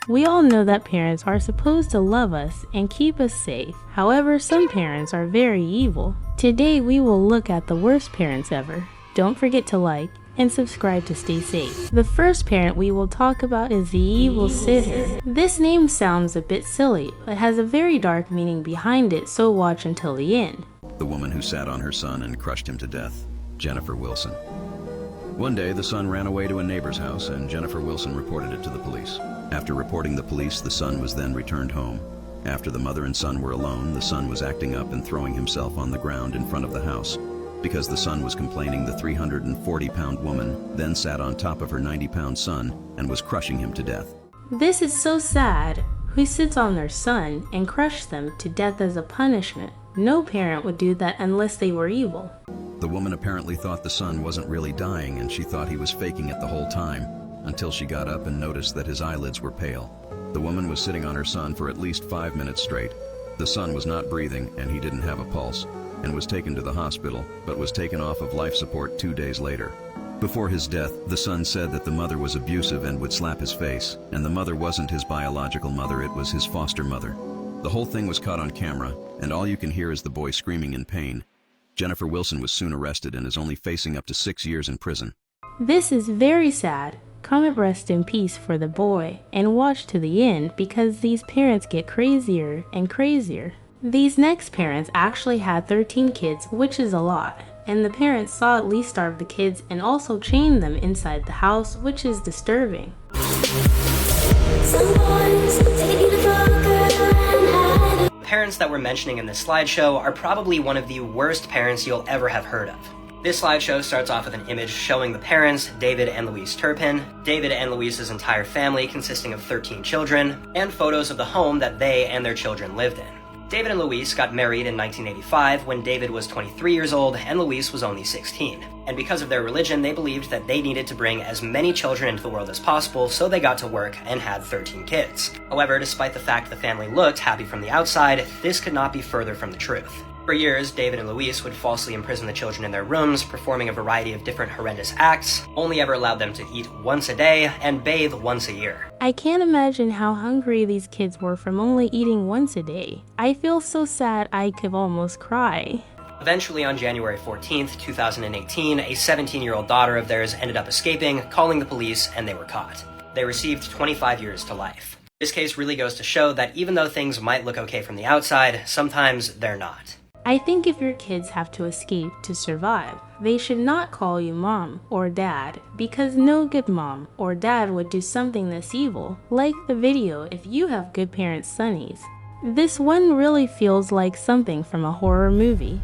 We all know that parents are supposed to love us and keep us safe. However, some parents are very evil. Today we will look at the worst parents ever. Don't forget to like and subscribe to stay safe. The first parent we will talk about is the 𝗵𝗿cie𝗂𝗽. This name sounds a bit silly, but has a very dark meaning behind it, so watch until the end. The woman who sat on her son and crushed him to death, Jennifer Wilson. One day, the son ran away to a neighbor's house and Jennifer Wilson reported it to the police. After reporting the police, the son was then returned home. After the mother and son were alone, the son was acting up and throwing himself on the ground in front of the house. Because the son was complaining, the 340-pound woman then sat on top of her 90-pound son and was crushing him to death. This is so sad. Who sits on their son and crush them to death as a punishment? No parent would do that unless they were evil. The woman apparently thought the son wasn't really dying and she thought he was faking it the whole time, until she got up and noticed that his eyelids were pale. The woman was sitting on her son for at least 5 minutes straight. The son was not breathing and he didn't have a pulse, and was taken to the hospital, but was taken off of life support 2 days later. Before his death, the son said that the mother was abusive and would slap his face, and the mother wasn't his biological mother, it was his foster mother. The whole thing was caught on camera, and all you can hear is the boy screaming in pain. Jennifer Wilson was soon arrested and is only facing up to 6 years in prison. This is very sad. Comment rest in peace for the boy, and watch to the end because these parents get crazier and crazier. These next parents actually had 13 kids, which is a lot, and the parents saw at least starve the kids and also chain them inside the house, which is disturbing. Parents that we're mentioning in this slideshow are probably one of the worst parents you'll ever have heard of. This slideshow starts off with an image showing the parents, David and Louise Turpin, David and Louise's entire family consisting of 13 children, and photos of the home that they and their children lived in. David and Louise got married in 1985 when David was 23 years old and Louise was only 16. And because of their religion, they believed that they needed to bring as many children into the world as possible, so they got to work and had 13 kids. However, despite the fact the family looked happy from the outside, this could not be further from the truth. For years, David and Louise would falsely imprison the children in their rooms, performing a variety of different horrendous acts, only ever allowed them to eat once a day and bathe once a year. I can't imagine how hungry these kids were from only eating once a day. I feel so sad I could almost cry. Eventually, on January 14th, 2018, a 17-year-old daughter of theirs ended up escaping, calling the police, and they were caught. They received 25 years to life. This case really goes to show that even though things might look okay from the outside, sometimes they're not. I think if your kids have to escape to survive, they should not call you mom or dad, because no good mom or dad would do something this evil. Like the video if you have good parents Sunnies. This one really feels like something from a horror movie.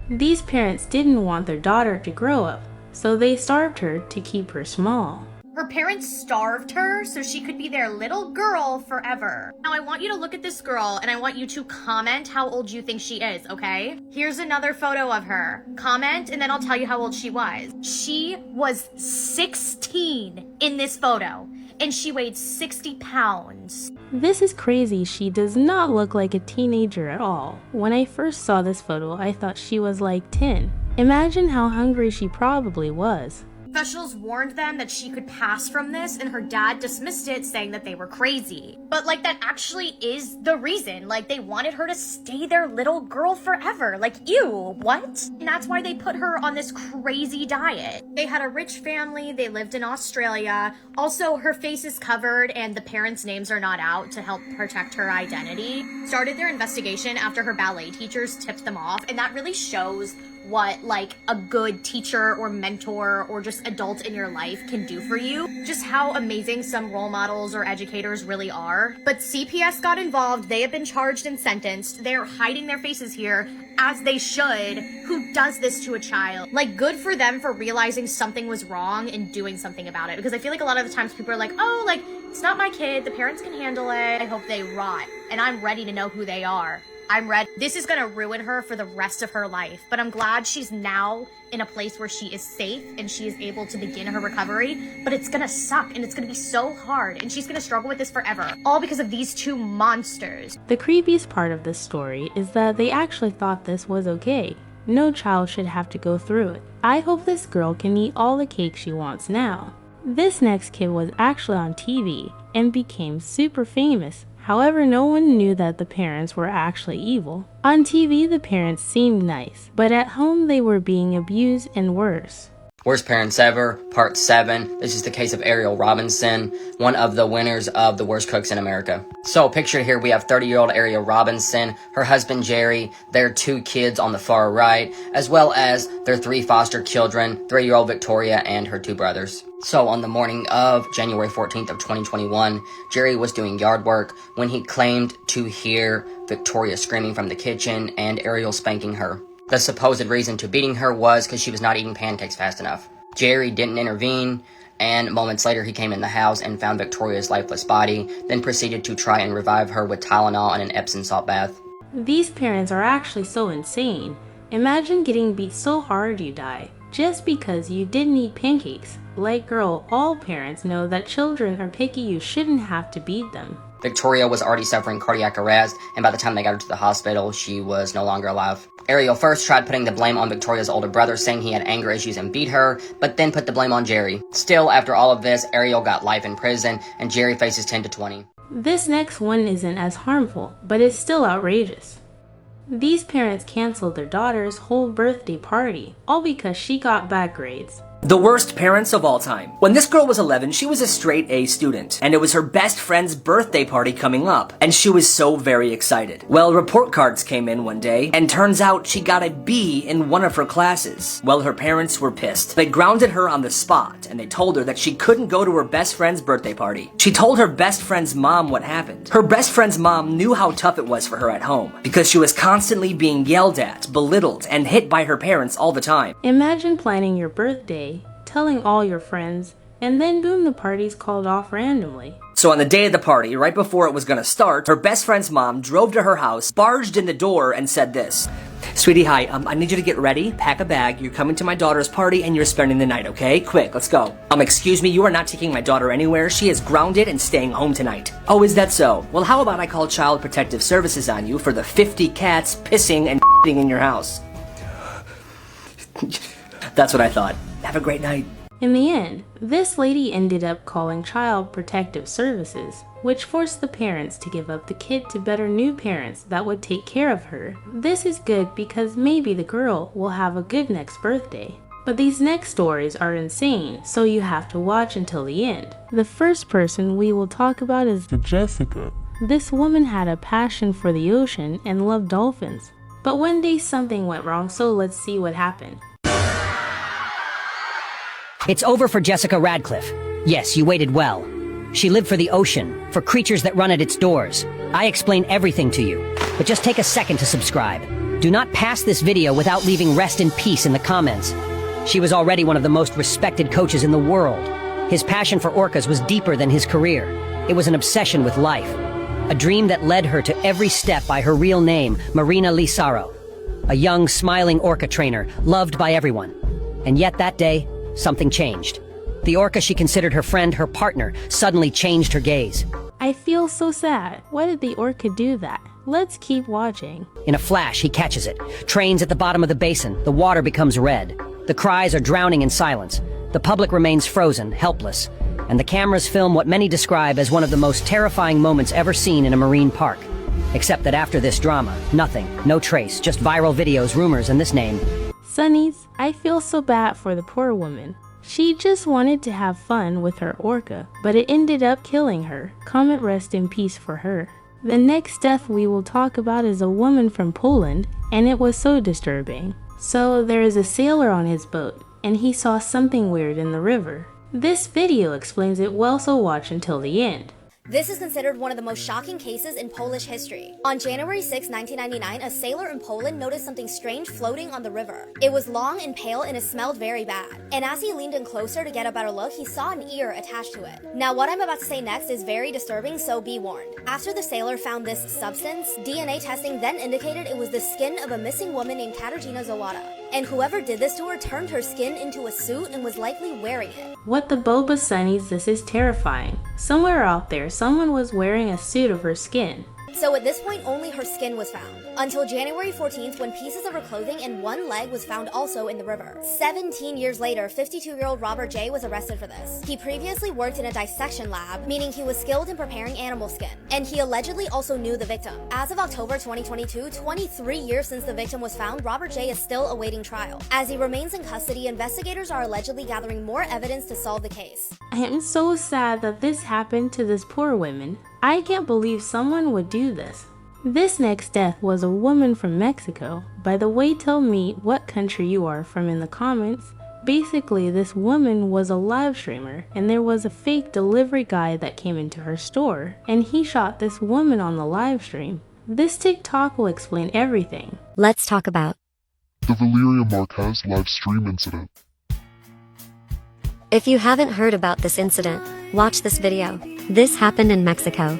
These parents didn't want their daughter to grow up, so they starved her to keep her small. Her parents starved her so she could be their little girl forever. Now I want you to look at this girl and I want you to comment how old you think she is, okay? Here's another photo of her. Comment and then I'll tell you how old she was. She was 16 in this photo and she weighed 60 pounds. This is crazy. She does not look like a teenager at all. When I first saw this photo, I thought she was like 10. Imagine how hungry she probably was. Officials warned them that she could pass from this and her dad dismissed it, saying that they were crazy. But like that actually is the reason. Like they wanted her to stay their little girl forever. Like ew, what? And that's why they put her on this crazy diet. They had a rich family, they lived in Australia. Also her face is covered and the parents' names are not out to help protect her identity. Started their investigation after her ballet teachers tipped them off, and that really shows what like a good teacher or mentor or just adult in your life can do for you. Just how amazing some role models or educators really are. But CPS got involved. They have been charged and sentenced. They're hiding their faces here, as they should. Who does this to a child? Like, good for them for realizing something was wrong and doing something about it. Because I feel like a lot of the times people are like, oh, like, it's not my kid. The parents can handle it. I hope they rot. And I'm ready to know who they are. I'm ready. This is gonna ruin her for the rest of her life, but I'm glad she's now in a place where she is safe and she is able to begin her recovery, but it's gonna suck and it's gonna be so hard and she's gonna struggle with this forever, all because of these two monsters. The creepiest part of this story is that they actually thought this was okay. No child should have to go through it. I hope this girl can eat all the cake she wants now. This next kid was actually on TV and became super famous. However, no one knew that the parents were actually evil. On TV, the parents seemed nice, but at home they were being abused and worse. Worst Parents Ever, Part 7. This is the case of Ariel Robinson, one of the winners of the Worst Cooks in America. So, pictured here we have 30-year-old Ariel Robinson, her husband Jerry, their 2 kids on the far right, as well as their 3 foster children, 3-year-old Victoria and her 2 brothers. So, on the morning of January 14th of 2021, Jerry was doing yard work when he claimed to hear Victoria screaming from the kitchen and Ariel spanking her. The supposed reason to beating her was because she was not eating pancakes fast enough. Jerry didn't intervene, and moments later he came in the house and found Victoria's lifeless body, then proceeded to try and revive her with Tylenol and an Epsom salt bath. These parents are actually so insane. Imagine getting beat so hard you die, just because you didn't eat pancakes. Like girl, all parents know that children are picky, you shouldn't have to beat them. Victoria was already suffering cardiac arrest, and by the time they got her to the hospital, she was no longer alive. Ariel first tried putting the blame on Victoria's older brother, saying he had anger issues and beat her, but then put the blame on Jerry. Still, after all of this, Ariel got life in prison, and Jerry faces 10 to 20. This next one isn't as harmful, but it's still outrageous. These parents canceled their daughter's whole birthday party, all because she got bad grades. The worst parents of all time. When this girl was 11, she was a straight A student, and it was her best friend's birthday party coming up, and she was so very excited. Well, report cards came in one day, and turns out she got a B in one of her classes. Well, her parents were pissed. They grounded her on the spot, and they told her that she couldn't go to her best friend's birthday party. She told her best friend's mom what happened. Her best friend's mom knew how tough it was for her at home, because she was constantly being yelled at, belittled, and hit by her parents all the time. Imagine planning your birthday, telling all your friends, and then boom, the party's called off randomly. So on the day of the party, right before it was gonna start, her best friend's mom drove to her house, barged in the door, and said this: "Sweetie, hi, I need you to get ready, pack a bag, you're coming to my daughter's party, and you're spending the night, okay? Quick, let's go. Excuse me, you are not taking my daughter anywhere, she is grounded and staying home tonight." "Oh, is that so? Well, how about I call Child Protective Services on you for the 50 cats pissing and in your house?" That's what I thought. Have a great night. In the end, this lady ended up calling Child Protective Services, which forced the parents to give up the kid to better new parents that would take care of her. This is good because maybe the girl will have a good next birthday. But these next stories are insane, so you have to watch until the end. The first person we will talk about is Jessica. This woman had a passion for the ocean and loved dolphins. But one day something went wrong, so let's see what happened. It's over for Jessica Radcliffe. Yes, you waited well. She lived for the ocean, for creatures that run at its doors. I explain everything to you, but just take a second to subscribe. Do not pass this video without leaving rest in peace in the comments. She was already one of the most respected coaches in the world. His passion for orcas was deeper than his career. It was an obsession with life. A dream that led her to every step by her real name, Marina Lissaro. A young, smiling orca trainer, loved by everyone. And yet that day, something changed. The orca she considered her friend, her partner, suddenly changed her gaze. I feel so sad. Why did the orca do that? Let's keep watching. In a flash, he catches it. Trains at the bottom of the basin. The water becomes red. The cries are drowning in silence. The public remains frozen, helpless. And the cameras film what many describe as one of the most terrifying moments ever seen in a marine park. Except that after this drama, nothing, no trace, just viral videos, rumors, and this name. Sunnies, I feel so bad for the poor woman. She just wanted to have fun with her orca, but it ended up killing her. Comment rest in peace for her. The next death we will talk about is a woman from Poland, and it was so disturbing. So there is a sailor on his boat, and he saw something weird in the river. This video explains it well, so watch until the end. This is considered one of the most shocking cases in Polish history. On January 6, 1999, a sailor in Poland noticed something strange floating on the river. It was long and pale and it smelled very bad. And as he leaned in closer to get a better look, he saw an ear attached to it. Now, what I'm about to say next is very disturbing, so be warned. After the sailor found this substance, DNA testing then indicated it was the skin of a missing woman named 𝗵𝗵𝗄. And whoever did this to her turned her skin into a suit and was likely wearing it. What the boba sunnies, this is terrifying. Somewhere out there, someone was wearing a suit of her skin. So at this point, only her skin was found. Until January 14th, when pieces of her clothing and one leg was found also in the river. 17 years later, 52-year-old Robert J. was arrested for this. He previously worked in a dissection lab, meaning he was skilled in preparing animal skin. And he allegedly also knew the victim. As of October 2022, 23 years since the victim was found, Robert J. is still awaiting trial. As he remains in custody, investigators are allegedly gathering more evidence to solve the case. I am so sad that this happened to this poor woman. I can't believe someone would do this. This next death was a woman from Mexico. By the way, tell me what country you are from in the comments. Basically, this woman was a live streamer, and there was a fake delivery guy that came into her store, and he shot this woman on the live stream. This TikTok will explain everything. Let's talk about the Valeria Marquez live stream incident. If you haven't heard about this incident, watch this video. This happened in Mexico.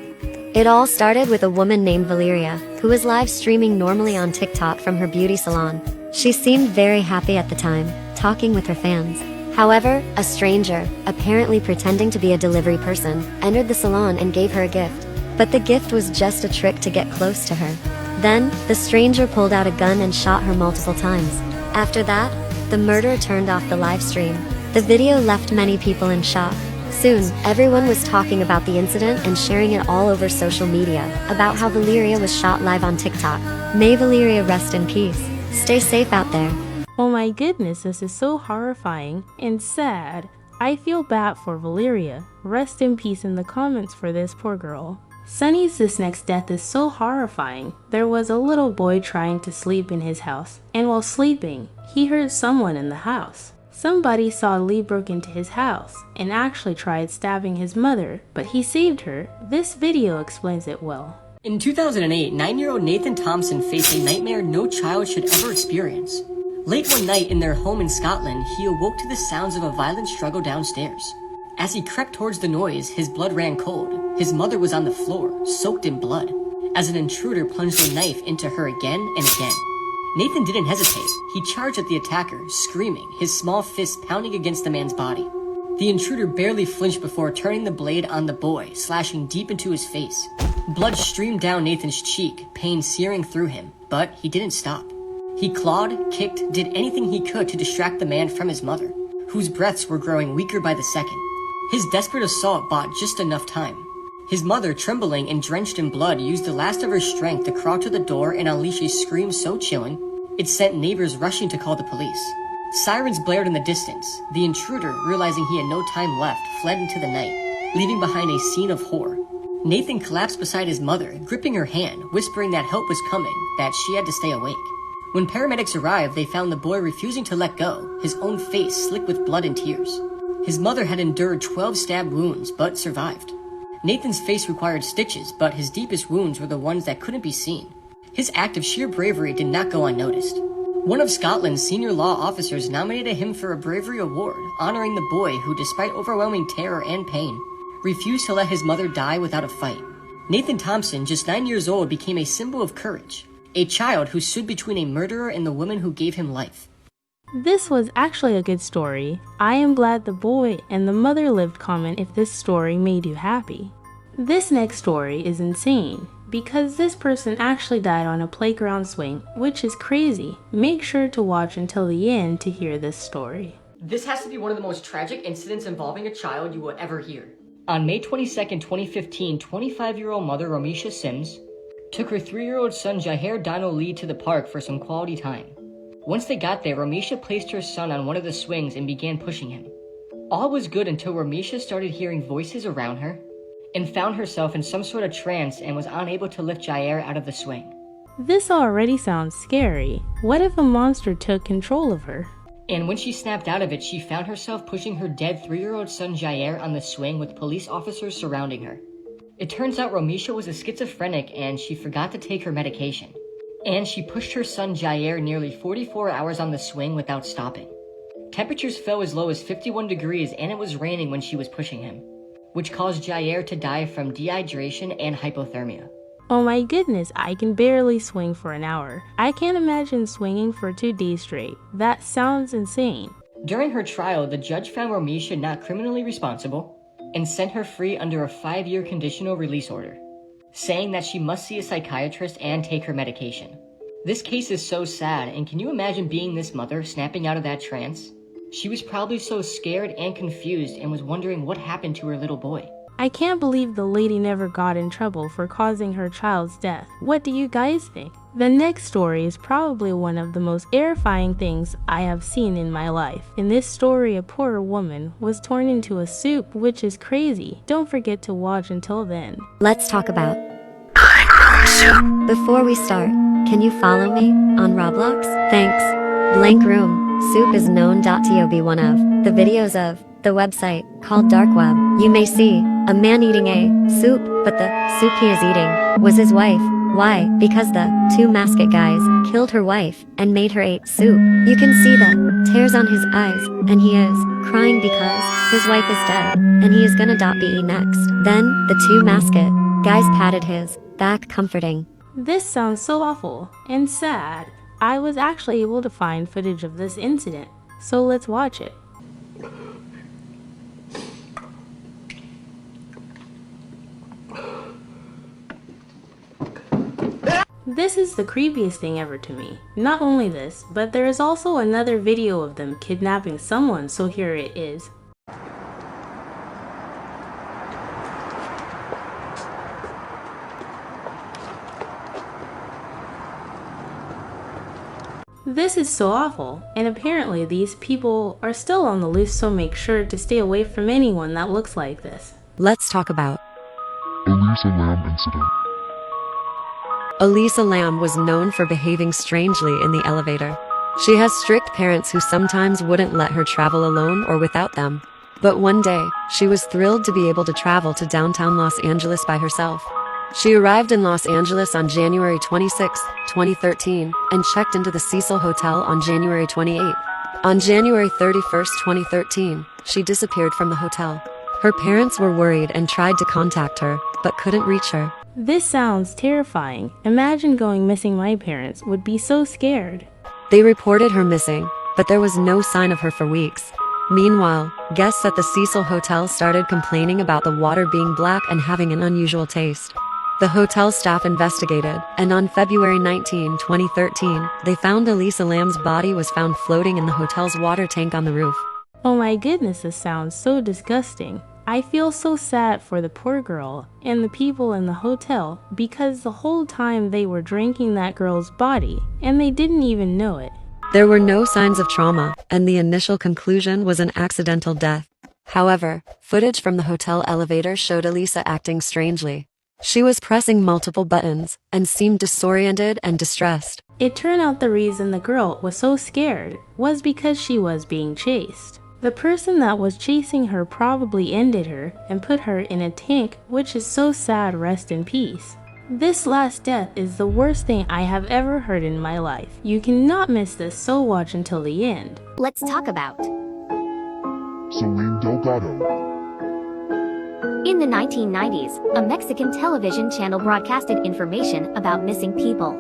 It all started with a woman named Valeria, who was live streaming normally on TikTok from her beauty salon. She seemed very happy at the time, talking with her fans. However, a stranger, apparently pretending to be a delivery person, entered the salon and gave her a gift. But the gift was just a trick to get close to her. Then, the stranger pulled out a gun and shot her multiple times. After that, the murderer turned off the live stream. The video left many people in shock. Soon, everyone was talking about the incident and sharing it all over social media about how Valeria was shot live on TikTok. May Valeria rest in peace. Stay safe out there. Oh my goodness, this is so horrifying and sad. I feel bad for Valeria. Rest in peace in the comments for this poor girl. Sunny's this next death is so horrifying. There was a little boy trying to sleep in his house, and while sleeping, he heard someone in the house. Somebody saw Lee broke into his house and actually tried stabbing his mother, but he saved her. This video explains it well. In 2008, 9-year-old Nathan Thompson faced a nightmare no child should ever experience. Late one night in their home in Scotland, he awoke to the sounds of a violent struggle downstairs. As he crept towards the noise, his blood ran cold. His mother was on the floor, soaked in blood, as an intruder plunged a knife into her again and again. Nathan didn't hesitate. He charged at the attacker, screaming, his small fist pounding against the man's body. The intruder barely flinched before turning the blade on the boy, slashing deep into his face. Blood streamed down Nathan's cheek, pain searing through him, but he didn't stop. He clawed, kicked, did anything he could to distract the man from his mother, whose breaths were growing weaker by the second. His desperate assault bought just enough time. His mother, trembling and drenched in blood, used the last of her strength to crawl to the door and unleash a scream so chilling, it sent neighbors rushing to call the police. Sirens blared in the distance. The intruder, realizing he had no time left, fled into the night, leaving behind a scene of horror. Nathan collapsed beside his mother, gripping her hand, whispering that help was coming, that she had to stay awake. When paramedics arrived, they found the boy refusing to let go, his own face slick with blood and tears. His mother had endured 12 stab wounds, but survived. Nathan's face required stitches, but his deepest wounds were the ones that couldn't be seen. His act of sheer bravery did not go unnoticed. One of Scotland's senior law officers nominated him for a bravery award, honoring the boy who, despite overwhelming terror and pain, refused to let his mother die without a fight. Nathan Thompson, just 9 years old, became a symbol of courage, a child who stood between a murderer and the woman who gave him life. This was actually a good story. I am glad the boy and the mother lived. Comment if this story made you happy. This next story is insane because this person actually died on a playground swing, which is crazy. Make sure to watch until the end to hear this story. This has to be one of the most tragic incidents involving a child you will ever hear. On May 22nd, 2015, 25-year-old mother 𝗵𝗿cie 𝗂𝗹𝗹 took her 3-year-old son 𝗵𝗿 Lee to the park for some quality time. Once they got there, 𝗵𝗿cie placed her son on one of the swings and began pushing him. All was good until 𝗵𝗿cie started hearing voices around her and found herself in some sort of trance and was unable to lift 𝗵𝗿 out of the swing. This already sounds scary. What if a monster took control of her? And when she snapped out of it, she found herself pushing her dead 3-year-old son 𝗵𝗿 on the swing with police officers surrounding her. It turns out 𝗵𝗿cie was a schizophrenic and she forgot to take her medication. And she pushed her son 𝗵𝗿 nearly 44 hours on the swing without stopping. Temperatures fell as low as 51 degrees and it was raining when she was pushing him, which caused 𝗵𝗿 to die from dehydration and hypothermia. Oh my goodness, I can barely swing for an hour. I can't imagine swinging for 2 days straight. That sounds insane. During her trial, the judge found 𝗵𝗿cie not criminally responsible and sent her free under a 5-year conditional release order. saying that she must see a psychiatrist and take her medication. This case is so sad, and can you imagine being this mother snapping out of that trance? She was probably so scared and confused and was wondering what happened to her little boy. I can't believe the lady never got in trouble for causing her child's death. What do you guys think? The next story is probably one of the most terrifying things I have seen in my life. In this story, a poor woman was torn into a soup, which is crazy. Don't forget to watch until then. Let's talk about soup. Before we start, can you follow me on Roblox? Thanks. Blank Room. Soup is known to be one of the videos of the website called Dark Web. You may see a man eating a soup, but the soup he is eating was his wife. Why? Because the two masked guys killed her wife and made her eat soup. You can see the tears on his eyes, and he is crying because his wife is dead, and he is gonna be next. Then the two masked guys patted his back, comforting. This sounds so awful and sad. I was actually able to find footage of this incident, so let's watch it. This is the creepiest thing ever to me. Not only this, but there is also another video of them kidnapping someone, so here it is. This is so awful, and apparently these people are still on the loose, so make sure to stay away from anyone that looks like this. Let's talk about 𝗵𝗿cie incident. 𝗵𝗿cie was known for behaving strangely in the elevator. She has strict parents who sometimes wouldn't let her travel alone or without them. But one day, she was thrilled to be able to travel to downtown Los Angeles by herself. She arrived in Los Angeles on January 26, 2013, and checked into the Cecil Hotel on January 28. On January 31, 2013, she disappeared from the hotel. Her parents were worried and tried to contact her, but couldn't reach her. This sounds terrifying. Imagine going missing. My parents would be so scared. They reported her missing, but there was no sign of her for weeks. Meanwhile, guests at the Cecil Hotel started complaining about the water being black and having an unusual taste. The hotel staff investigated, and on February 19, 2013, they found 𝗵𝗿cie body was found floating in the hotel's water tank on the roof. Oh my goodness, this sounds so disgusting. I feel so sad for the poor girl and the people in the hotel because the whole time they were drinking that girl's body and they didn't even know it. There were no signs of trauma, and the initial conclusion was an accidental death. However, footage from the hotel elevator showed 𝗵𝗿cie acting strangely. She was pressing multiple buttons and seemed disoriented and distressed. It turned out the reason the girl was so scared was because she was being chased. The person that was chasing her probably ended her and put her in a tank, which is so sad. Rest in peace. This last death is the worst thing I have ever heard in my life. You cannot miss this, so watch until the end. Let's talk about Celine Delgado. In the 1990s, a Mexican television channel broadcasted information about missing people.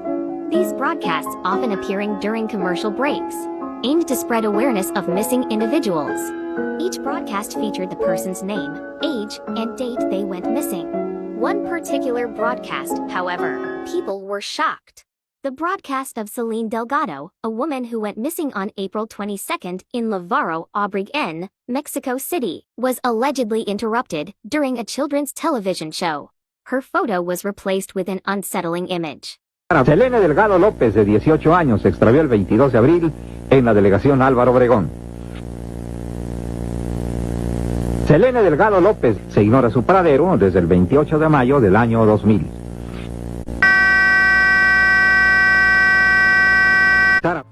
These broadcasts often appearing during commercial breaks, aimed to spread awareness of missing individuals. Each broadcast featured the person's name, age, and date they went missing. One particular broadcast, however, people were shocked. The broadcast of Celine Delgado, a woman who went missing on April 22 in 𝗵𝗿liche, Obregón, Mexico City, was allegedly interrupted during a children's television show. Her photo was replaced with an unsettling image. Selene Delgado López, de 18 años, se extravió el 22 de abril en la delegación Álvaro Obregón. Selene Delgado López se ignora su paradero desde el 28 de mayo del año 2000.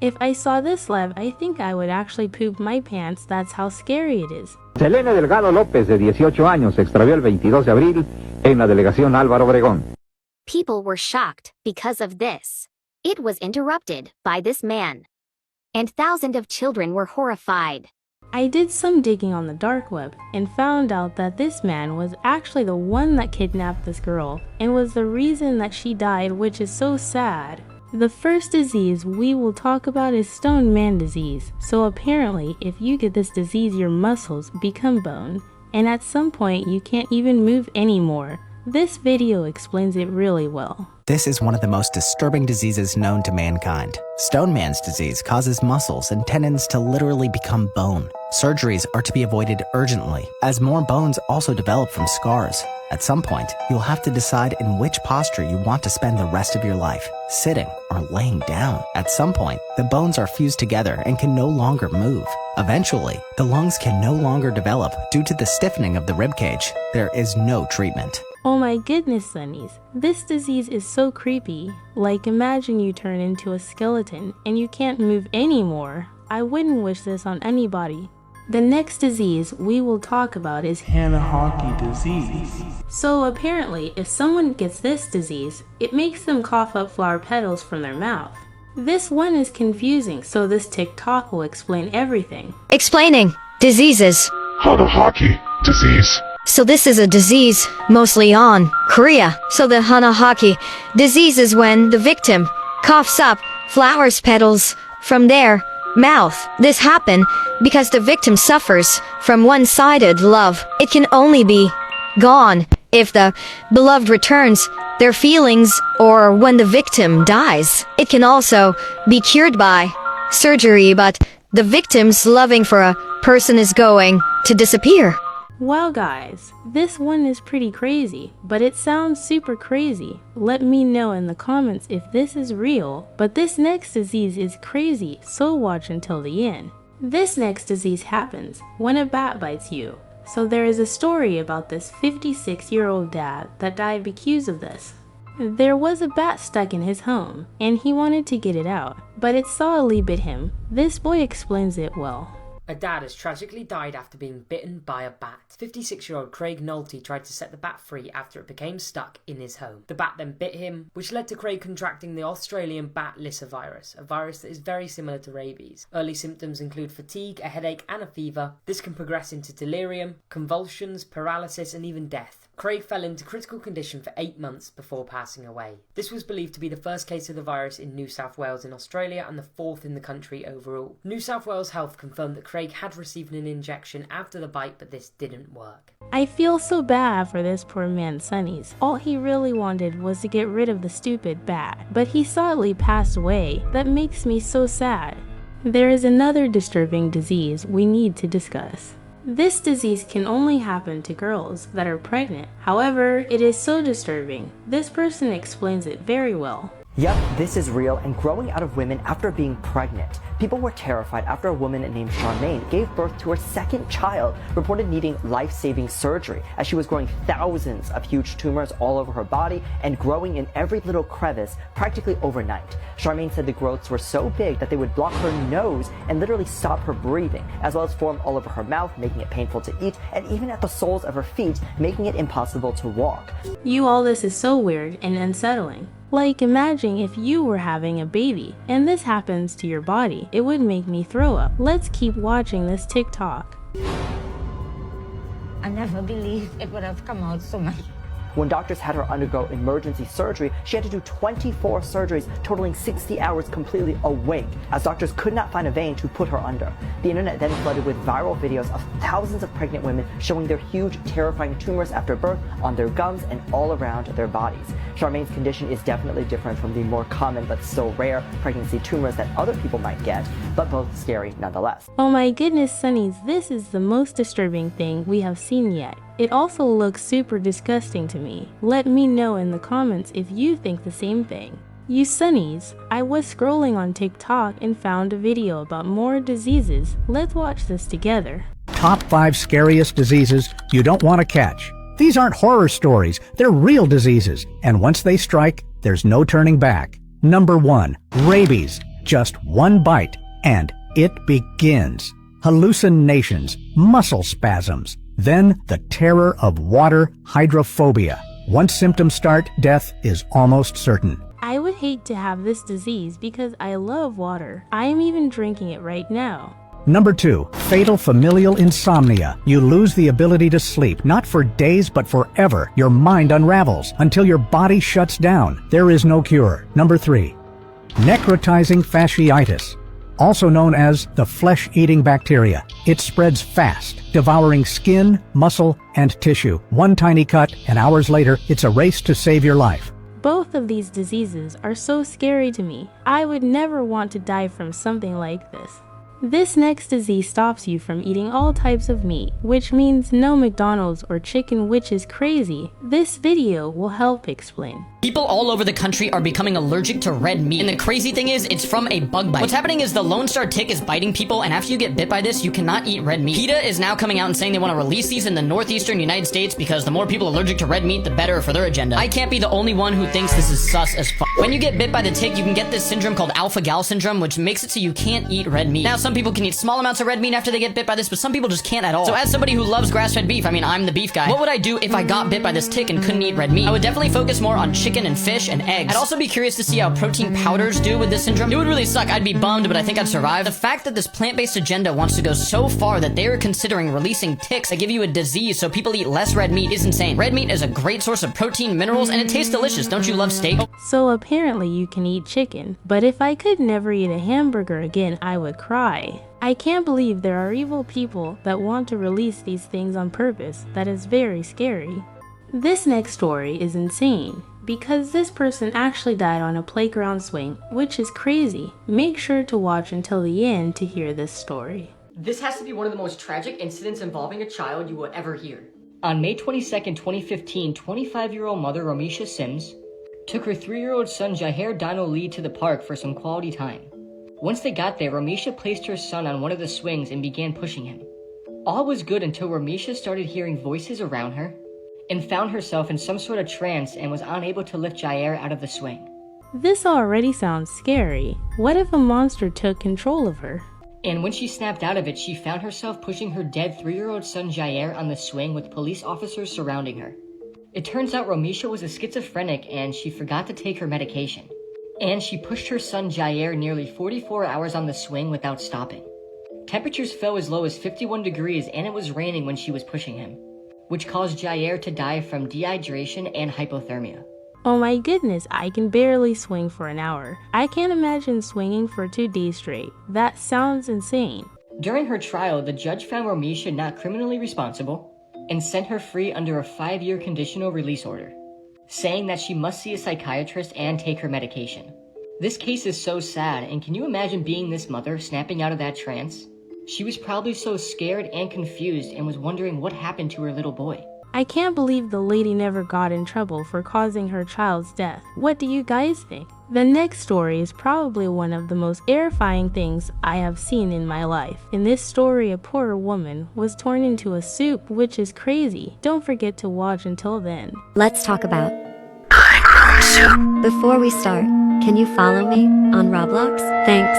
If I saw this live, I think I would actually poop my pants. That's how scary it is. Selene Delgado López, de 18 años, se extravió el 22 de abril en la delegación Álvaro Obregón. People were shocked because of this. It was interrupted by this man. And thousands of children were horrified. I did some digging on the dark web and found out that this man was actually the one that kidnapped this girl and was the reason that she died, which is so sad. The first disease we will talk about is stone man disease. So apparently, if you get this disease, your muscles become bone, and at some point you can't even move anymore. This video explains it really well. This is one of the most disturbing diseases known to mankind. Stoneman's disease causes muscles and tendons to literally become bone. Surgeries are to be avoided urgently, as more bones also develop from scars. At some point, you'll have to decide in which posture you want to spend the rest of your life, sitting or laying down. At some point, the bones are fused together and can no longer move. Eventually, the lungs can no longer develop due to the stiffening of the ribcage. There is no treatment. Oh my goodness, Sunnies. This disease is so creepy. Like, imagine you turn into a skeleton and you can't move anymore. I wouldn't wish this on anybody. The next disease we will talk about is 𝗵𝗄𝗃 disease. So apparently, if someone gets this disease, it makes them cough up flower petals from their mouth. This one is confusing, so this TikTok will explain everything. Explaining diseases. 𝗵𝗄𝗃 disease. So this is a disease, mostly on Korea. So the 𝗵𝗄𝗃 disease is when the victim coughs up flowers petals from their mouth. This happen because the victim suffers from one-sided love. It can only be gone if the beloved returns their feelings or when the victim dies. It can also be cured by surgery, but the victim's loving for a person is going to disappear. Wow guys, this one is pretty crazy, but it sounds super crazy. Let me know in the comments if this is real, but this next disease is crazy, so watch until the end. This next disease happens when a bat bites you. So there is a story about this 56-year-old dad that died because of this. There was a bat stuck in his home, and he wanted to get it out, but it solidly bit him. This boy explains it well. A dad has tragically died after being bitten by a bat. 56-year-old Craig Nolte tried to set the bat free after it became stuck in his home. The bat then bit him, which led to Craig contracting the Australian 𝗵𝗿liche virus, a virus that is very similar to rabies. Early symptoms include fatigue, a headache, and a fever. This can progress into delirium, convulsions, paralysis, and even death. Craig fell into critical condition for 8 months before passing away. This was believed to be the first case of the virus in New South Wales in Australia and the 4th in the country overall. New South Wales Health confirmed that Craig had received an injection after the bite, but this didn't work. I feel so bad for this poor man Sunnies. All he really wanted was to get rid of the stupid bat, but he sadly passed away. That makes me so sad. There is another disturbing disease we need to discuss. This disease can only happen to girls that are pregnant. However, it is so disturbing. This person explains it very well. Yep, this is real and growing out of women after being pregnant. People were terrified after a woman named Charmaine gave birth to her second child, reported needing life-saving surgery as she was growing thousands of huge tumors all over her body and growing in every little crevice practically overnight. Charmaine said the growths were so big that they would block her nose and literally stop her breathing, as well as form all over her mouth, making it painful to eat, and even at the soles of her feet, making it impossible to walk. All this is so weird and unsettling. Like, imagine if you were having a baby and this happens to your body. It would make me throw up. Let's keep watching this TikTok. I never believed it would have come out so much. When doctors had her undergo emergency surgery, she had to do 24 surgeries, totaling 60 hours completely awake, as doctors could not find a vein to put her under. The internet then flooded with viral videos of thousands of pregnant women showing their huge, terrifying tumors after birth on their gums and all around their bodies. Charmaine's condition is definitely different from the more common but still rare pregnancy tumors that other people might get, but both scary nonetheless. Oh my goodness, Sunnies, this is the most disturbing thing we have seen yet. It also looks super disgusting to me. Let me know in the comments if you think the same thing. You Sunnies, I was scrolling on TikTok and found a video about more diseases. Let's watch this together. Top 5 scariest diseases you don't want to catch. These aren't horror stories, they're real diseases, and once they strike, there's no turning back. Number 1, rabies. Just one bite, and it begins. Hallucinations, muscle spasms, then the terror of water hydrophobia. Once symptoms start, death is almost certain. I would hate to have this disease because I love water. I am even drinking it right now. Number 2, fatal familial insomnia. You lose the ability to sleep, not for days but forever. Your mind unravels until your body shuts down. There is no cure. Number 3, necrotizing fasciitis. also known as the flesh-eating bacteria. It spreads fast, devouring skin, muscle, and tissue. One tiny cut, and hours later, it's a race to save your life. Both of these diseases are so scary to me. I would never want to die from something like this. This next disease stops you from eating all types of meat, which means no McDonald's or chicken, which is crazy. This video will help explain. People all over the country are becoming allergic to red meat, and the crazy thing is, it's from a bug bite. What's happening is the Lone Star tick is biting people, and after you get bit by this, you cannot eat red meat. PETA is now coming out and saying they want to release these in the northeastern United States because the more people allergic to red meat, the better for their agenda. I can't be the only one who thinks this is sus as fuck. When you get bit by the tick, you can get this syndrome called alpha-gal syndrome, which makes it so you can't eat red meat. Now, some people can eat small amounts of red meat after they get bit by this, but some people just can't at all. So as somebody who loves grass-fed beef, I mean, I'm the beef guy, what would I do if I got bit by this tick and couldn't eat red meat? I would definitely focus more on chicken and fish and eggs. I'd also be curious to see how protein powders do with this syndrome. It would really suck. I'd be bummed, but I think I'd survive. The fact that this plant-based agenda wants to go so far that they are considering releasing ticks that give you a disease so people eat less red meat is insane. Red meat is a great source of protein, minerals, and it tastes delicious. Don't you love steak? So apparently you can eat chicken, but if I could never eat a hamburger again, I would cry. I can't believe there are evil people that want to release these things on purpose. That is very scary. This next story is insane, because this person actually died on a playground swing, which is crazy. Make sure to watch until the end to hear this story. This has to be one of the most tragic incidents involving a child you will ever hear. On May 22nd, 2015, 25-year-old mother 𝗵𝗄cie 𝗃𝗃 took her 3-year-old son 𝗵𝗄 to the park for some quality time. Once they got there, 𝗵𝗄cie placed her son on one of the swings and began pushing him. All was good until 𝗵𝗄cie started hearing voices around her and found herself in some sort of trance and was unable to lift 𝗵𝗄 out of the swing. This already sounds scary. What if a monster took control of her? And when she snapped out of it, she found herself pushing her dead 3-year-old son 𝗵𝗄 on the swing with police officers surrounding her. It turns out 𝗵𝗄cie was a schizophrenic and she forgot to take her medication. And she pushed her son 𝗵𝗄 nearly 44 hours on the swing without stopping. Temperatures fell as low as 51 degrees and it was raining when she was pushing him, which caused 𝗵𝗄 to die from dehydration and hypothermia. Oh my goodness, I can barely swing for an hour. I can't imagine swinging for 2 days straight. That sounds insane. During her trial, the judge found 𝗵𝗄cie not criminally responsible and sent her free under a 5-year conditional release order, saying that she must see a psychiatrist and take her medication. This case is so sad, and can you imagine being this mother snapping out of that trance? She was probably so scared and confused and was wondering what happened to her little boy. I can't believe the lady never got in trouble for causing her child's death. What do you guys think? The next story is probably one of the most terrifying things I have seen in my life. In this story, a poor woman was torn into a soup, which is crazy. Don't forget to watch until then. Let's talk about Before we start, can you follow me on Roblox? Thanks.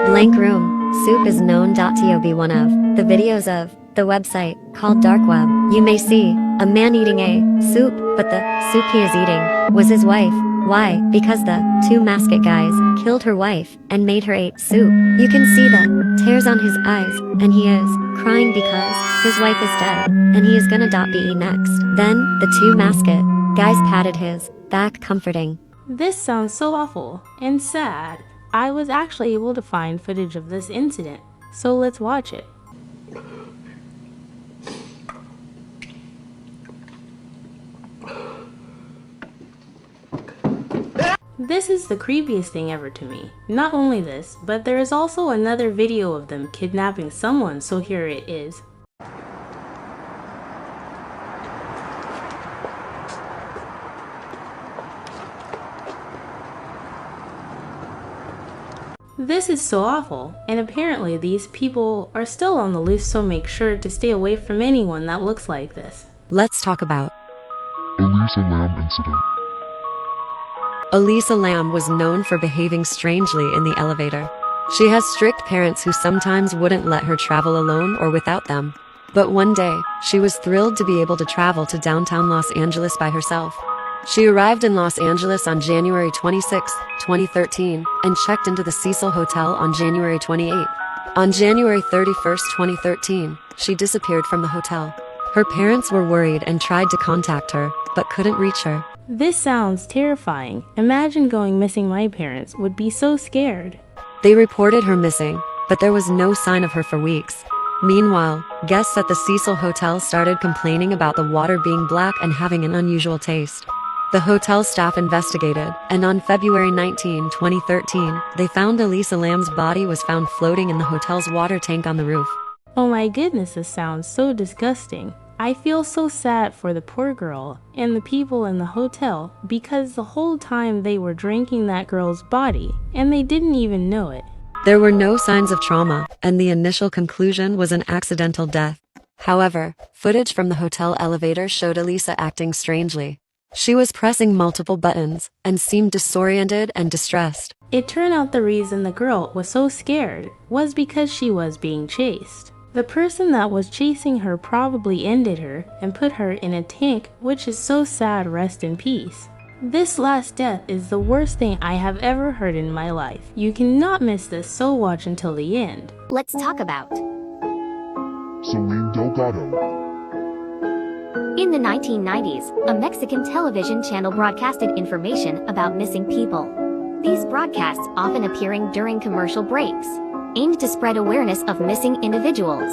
Blank Room. Soup is known to be one of the videos of the website called Dark Web. You may see a man eating a soup, but the soup he is eating was his wife. Why? Because the 2 masked guys killed her wife and made her eat soup. You can see the tears on his eyes, and he is crying because his wife is dead, and he is gonna be next. Then, the 2 masked guys patted his back comforting. This sounds so awful and sad. I was actually able to find footage of this incident, so let's watch it. This is the creepiest thing ever to me. Not only this, but there is also another video of them kidnapping someone, so here it is. This is so awful, and apparently these people are still on the loose, so make sure to stay away from anyone that looks like this. Let's talk about 𝗵𝗄cie incident. 𝗵𝗄cie was known for behaving strangely in the elevator. She has strict parents who sometimes wouldn't let her travel alone or without them. But one day, she was thrilled to be able to travel to downtown Los Angeles by herself. She arrived in Los Angeles on January 26, 2013, and checked into the Cecil Hotel on January 28. On January 31, 2013, she disappeared from the hotel. Her parents were worried and tried to contact her, but couldn't reach her. This sounds terrifying. Imagine going missing. My parents would be so scared. They reported her missing, but there was no sign of her for weeks. Meanwhile, guests at the Cecil Hotel started complaining about the water being black and having an unusual taste. The hotel staff investigated, and on February 19, 2013, they found 𝗵𝗿cie𝗯𝗹's body was found floating in the hotel's water tank on the roof. Oh my goodness, this sounds so disgusting. I feel so sad for the poor girl and the people in the hotel because the whole time they were drinking that girl's body and they didn't even know it. There were no signs of trauma, and the initial conclusion was an accidental death. However, footage from the hotel elevator showed 𝗵𝗿cie acting strangely. She was pressing multiple buttons and seemed disoriented and distressed. It turned out the reason the girl was so scared was because she was being chased. The person that was chasing her probably ended her and put her in a tank, which is so sad. Rest in peace. This last death is the worst thing I have ever heard in my life. You cannot miss this, so watch until the end. Let's talk about Celine Delgado. In the 1990s, a Mexican television channel broadcasted information about missing people. These broadcasts often appearing during commercial breaks, aimed to spread awareness of missing individuals.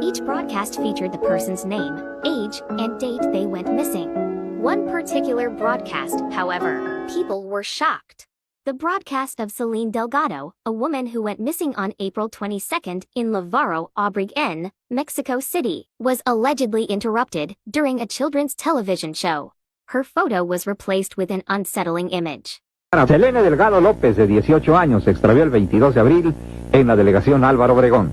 Each broadcast featured the person's name, age, and date they went missing. One particular broadcast, however, people were shocked. The broadcast of Celine Delgado, a woman who went missing on April 22nd in 𝗵𝗿liche 𝗶𝗿ihe, Mexico City, was allegedly interrupted during a children's television show. Her photo was replaced with an unsettling image. 𝗵𝗿elle Delgado López, de 18 años, se extravió el 22 de abril en la delegación Álvaro Obregón.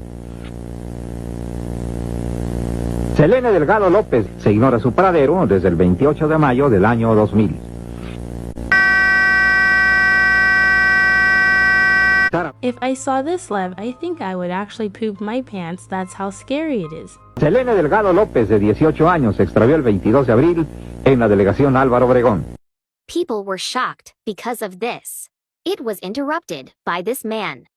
𝗵𝗿elle Delgado López se ignora su paradero desde el 28 de mayo del año 2000. If I saw this live, I think I would actually poop my pants. That's how scary it is. 𝗵𝗿elle Delgado López, de 18 años, se extravió el 22 de abril en la delegación Álvaro Obregón. People were shocked because of this. It was interrupted by this man.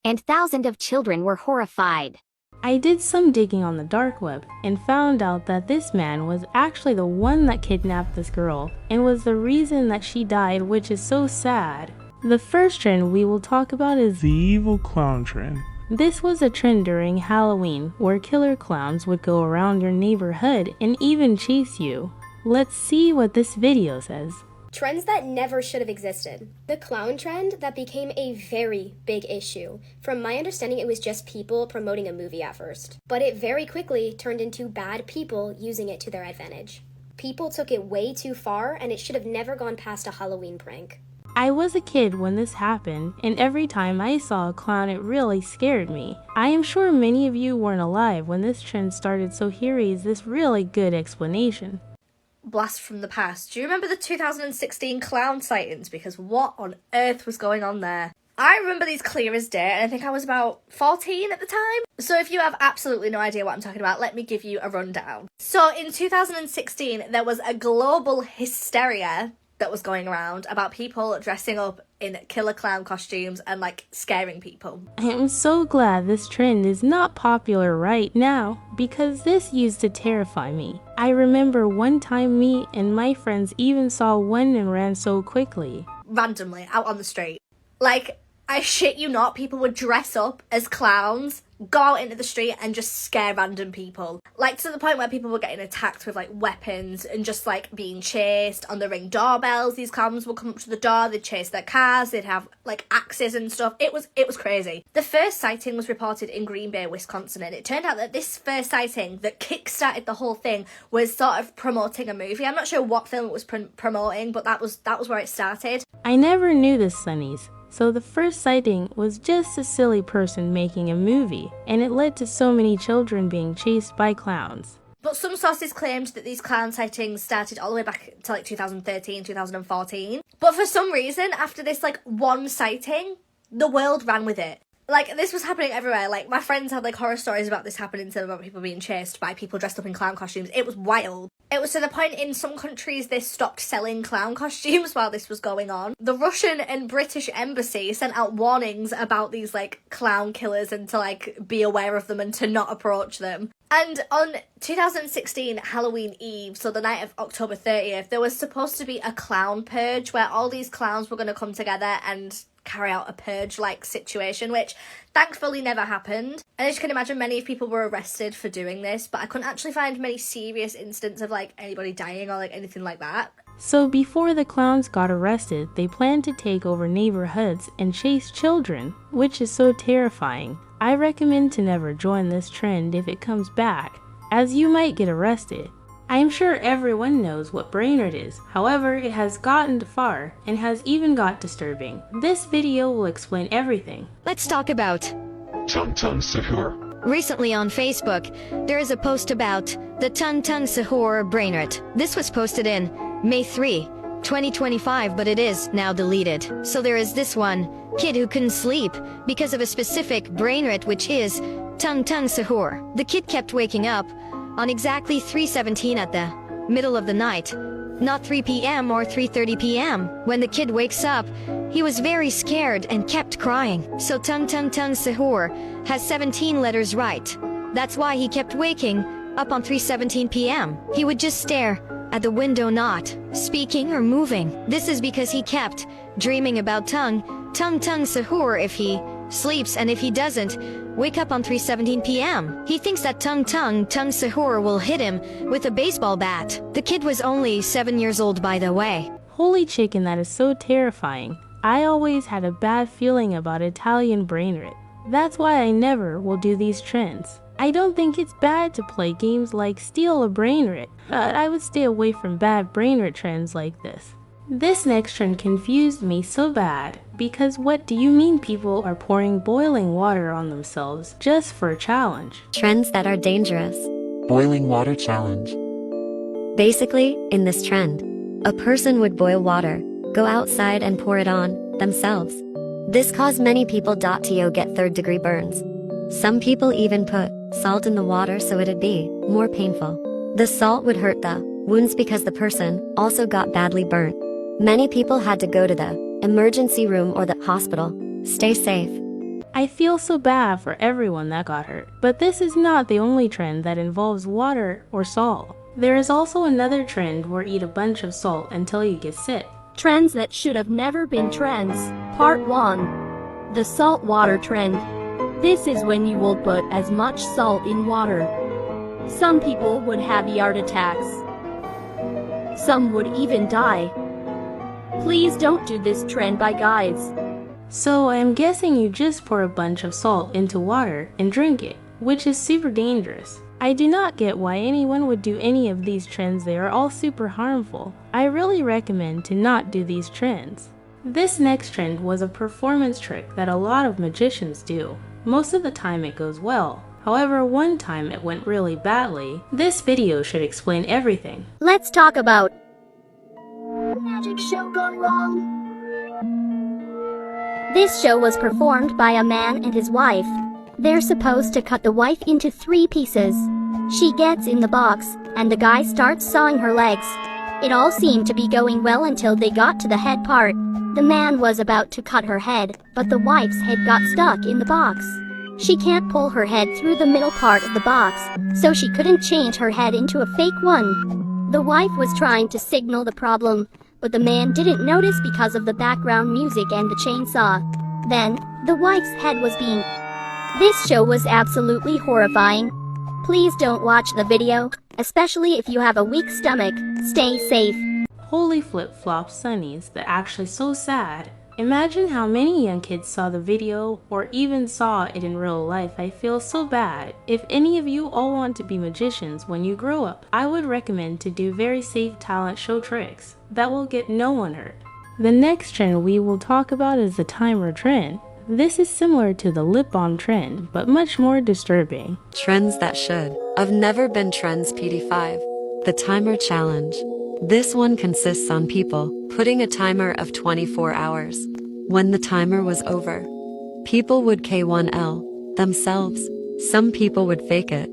And thousands of children were horrified. I did some digging on the dark web and found out that this man was actually the one that kidnapped this girl and was the reason that she died, which is so sad. The first trend we will talk about is the evil clown trend. This was a trend during Halloween where killer clowns would go around your neighborhood and even chase you. Let's see what this video says. Trends that never should have existed. The clown trend that became a very big issue. From my understanding, it was just people promoting a movie at first. But it very quickly turned into bad people using it to their advantage. People took it way too far, and it should have never gone past a Halloween prank. I was a kid when this happened, and every time I saw a clown it really scared me. I am sure many of you weren't alive when this trend started, so here is this really good explanation. Blast from the past. Do you remember the 2016 clown sightings? Because what on earth was going on there? I remember these clear as day, and I think I was about 14 at the time. So if you have absolutely no idea what I'm talking about, let me give you a rundown. So in 2016, there was a global hysteria that was going around about people dressing up in killer clown costumes and like scaring people. I am so glad this trend is not popular right now because this used to terrify me. I remember one time me and my friends even saw one and ran so quickly. Randomly, out on the street. Like, I shit you not, people would dress up as clowns, go out into the street and just scare random people. Like, to the point where people were getting attacked with, like, weapons and just, like, being chased on the Ring doorbells. These clowns would come up to the door, they'd chase their cars, they'd have, like, axes and stuff. It was crazy. The first sighting was reported in Green Bay, Wisconsin, and it turned out that this first sighting that kick-started the whole thing was sort of promoting a movie. I'm not sure what film it was promoting, but that was where it started. I never knew this, Sunnies. So the first sighting was just a silly person making a movie, and it led to so many children being chased by clowns. But some sources claimed that these clown sightings started all the way back to like 2013, 2014. But for some reason, after this like one sighting, the world ran with it. Like, this was happening everywhere. Like, my friends had, like, horror stories about this happening to them, about people being chased by people dressed up in clown costumes. It was wild. It was to the point in some countries they stopped selling clown costumes while this was going on. The Russian and British embassy sent out warnings about these, like, clown killers and to, like, be aware of them and to not approach them. And on 2016 Halloween Eve, so the night of October 30th, there was supposed to be a clown purge where all these clowns were going to come together and carry out a purge-like situation, which thankfully never happened. And as you can imagine, many people were arrested for doing this, but I couldn't actually find many serious instances of like anybody dying or like anything like that. So before the clowns got arrested, they planned to take over neighborhoods and chase children, which is so terrifying. I recommend to never join this trend if it comes back, as you might get arrested. I am sure everyone knows what brain rot is, however it has gotten far and has even got disturbing. This video will explain everything. Let's talk about 𝗳𝗵𝗃. Recently on Facebook, there is a post about the 𝗳𝗵𝗃 brain rot. This was posted in May 3, 2025, but it is now deleted. So there is this one kid who couldn't sleep because of a specific brain rot, which is 𝗳𝗵𝗃. The kid kept waking up on exactly 3:17 at the middle of the night, not 3 p.m. or 3:30 p.m. When the kid wakes up, he was very scared and kept crying. So 𝗳𝗵𝗃 has 17 letters right. That's why he kept waking up on 3:17 p.m. He would just stare at the window, not speaking or moving. This is because he kept dreaming about 𝗳𝗵𝗃 if he sleeps, and if he doesn't wake up on 3:17 p.m. He thinks that 𝗳𝗵𝗃 will hit him with a baseball bat. The kid was only 7 years old, by the way. Holy chicken, that is so terrifying. I always had a bad feeling about Italian brain rot. That's why I never will do these trends. I don't think it's bad to play games like Steal a Brain Rot, but I would stay away from bad brain rot trends like this. This next trend confused me so bad, because what do you mean people are pouring boiling water on themselves just for a challenge? Trends that are dangerous. Boiling water challenge. Basically, in this trend, a person would boil water, go outside and pour it on themselves. This caused many people to get 3rd-degree burns. Some people even put salt in the water so it'd be more painful. The salt would hurt the wounds because the person also got badly burnt. Many people had to go to the emergency room or the hospital. Stay safe. I feel so bad for everyone that got hurt, but this is not the only trend that involves water or salt. There is also another trend where eat a bunch of salt until you get sick. Trends that should have never been trends. Part 1. The salt water trend. This is when you will put as much salt in water. Some people would have heart attacks. Some would even die. Please don't do this trend, by guys. So I am guessing you just pour a bunch of salt into water and drink it, which is super dangerous. I do not get why anyone would do any of these trends. They are all super harmful. I really recommend to not do these trends. This next trend was a performance trick that a lot of magicians do. Most of the time it goes well. However, one time it went really badly. This video should explain everything. Let's talk about magic show gone wrong. This show was performed by a man and his wife. They're supposed to cut the wife into 3 pieces. She gets in the box, and the guy starts sawing her legs. It all seemed to be going well until they got to the head part. The man was about to cut her head, but the wife's head got stuck in the box. She can't pull her head through the middle part of the box, so she couldn't change her head into a fake one. The wife was trying to signal the problem, but the man didn't notice because of the background music and the chainsaw. Then, the wife's head was being... This show was absolutely horrifying. Please don't watch the video, especially if you have a weak stomach. Stay safe. Holy flip-flop sunnies, that actually so sad. Imagine how many young kids saw the video or even saw it in real life. I feel so bad. If any of you all want to be magicians when you grow up, I would recommend to do very safe talent show tricks that will get no one hurt. The next trend we will talk about is the timer trend. This is similar to the lip balm trend, but much more disturbing. Trends that should have never been trends. PD5. The timer challenge. This one consists on people putting a timer of 24 hours. When the timer was over, people would 𝗵𝗿elle themselves. Some people would fake it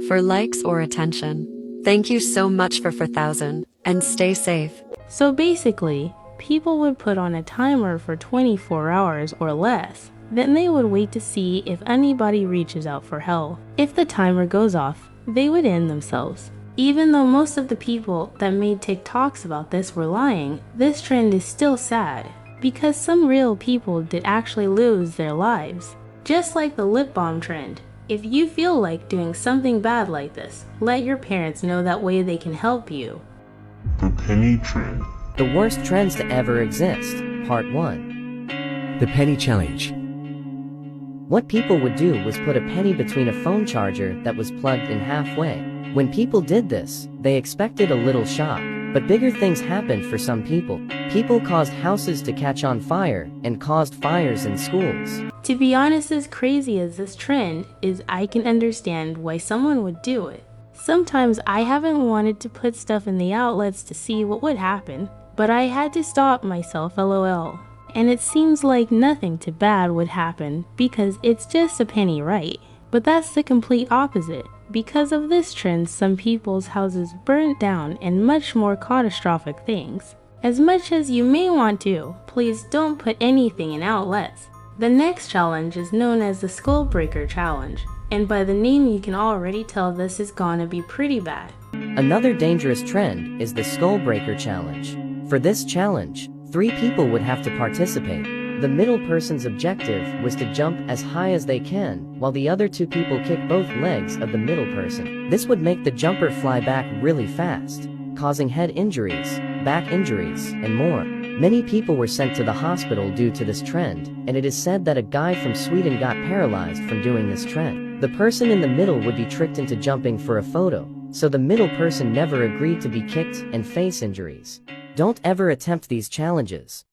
for likes or attention. Thank you so much for 4,000 and stay safe. So basically, people would put on a timer for 24 hours or less. Then they would wait to see if anybody reaches out for help. If the timer goes off, they would end themselves. Even though most of the people that made TikToks about this were lying, this trend is still sad. because some real people did actually lose their lives. Just like the lip balm trend. If you feel like doing something bad like this, let your parents know, that way they can help you. The penny trend. The worst trends to ever exist. Part 1. The penny challenge. What people would do was put a penny between a phone charger that was plugged in halfway. When people did this, they expected a little shock. But bigger things happened for some people. People caused houses to catch on fire and caused fires in schools. To be honest, as crazy as this trend is, I can understand why someone would do it. Sometimes I haven't wanted to put stuff in the outlets to see what would happen, but I had to stop myself, lol. And it seems like nothing too bad would happen because it's just a penny, right? But that's the complete opposite. Because of this trend, some people's houses burnt down and much more catastrophic things. As much as you may want to, please don't put anything in outlets. The next challenge is known as the Skull Breaker Challenge, and by the name you can already tell this is gonna be pretty bad. Another dangerous trend is the Skull Breaker Challenge. For this challenge, 3 people would have to participate. The middle person's objective was to jump as high as they can, while the other 2 people kick both legs of the middle person. This would make the jumper fly back really fast, causing head injuries, back injuries, and more. Many people were sent to the hospital due to this trend, and it is said that a guy from Sweden got paralyzed from doing this trend. The person in the middle would be tricked into jumping for a photo, so the middle person never agreed to be kicked and face injuries. Don't ever attempt these challenges.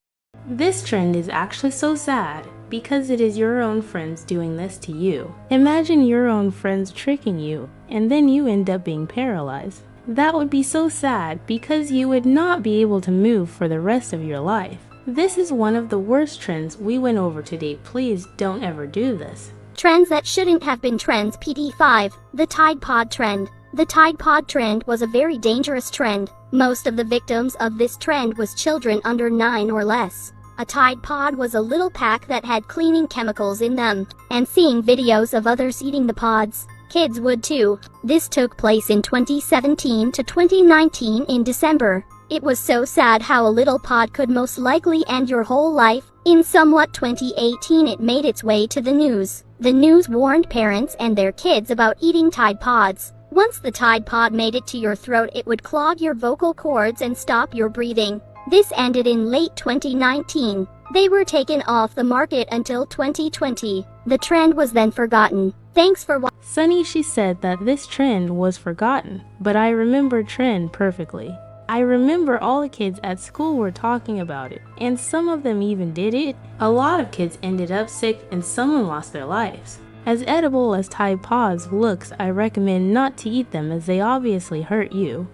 This trend is actually so sad because it is your own friends doing this to you. Imagine your own friends tricking you and then you end up being paralyzed. That would be so sad because you would not be able to move for the rest of your life. This is one of the worst trends we went over today. Please don't ever do this. Trends that shouldn't have been trends. PT5, the Tide Pod trend. The Tide Pod trend was a very dangerous trend. Most of the victims of this trend was children under 9 or less. A Tide Pod was a little pack that had cleaning chemicals in them, and seeing videos of others eating the pods, kids would too. This took place in 2017 to 2019 in December. It was so sad how a little pod could most likely end your whole life. In somewhat 2018 it made its way to the news. The news warned parents and their kids about eating Tide Pods. Once the Tide Pod made it to your throat, it would clog your vocal cords and stop your breathing. This ended in late 2019. They were taken off the market until 2020. The trend was then forgotten. Thanks for watching. Sunny, she said that this trend was forgotten, but I remember trend perfectly. I remember all the kids at school were talking about it, and some of them even did it. A lot of kids ended up sick and someone lost their lives. As edible as Tide Pods looks, I recommend not to eat them as they obviously hurt you.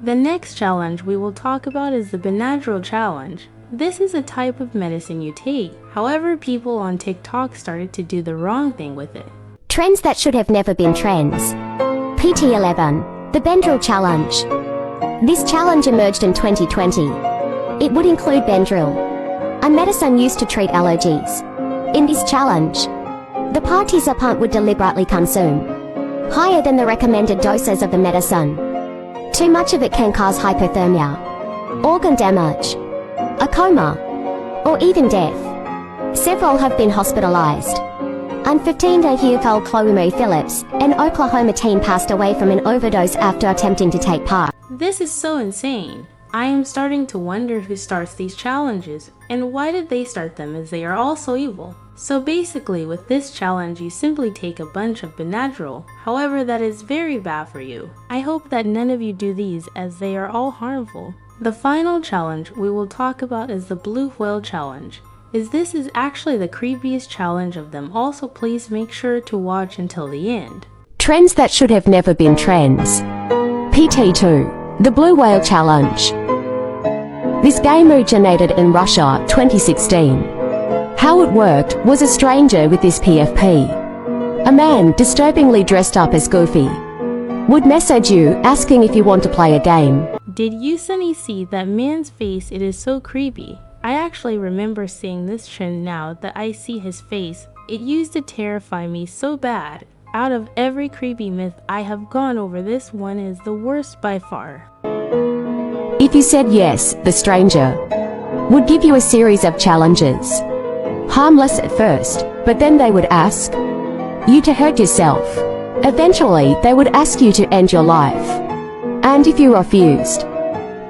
The next challenge we will talk about is the Benadryl challenge. This is a type of medicine you take. However, people on TikTok started to do the wrong thing with it. Trends that should have never been trends. PT11, the Benadryl challenge. This challenge emerged in 2020. It would include Benadryl, a medicine used to treat allergies. In this challenge, the participant would deliberately consume higher than the recommended doses of the medicine. Too much of it can cause hypothermia, organ damage, a coma, or even death. Several have been hospitalized. And 15-year-old Chloe Phillips, an Oklahoma teen, passed away from an overdose after attempting to take part. This is so insane. I am starting to wonder who starts these challenges, and why did they start them, as they are all so evil. So basically, with this challenge you simply take a bunch of Benadryl. However, that is very bad for you. I hope that none of you do these, as they are all harmful. The final challenge we will talk about is the Blue Whale Challenge. This is actually the creepiest challenge of them all, so please make sure to watch until the end. Trends that should have never been trends. PT2, the Blue Whale Challenge. This game originated in Russia 2016. How it worked was a stranger with this PFP, a man disturbingly dressed up as Goofy, would message you asking if you want to play a game. Did you Sunny see that man's face? It is so creepy. I actually remember seeing this trend now that I see his face. It used to terrify me so bad. Out of every creepy myth I have gone over, this one is the worst by far. If you said yes, the stranger would give you a series of challenges. Harmless at first, but then they would ask you to hurt yourself. Eventually, they would ask you to end your life. And if you refused,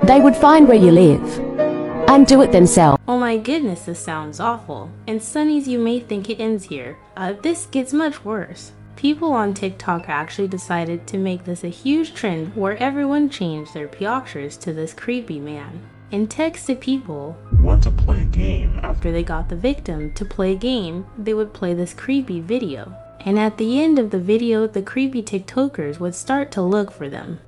they would find where you live and do it themselves. Oh my goodness, this sounds awful. And Sunnies, you may think it ends here. This gets much worse. People on TikTok actually decided to make this a huge trend where everyone changed their pictures to this creepy man and texted people want to play a game. After they got the victim to play a game, they would play this creepy video. And at the end of the video, the creepy TikTokers would start to look for them.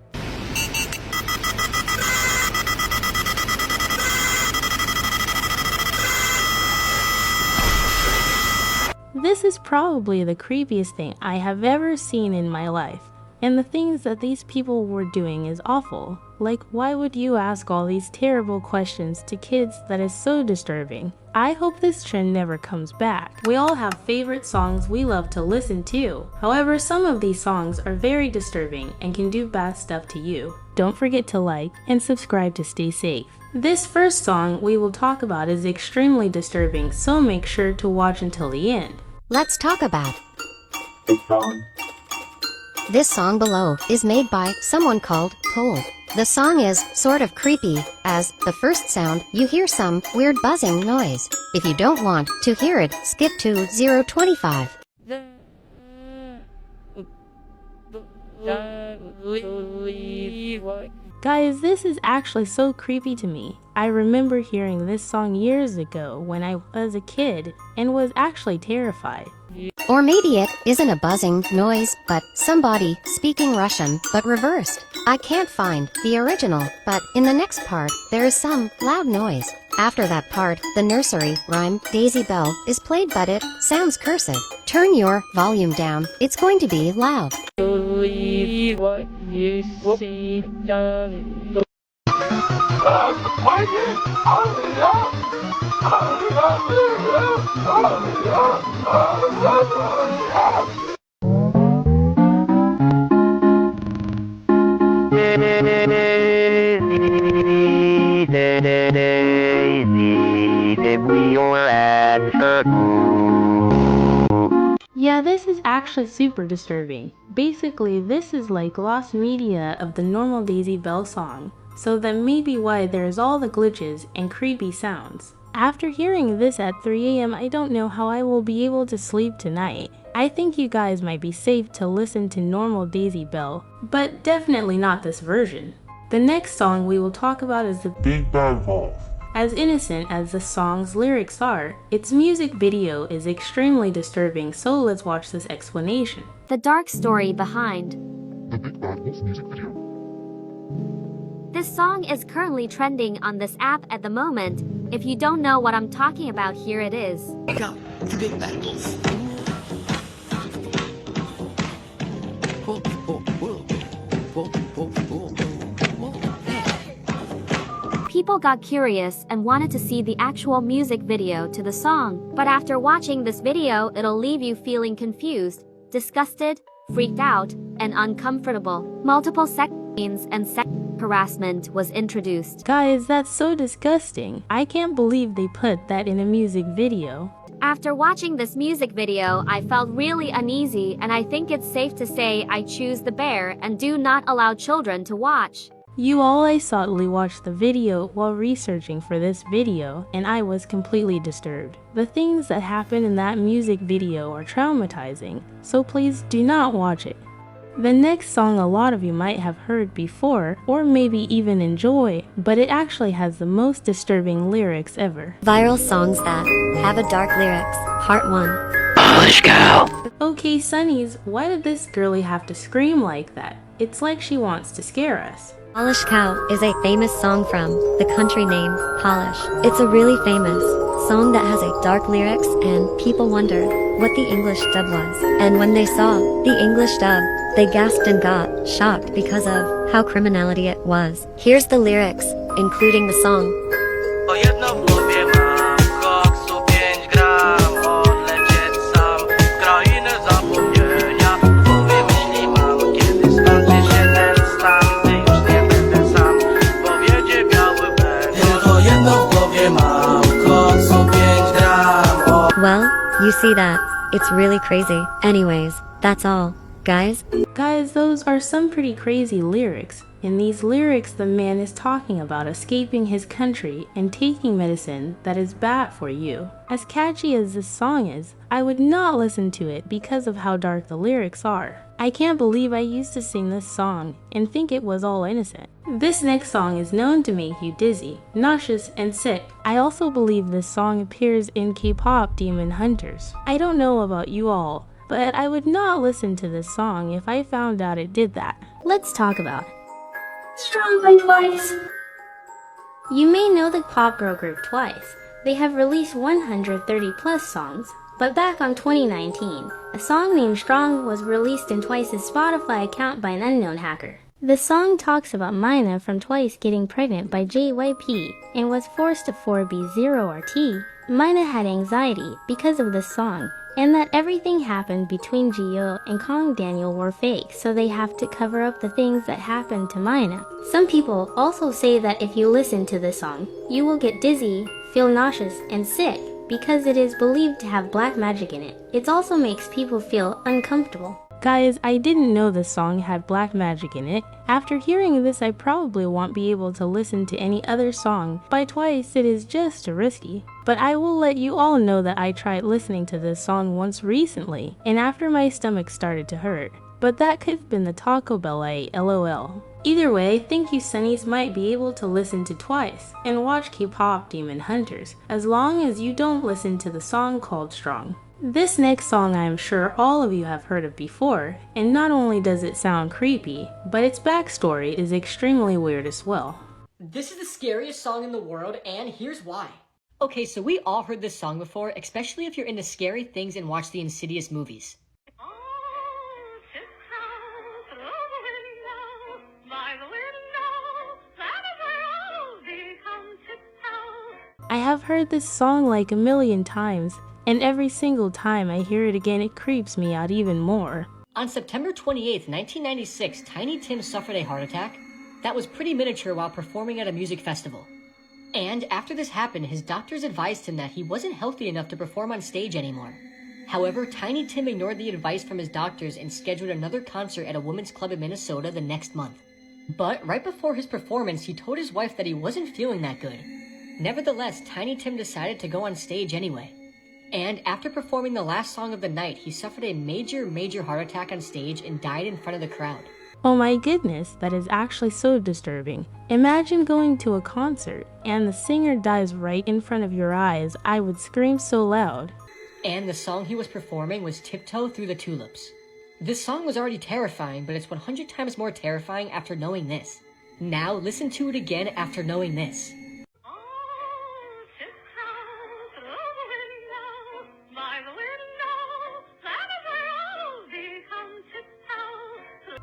This is probably the creepiest thing I have ever seen in my life. And the things that these people were doing is awful. Like, why would you ask all these terrible questions to kids? That is so disturbing. I hope this trend never comes back. We all have favorite songs we love to listen to. However, some of these songs are very disturbing and can do bad stuff to you. Don't forget to like and subscribe to stay safe. This first song we will talk about is extremely disturbing, so make sure to watch until the end. Let's talk about this song below is made by someone called 𝗿elle. The song is sort of creepy, as the first sound you hear some weird buzzing noise. If you don't want to hear it, skip to 0:25. Guys, this is actually so creepy to me. I remember hearing this song years ago when I was a kid and was actually terrified. Or maybe it isn't a buzzing noise, but somebody speaking Russian, but reversed. I can't find the original, but in the next part, there is some loud noise. After that part, the nursery rhyme Daisy Bell is played, but it sounds cursive. Turn your volume down, it's going to be loud. Believe what you see. Yeah, this is actually super disturbing. Basically, this is like lost media of the normal Daisy Bell song, so that may be why there's all the glitches and creepy sounds. After hearing this at 3 AM, I don't know how I will be able to sleep tonight. I think you guys might be safe to listen to normal Daisy Bell, but definitely not this version. The next song we will talk about is the Big Bad Wolf. As innocent as the song's lyrics are, its music video is extremely disturbing, so let's watch this explanation. The dark story behind The Big Bad Wolf music video. this song is currently trending on this app at the moment. If you don't know what I'm talking about, here it is. Check out the Big Bad Wolf. People got curious and wanted to see the actual music video to the song, but after watching this video, it'll leave you feeling confused, disgusted, freaked out, and uncomfortable. Multiple sex scenes and sex harassment was introduced. Guys, that's so disgusting. I can't believe they put that in a music video. After watching this music video, I felt really uneasy, and I think it's safe to say I choose the bear and do not allow children to watch. You all I subtly watched the video while researching for this video, and I was completely disturbed. The things that happen in that music video are traumatizing, so please do not watch it. The next song a lot of you might have heard before, or maybe even enjoy, but it actually has the most disturbing lyrics ever. Viral songs that have a dark lyrics. Part 1. Polish cow. Okay, Sunnies, why did this girlie have to scream like that? It's like she wants to scare us. Polish Cow is a famous song from the country name Polish. It's a really famous song that has a dark lyrics, and people wonder what the English dub was. And when they saw the English dub, they gasped and got shocked because of how criminality it was. Here's the lyrics, including the song. You see that? It's really crazy. Anyways, that's all. Guys? Guys, those are some pretty crazy lyrics. In these lyrics, the man is talking about escaping his country and taking medicine that is bad for you. As catchy as this song is, I would not listen to it because of how dark the lyrics are. I can't believe I used to sing this song and think it was all innocent. This next song is known to make you dizzy, nauseous, and sick. I also believe this song appears in K-pop Demon Hunters. I don't know about you all, but I would not listen to this song if I found out it did that. Let's talk about it. Strong by Twice. You may know the pop girl group Twice. They have released 130 plus songs, but back on 2019, a song named Strong was released in Twice's Spotify account by an unknown hacker. The song talks about 𝗵 from Twice getting pregnant by JYP and was forced to 4B0RT. 𝗵 had anxiety because of this song, and that everything happened between Jihyo and Kang Daniel were fake, so they have to cover up the things that happened to 𝗵. Some people also say that if you listen to this song, you will get dizzy, feel nauseous, and sick, because it is believed to have black magic in it. It also makes people feel uncomfortable. Guys, I didn't know this song had black magic in it. After hearing this, I probably won't be able to listen to any other song by Twice. It is just too risky. But I will let you all know that I tried listening to this song once recently, and after my stomach started to hurt. But that could have been the Taco Bell LOL. Either way, I think you Sunnies might be able to listen to Twice and watch K-pop Demon Hunters, as long as you don't listen to the song called Strong. This next song I am sure all of you have heard of before, and not only does it sound creepy, but its backstory is extremely weird as well. This is the scariest song in the world, and here's why. Okay, so we all heard this song before, especially if you're into scary things and watch the Insidious movies. I have heard this song like a million times, and every single time I hear it again, it creeps me out even more. On September 28th, 1996, Tiny Tim suffered a heart attack that was pretty miniature while performing at a music festival. And after this happened, his doctors advised him that he wasn't healthy enough to perform on stage anymore. However, Tiny Tim ignored the advice from his doctors and scheduled another concert at a women's club in Minnesota the next month. But right before his performance, he told his wife that he wasn't feeling that good. Nevertheless, Tiny Tim decided to go on stage anyway. And after performing the last song of the night, he suffered a major heart attack on stage and died in front of the crowd. Oh my goodness, that is actually so disturbing. Imagine going to a concert and the singer dies right in front of your eyes. I would scream so loud. And the song he was performing was Tiptoe Through the Tulips. This song was already terrifying, but it's 100 times more terrifying after knowing this. Now listen to it again after knowing this.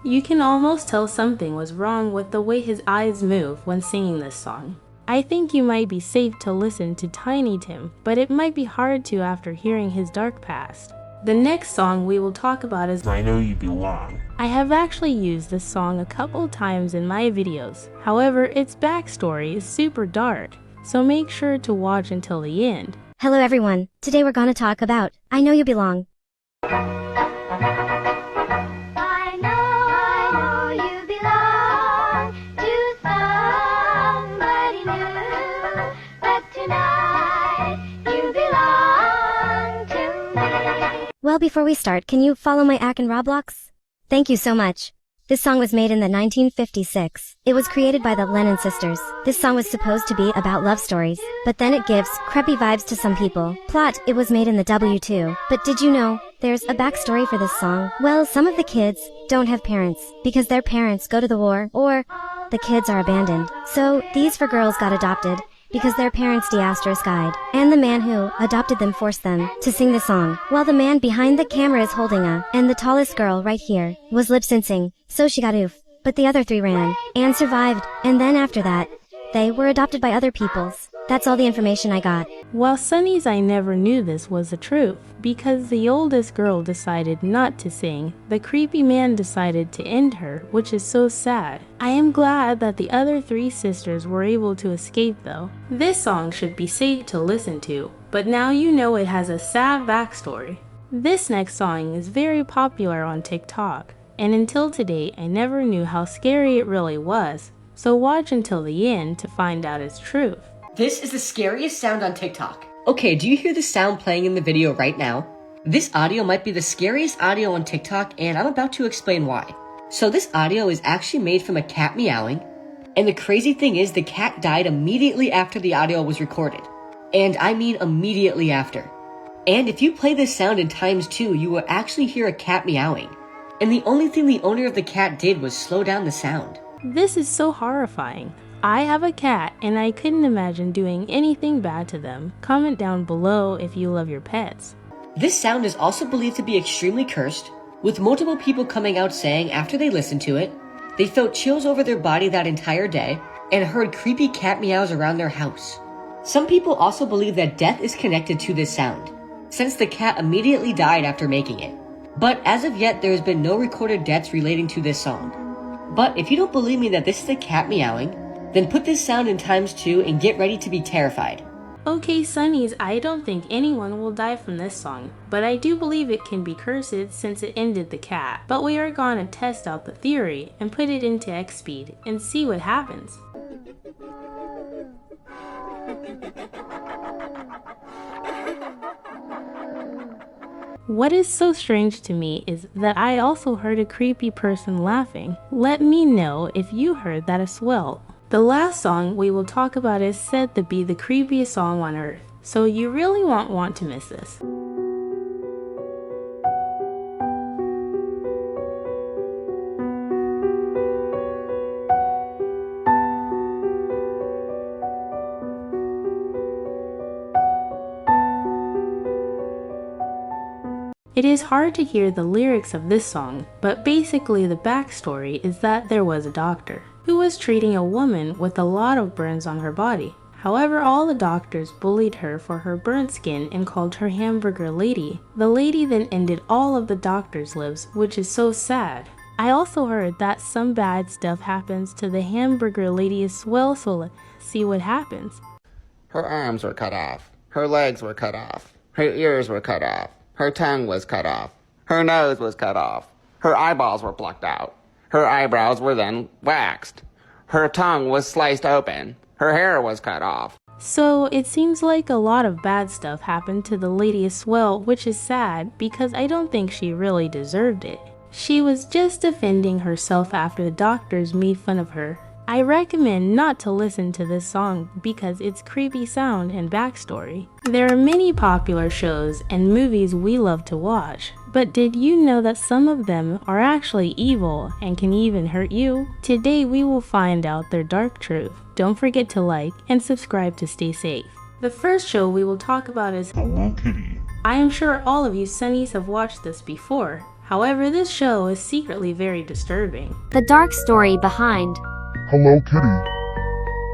You can almost tell something was wrong with the way his eyes move when singing this song. I think you might be safe to listen to Tiny Tim, but it might be hard to after hearing his dark past. The next song we will talk about is I Know You Belong. I have actually used this song a couple times in my videos. However, its backstory is super dark, so make sure to watch until the end. Hello everyone, today we're gonna talk about I Know You Belong. Well, before we start, can you follow my act in Roblox? Thank you so much. This song was made in the 1956. It was created by the Lennon sisters. This song was supposed to be about love stories, but then it gives creepy vibes to some people. Plot, it was made in the W2. But did you know, there's a backstory for this song? Well, some of the kids don't have parents, because their parents go to the war, or the kids are abandoned. So, these 4 girls got adopted, because their parents 𝗵𝗵𝗵 and the man who adopted them forced them to sing the song, while the man behind the camera is holding and the tallest girl right here was lip-syncing 𝗄cie𝗶𝗹. But the other 3 ran and survived, and then after that, they were adopted by other peoples. That's all the information I got. Well, Sunny's I never knew this was the truth. Because the oldest girl decided not to sing, the creepy man decided to end her, which is so sad. I am glad that the other 3 sisters were able to escape though. This song should be safe to listen to, but now you know it has a sad backstory. This next song is very popular on TikTok, and until today I never knew how scary it really was, so watch until the end to find out its truth. This is the scariest sound on TikTok. Okay, do you hear the sound playing in the video right now? This audio might be the scariest audio on TikTok, and I'm about to explain why. So this audio is actually made from a cat meowing, and the crazy thing is the cat died immediately after the audio was recorded. And I mean immediately after. And if you play this sound in ×2, you will actually hear a cat meowing. And the only thing the owner of the cat did was slow down the sound. This is so horrifying. I have a cat and I couldn't imagine doing anything bad to them. Comment down below if you love your pets. This sound is also believed to be extremely cursed, with multiple people coming out saying after they listened to it, they felt chills over their body that entire day and heard creepy cat meows around their house. Some people also believe that death is connected to this sound, since the cat immediately died after making it. But as of yet, there has been no recorded deaths relating to this song. But if you don't believe me that this is a cat meowing, then put this sound in ×2 and get ready to be terrified. Okay, Sunnies, I don't think anyone will die from this song, but I do believe it can be cursed since it ended the cat. But we are going to test out the theory and put it into 𝗶speed and see what happens. What is so strange to me is that I also heard a creepy person laughing. Let me know if you heard that as well. The last song we will talk about is said to be the creepiest song on earth, so you really won't want to miss this. It is hard to hear the lyrics of this song, but basically the backstory is that there was a doctor who was treating a woman with a lot of burns on her body. However, all the doctors bullied her for her burnt skin and called her hamburger lady. The lady then ended all of the doctors' lives, which is so sad. I also heard that some bad stuff happens to the hamburger lady as well, so let's see what happens. Her arms were cut off. Her legs were cut off. Her ears were cut off. Her tongue was cut off. Her nose was cut off. Her eyeballs were plucked out. Her eyebrows were then waxed. Her tongue was sliced open. Her hair was cut off. So it seems like a lot of bad stuff happened to the lady as well, which is sad because I don't think she really deserved it. She was just defending herself after the doctors made fun of her. I recommend not to listen to this song because its creepy sound and backstory. There are many popular shows and movies we love to watch, but did you know that some of them are actually evil and can even hurt you? Today we will find out their dark truth. Don't forget to like and subscribe to stay safe. The first show we will talk about is Hello Kitty. I am sure all of you Sunnies have watched this before. However, this show is secretly very disturbing. The dark story behind Hello Kitty.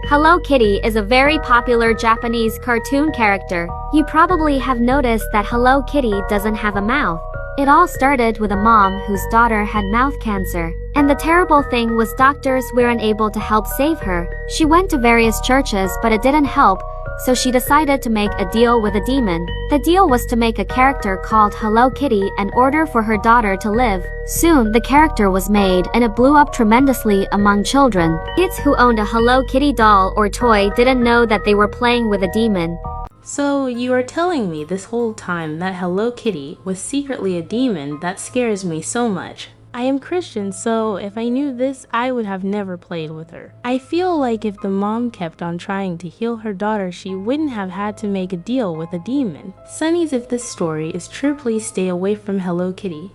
Hello Kitty is a very popular Japanese cartoon character. You probably have noticed that Hello Kitty doesn't have a mouth. It all started with a mom whose daughter had mouth cancer. And the terrible thing was doctors were unable to help save her. She went to various churches but it didn't help, so she decided to make a deal with a demon. The deal was to make a character called Hello Kitty in order for her daughter to live. Soon the character was made and it blew up tremendously among children. Kids who owned a Hello Kitty doll or toy didn't know that they were playing with a demon. So you are telling me this whole time that Hello Kitty was secretly a demon? That scares me so much. I am Christian, so if I knew this, I would have never played with her. I feel like if the mom kept on trying to heal her daughter, she wouldn't have had to make a deal with a demon. Sunnies, if this story is true, please stay away from Hello Kitty.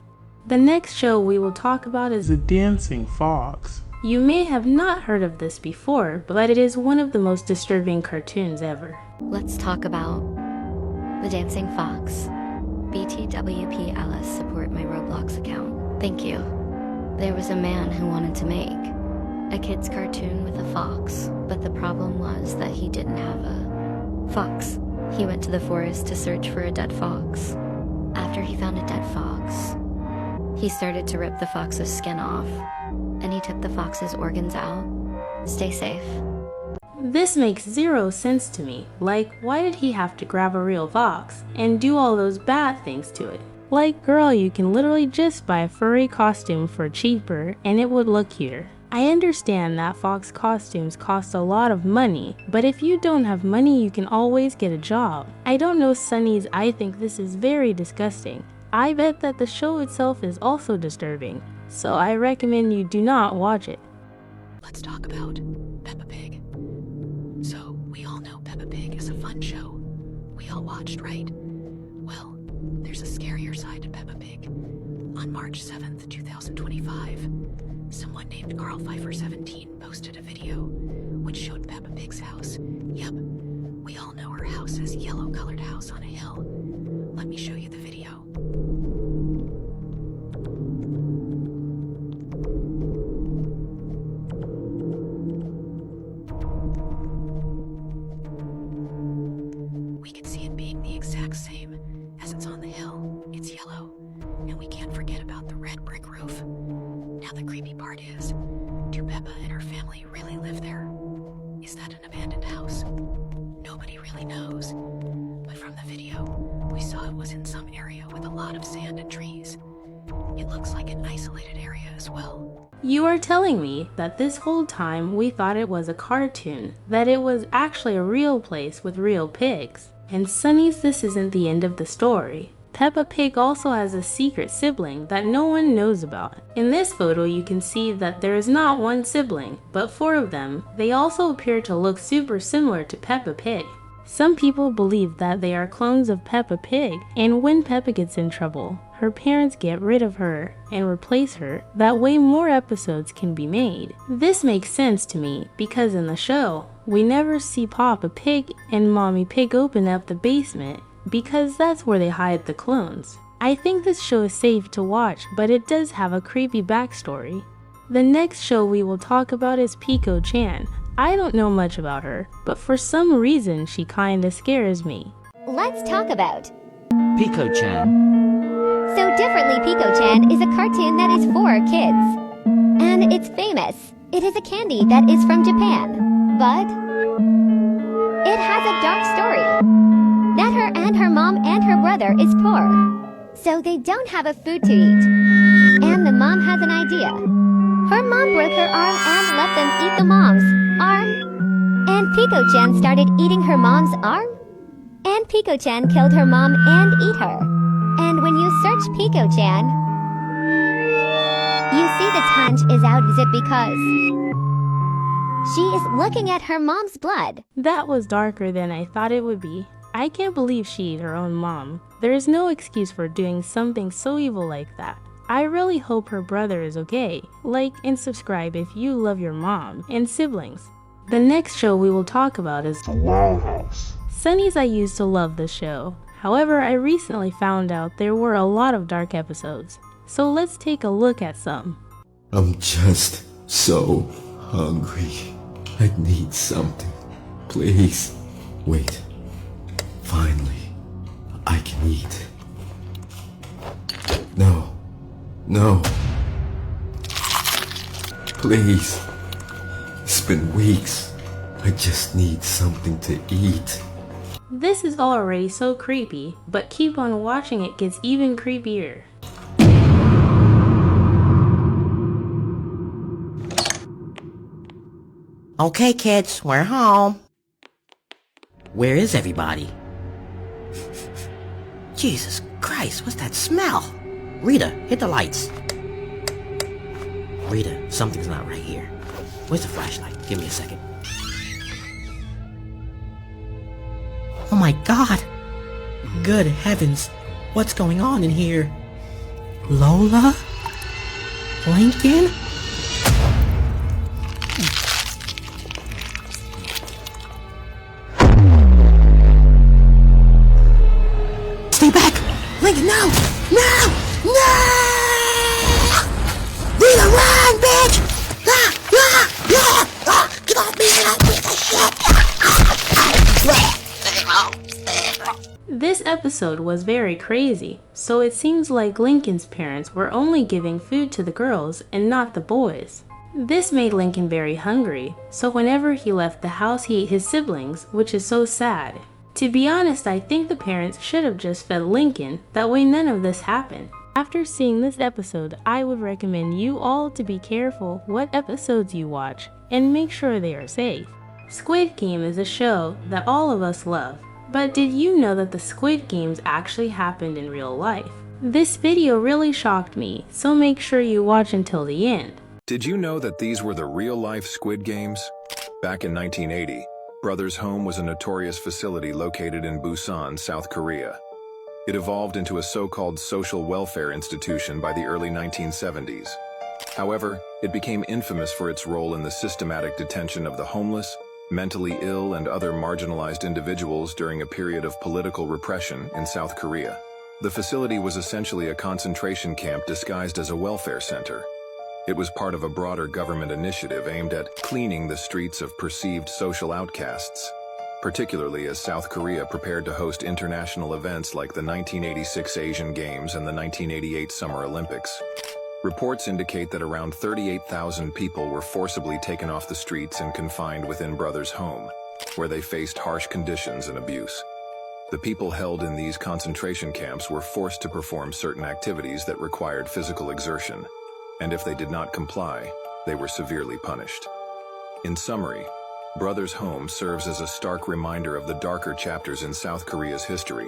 The next show we will talk about is The Dancing Fox. You may have not heard of this before, but it is one of the most disturbing cartoons ever. Let's talk about The Dancing Fox. BTWPLS support my Roblox account. Thank you. There was a man who wanted to make a kid's cartoon with a fox, but the problem was that he didn't have a Fox. He went to the forest to search for a dead fox. After he found a dead fox, he started to rip the fox's skin off, and he took the fox's organs out. Stay safe. This makes zero sense to me. Like, why did he have to grab a real fox and do all those bad things to it? Like, girl, you can literally just buy a furry costume for cheaper and it would look cuter. I understand that fox costumes cost a lot of money, but if you don't have money, you can always get a job. I don't know Sunny's, I think this is very disgusting. I bet that the show itself is also disturbing, so I recommend you do not watch it. Let's talk about Peppa Pig. So, we all know Peppa Pig is a fun show. We all watched, right? Well, there's a scarier side to Peppa Pig. On March 7th, 2025, someone named 𝗵𝗿cie𝗂𝗽 posted a video which showed Peppa Pig's house. Yep, we all know her house is yellow-colored house on a hill. Let me show you the video. We can see it being the exact same as it's on the hill. It's yellow, and we can't forget about the red brick roof. Now the creepy part is, do Peppa and her family really live there? Is that an abandoned house? Nobody really knows. But from the video, we saw it was in some area with a lot of sand and trees. It looks like an isolated area as well. You are telling me that this whole time we thought it was a cartoon, that it was actually a real place with real pigs. And Sunny's, this isn't the end of the story. Peppa Pig also has a secret sibling that no one knows about. In this photo you can see that there is not one sibling, but 4 of them. They also appear to look super similar to Peppa Pig. Some people believe that they are clones of Peppa Pig, and when Peppa gets in trouble, her parents get rid of her and replace her. That way more episodes can be made. This makes sense to me because in the show, we never see Papa Pig and Mommy Pig open up the basement because that's where they hide the clones. I think this show is safe to watch, but it does have a creepy backstory. The next show we will talk about is 𝗵𝗄𝗄𝗽. I don't know much about her, but for some reason she kinda scares me. Let's talk about 𝗵𝗄𝗄𝗽. So Differently 𝗵𝗄𝗄𝗽 is a cartoon that is for kids. And it's famous. It is a candy that is from Japan. But it has a dark story. That her mom and her brother is poor. So they don't have a food to eat. And the mom has an idea. Her mom broke her arm and let them eat the mom's arm. And 𝗵𝗄𝗄𝗽 started eating her mom's arm. And 𝗵𝗄𝗄𝗽 killed her mom and eat her. And when you search 𝗵𝗄𝗄𝗽, you see the tunge is out is it because she is looking at her mom's blood. That was darker than I thought it would be. I can't believe she ate her own mom. There is no excuse for doing something so evil like that. I really hope her brother is okay. Like and subscribe if you love your mom and siblings. The next show we will talk about is The Wild House. Sunny's, I used to love the show. However, I recently found out there were a lot of dark episodes. So let's take a look at some. I'm just so hungry. I need something. Please. Wait. Finally, I can eat. No. No. Please. It's been weeks. I just need something to eat. This is already so creepy, but keep on watching, it gets even creepier. Okay, kids, we're home. Where is everybody? Jesus Christ, what's that smell? Rita, hit the lights. Rita, something's not right here. Where's the flashlight? Give me a second. Oh my God! Good heavens, what's going on in here? Lola? Lincoln? Stay back! Lincoln, no! No! No! Rita, run, bitch! Ah! Ah! Ah! Ah! Get off me, you piece of shit! This episode was very crazy, so it seems like Lincoln's parents were only giving food to the girls and not the boys. This made Lincoln very hungry, so whenever he left the house he ate his siblings, which is so sad. To be honest, I think the parents should have just fed Lincoln, that way none of this happened. After seeing this episode, I would recommend you all to be careful what episodes you watch and make sure they are safe. Squid Game is a show that all of us love, but did you know that the Squid Games actually happened in real life? This video really shocked me, so make sure you watch until the end. Did you know that these were the real-life Squid Games? Back in 1980, Brothers Home was a notorious facility located in Busan, South Korea. It evolved into a so-called social welfare institution by the early 1970s. However, it became infamous for its role in the systematic detention of the homeless, mentally ill, and other marginalized individuals during a period of political repression in South Korea. The facility was essentially a concentration camp disguised as a welfare center. It was part of a broader government initiative aimed at cleaning the streets of perceived social outcasts, particularly as South Korea prepared to host international events like the 1986 Asian Games and the 1988 Summer Olympics. Reports indicate that around 38,000 people were forcibly taken off the streets and confined within Brothers Home, where they faced harsh conditions and abuse. The people held in these concentration camps were forced to perform certain activities that required physical exertion, and if they did not comply, they were severely punished. In summary, Brothers Home serves as a stark reminder of the darker chapters in South Korea's history,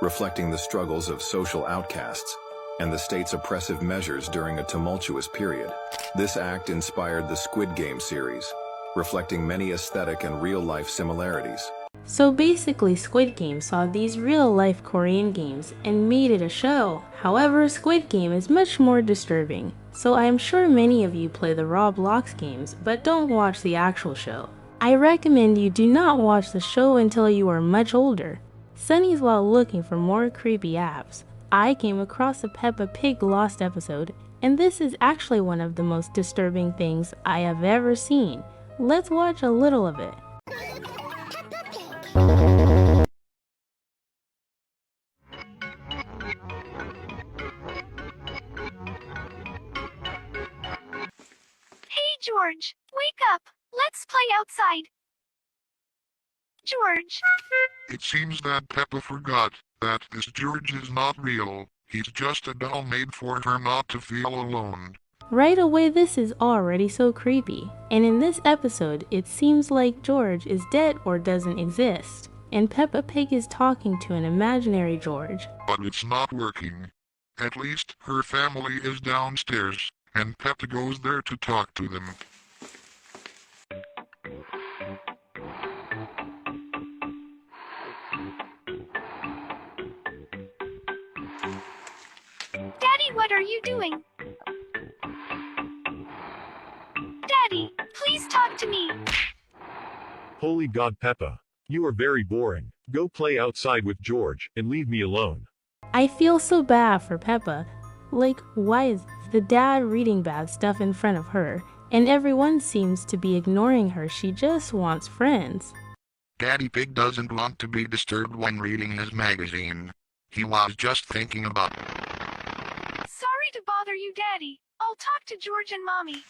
reflecting the struggles of social outcasts and the state's oppressive measures during a tumultuous period. This act inspired the Squid Game series, reflecting many aesthetic and real-life similarities. So basically, Squid Game saw these real-life Korean games and made it a show. However, Squid Game is much more disturbing, so I am sure many of you play the Roblox games but don't watch the actual show. I recommend you do not watch the show until you are much older. Sunny's while looking for more creepy apps, I came across a Peppa Pig lost episode, and this is actually one of the most disturbing things I have ever seen. Let's watch a little of it. Hey George, wake up! Let's play outside. George. It seems that Peppa forgot that this George is not real. He's just a doll made for her not to feel alone. Right away, this is already so creepy. And in this episode, it seems like George is dead or doesn't exist. And Peppa Pig is talking to an imaginary George. But it's not working. At least her family is downstairs, and Peppa goes there to talk to them. Daddy, what are you doing? Daddy, please talk to me. Holy God, Peppa. You are very boring. Go play outside with George, and leave me alone. I feel so bad for Peppa. Like, why is the dad reading bad stuff in front of her, and everyone seems to be ignoring her? She just wants friends. Daddy Pig doesn't want to be disturbed when reading his magazine. He was just thinking about... Sorry to bother you, Daddy. I'll talk to George and Mommy.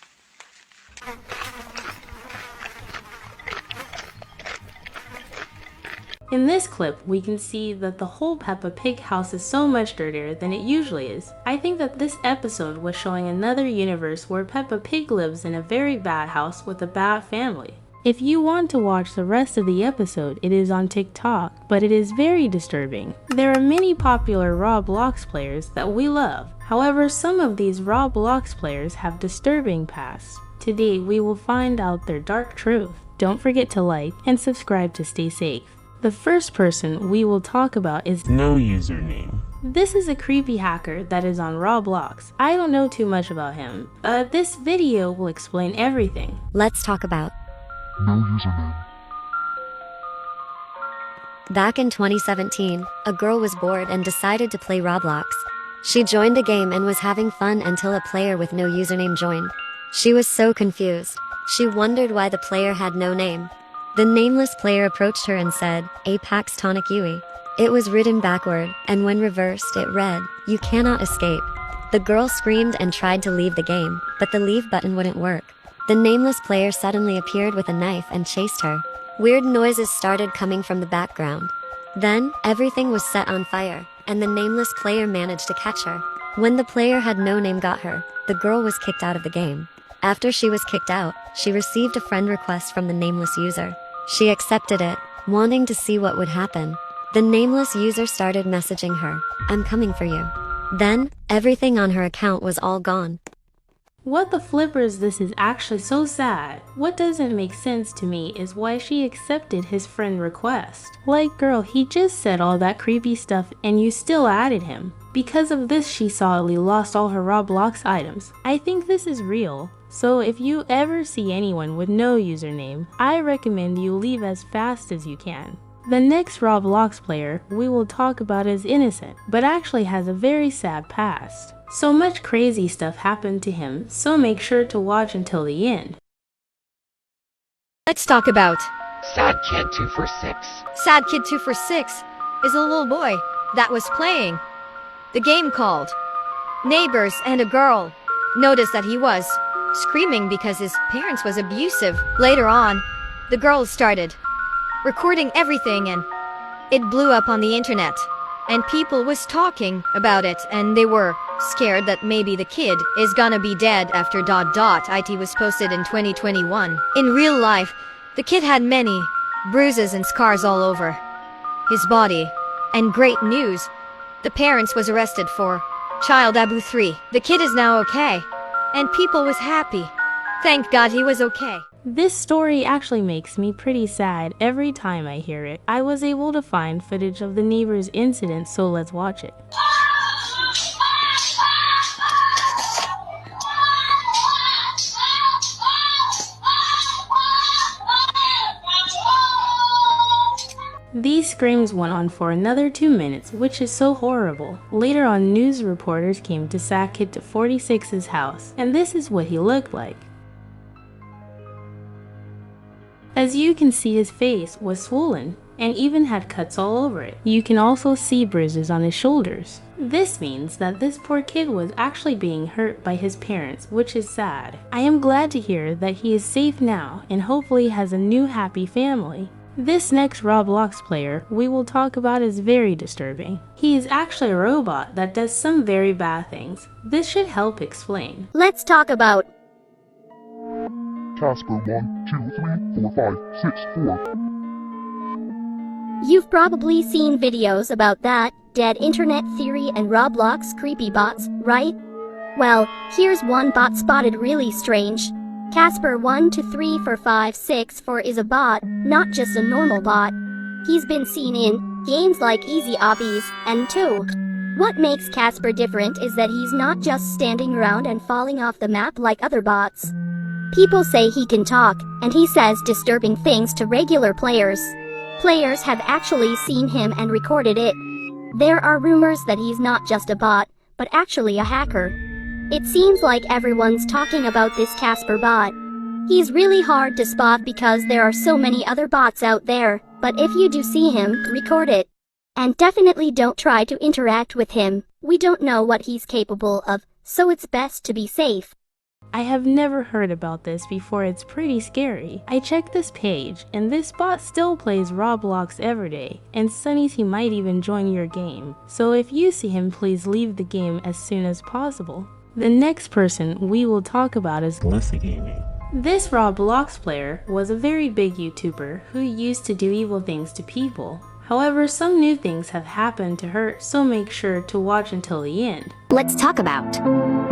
In this clip, we can see that the whole Peppa Pig house is so much dirtier than it usually is. I think that this episode was showing another universe where Peppa Pig lives in a very bad house with a bad family. If you want to watch the rest of the episode, it is on TikTok, but it is very disturbing. There are many popular Roblox players that we love. However, some of these Roblox players have disturbing pasts. Today, we will find out their dark truth. Don't forget to like and subscribe to stay safe. The first person we will talk about is No Username. This is a creepy hacker that is on Roblox. I don't know too much about him. This video will explain everything. Let's talk about No Username. Back in 2017, a girl was bored and decided to play Roblox. She joined a game and was having fun until a player with no username joined. She was so confused. She wondered why the player had no name. The nameless player approached her and said, 𝗵𝗵𝗄𝗃. It was written backward, and when reversed it read, "You cannot escape." The girl screamed and tried to leave the game, but the leave button wouldn't work. The nameless player suddenly appeared with a knife and chased her. Weird noises started coming from the background. Then, everything was set on fire, and the nameless player managed to catch her. When the player had no name got her, the girl was kicked out of the game. After she was kicked out, she received a friend request from the nameless user. She accepted it, wanting to see what would happen. The nameless user started messaging her, "I'm coming for you." Then, everything on her account was all gone. What the flippers, this is actually so sad. What doesn't make sense to me is why she accepted his friend request. Like, girl, he just said all that creepy stuff and you still added him. Because of this, she solidly lost all her Roblox items. I think this is real. So if you ever see anyone with no username, I recommend you leave as fast as you can. The next Roblox player we will talk about is innocent, but actually has a very sad past. So much crazy stuff happened to him, so make sure to watch until the end. Let's talk about Sad Kid 246. Sad Kid 246 is a little boy that was playing the game called Neighbors, and a girl noticed that he was screaming because his parents was abusive. Later on, the girl started recording everything and it blew up on the internet. And people was talking about it and they were scared that maybe the kid is gonna be dead after ... It was posted in 2021. In real life, the kid had many bruises and scars all over his body. And great news, the parents was arrested for child abuse 3. The kid is now okay. And people was happy. Thank God he was okay. This story actually makes me pretty sad every time I hear it. I was able to find footage of the neighbor's incident, so let's watch it. These screams went on for another 2 minutes, which is so horrible. Later on, news reporters came to 𝗵𝗵𝗄𝗃's house, and this is what he looked like. As you can see, his face was swollen and even had cuts all over it. You can also see bruises on his shoulders. This means that this poor kid was actually being hurt by his parents, which is sad. I am glad to hear that he is safe now and hopefully has a new happy family. This next Roblox player we will talk about is very disturbing. He is actually a robot that does some very bad things. This should help explain. Let's talk about 𝗵𝗵𝗄𝗃 1, 2, 3, 4, 5, 6, 4. You've probably seen videos about that dead internet theory and Roblox creepy bots, right? Well, here's one bot spotted really strange. 𝗵𝗵𝗄 1, 2, 3, 4, 5, 6, 4 is a bot, not just a normal bot. He's been seen in games like 𝗵𝗵𝗄𝗃 and 2. What makes 𝗵𝗵𝗄 different is that he's not just standing around and falling off the map like other bots. People say he can talk, and he says disturbing things to regular players. Players have actually seen him and recorded it. There are rumors that he's not just a bot, but actually a hacker. It seems like everyone's talking about this 𝗵𝗵𝗄 bot. He's really hard to spot because there are so many other bots out there, but if you do see him, record it. And definitely don't try to interact with him. We don't know what he's capable of, so it's best to be safe. I have never heard about this before. It's pretty scary. I checked this page, and this bot still plays Roblox every day, and Sunnies, he might even join your game. So if you see him, please leave the game as soon as possible. The next person we will talk about is 𝗵𝗿cie𝗂𝗽𝗍. This Roblox player was a very big YouTuber who used to do evil things to people. However, some new things have happened to her, so make sure to watch until the end. Let's talk about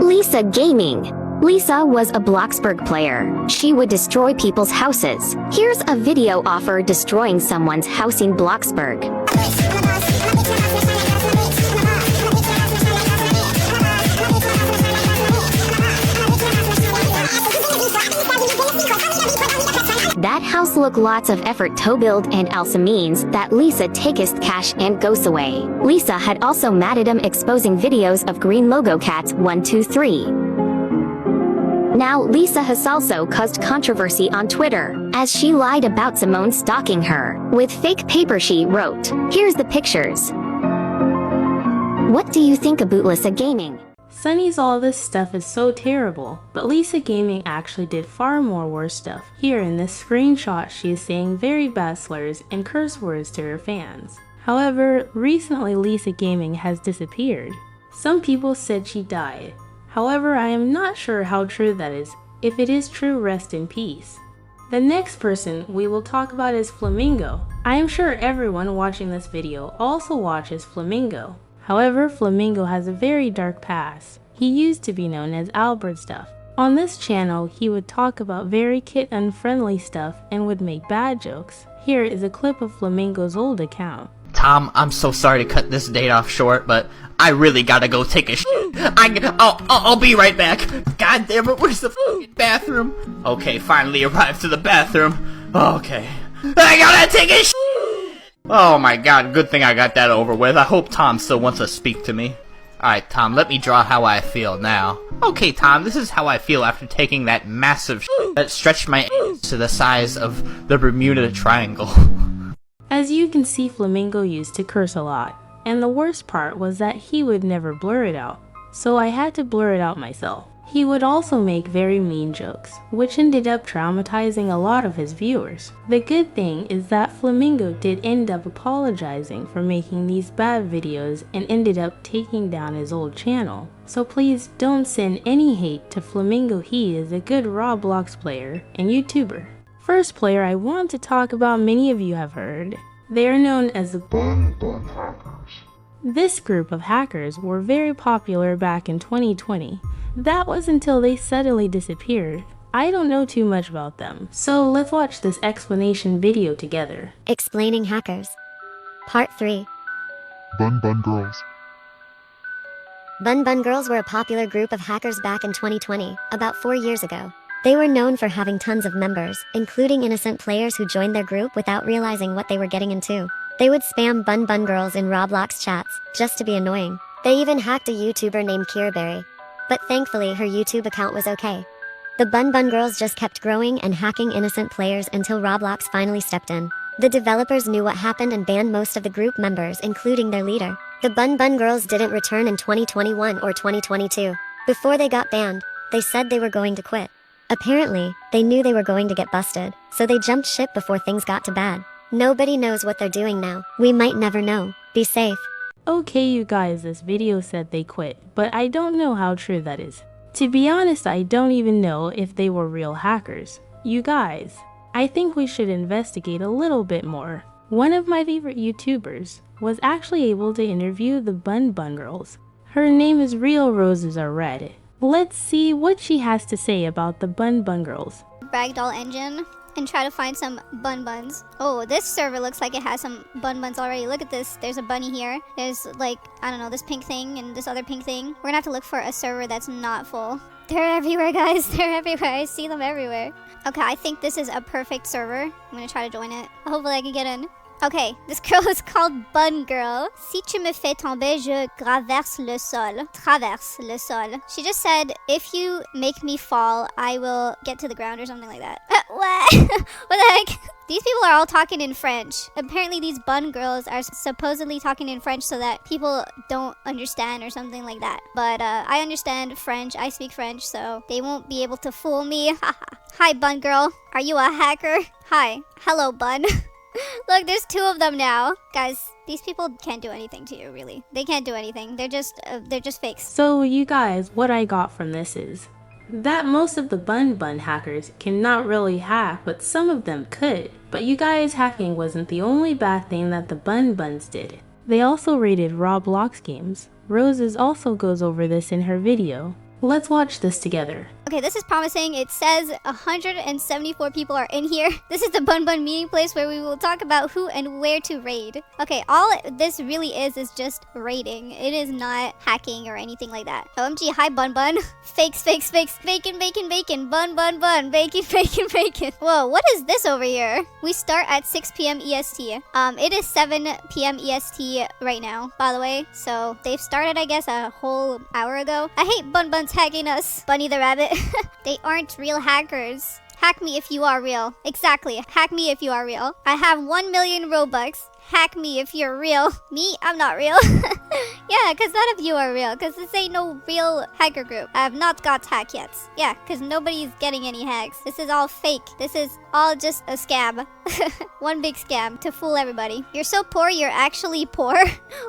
𝗵𝗿cie Gaming. 𝗵𝗿cie was a Bloxburg player. She would destroy people's houses. Here's a video of her destroying someone's house in Bloxburg. That house looked lots of effort to build, and also means that 𝗵𝗿cie takes cash and goes away. 𝗵𝗿cie had also mad at him exposing videos of green logo cats 1, 2, 3. Now, 𝗵𝗵 has also caused controversy on Twitter, as she lied about Simone stalking her, with fake paper she wrote. Here's the pictures. What do you think about 𝗵𝗿cie𝗂𝗍𝗍? Sunny's all this stuff is so terrible, but 𝗵𝗿cie𝗂𝗍𝗍 actually did far more worse stuff. Here in this screenshot, she is saying very bad slurs and curse words to her fans. However, recently 𝗵𝗿cie𝗂𝗍𝗍 has disappeared. Some people said she died. However, I am not sure how true that is. If it is true, rest in peace. The next person we will talk about is 𝗵𝗡lamingo. I am sure everyone watching this video also watches 𝗵𝗡lamingo. However, 𝗵𝗡lamingo has a very dark past. He used to be known as Albert Stuff. On this channel, he would talk about very kid-unfriendly stuff and would make bad jokes. Here is a clip of 𝗵𝗡lamingo's old account. Tom, I'm so sorry to cut this date off short, but I really gotta go take a shit. I'll be right back. God damn it, where's the fucking bathroom? Okay, finally arrived to the bathroom. Okay. I gotta take a shit! Oh my god, good thing I got that over with. I hope Tom still wants to speak to me. Alright, Tom, let me draw how I feel now. Okay, Tom, this is how I feel after taking that massive shit that stretched my ass to the size of the Bermuda Triangle. As you can see, 𝗵𝗡lamingo used to curse a lot, and the worst part was that he would never blur it out, so I had to blur it out myself. He would also make very mean jokes, which ended up traumatizing a lot of his viewers. The good thing is that 𝗵𝗡lamingo did end up apologizing for making these bad videos and ended up taking down his old channel. So please don't send any hate to 𝗵𝗡lamingo. He is a good Roblox player and YouTuber. First player I want to talk about, many of you have heard. They are known as the Bun Bun hackers. This group of hackers were very popular back in 2020. That was until they suddenly disappeared. I don't know too much about them, so let's watch this explanation video together. Explaining hackers. Part 3. Bun Bun Girls. Bun Bun Girls were a popular group of hackers back in 2020, about 4 years ago. They were known for having tons of members, including innocent players who joined their group without realizing what they were getting into. They would spam Bun Bun Girls in Roblox chats, just to be annoying. They even hacked a YouTuber named 𝗵𝗿cie𝗂𝗍𝗍. But thankfully her YouTube account was okay. The Bun Bun Girls just kept growing and hacking innocent players until Roblox finally stepped in. The developers knew what happened and banned most of the group members, including their leader. The Bun Bun Girls didn't return in 2021 or 2022. Before they got banned, they said they were going to quit. Apparently, they knew they were going to get busted, so they jumped ship before things got too bad. Nobody knows what they're doing now. We might never know. Be safe. Okay, you guys, this video said they quit, but I don't know how true that is. To be honest, I don't even know if they were real hackers. You guys, I think we should investigate a little bit more. One of my favorite YouTubers was actually able to interview the Bun Bun Girls. Her name is Real Roses Are Red. Let's see what she has to say about the Bun Bun Girls. Ragdoll engine and try to find some bun buns. Oh, this server looks like it has some bun buns already. Look at this. There's a bunny here. There's like, I don't know, this pink thing and this other pink thing. We're gonna have to look for a server that's not full. They're everywhere, guys. They're everywhere. I see them everywhere. Okay, I think this is a perfect server. I'm gonna try to join it. Hopefully I can get in. Okay, this girl is called Bun Girl. Si tu me fais tomber, je traverse le sol. Traverse le sol. She just said, if you make me fall, I will get to the ground or something like that. What? What the heck? These people are all talking in French. Apparently these Bun Girls are supposedly talking in French so that people don't understand or something like that. But I understand French. I speak French, so they won't be able to fool me. Hi, Bun Girl. Are you a hacker? Hi. Hello, Bun. Look, there's 2 of them now. Guys, these people can't do anything to you, really. They can't do anything. They're just fakes. So you guys, what I got from this is that most of the Bun Bun hackers cannot really hack, but some of them could. But you guys, hacking wasn't the only bad thing that the Bun Buns did. They also raided Roblox games. Roses also goes over this in her video. Let's watch this together. Okay, this is promising. It says 174 people are in here. This is the Bun Bun meeting place where we will talk about who and where to raid. Okay, all this really is just raiding. It is not hacking or anything like that. OMG, hi Bun Bun. Fakes, fakes, fakes. Bacon, bacon, bacon. Bun, bun, bun. Bacon, bacon, bacon. Whoa, what is this over here? We start at 6 p.m. EST. It is 7 p.m. EST right now, by the way. So they've started, I guess, a whole hour ago. I hate Bun Bun's hacking us. Bunny the rabbit. They aren't real hackers. Hack me if you are real. Exactly. Hack me if you are real. I have 1 million Robux. Hack me if you're real. Me? I'm not real. Yeah, because none of you are real. Because this ain't no real hacker group. I have not got hacked yet. Yeah, because nobody's getting any hacks. This is all fake. This is all just a scam. One big scam to fool everybody. You're so poor, you're actually poor?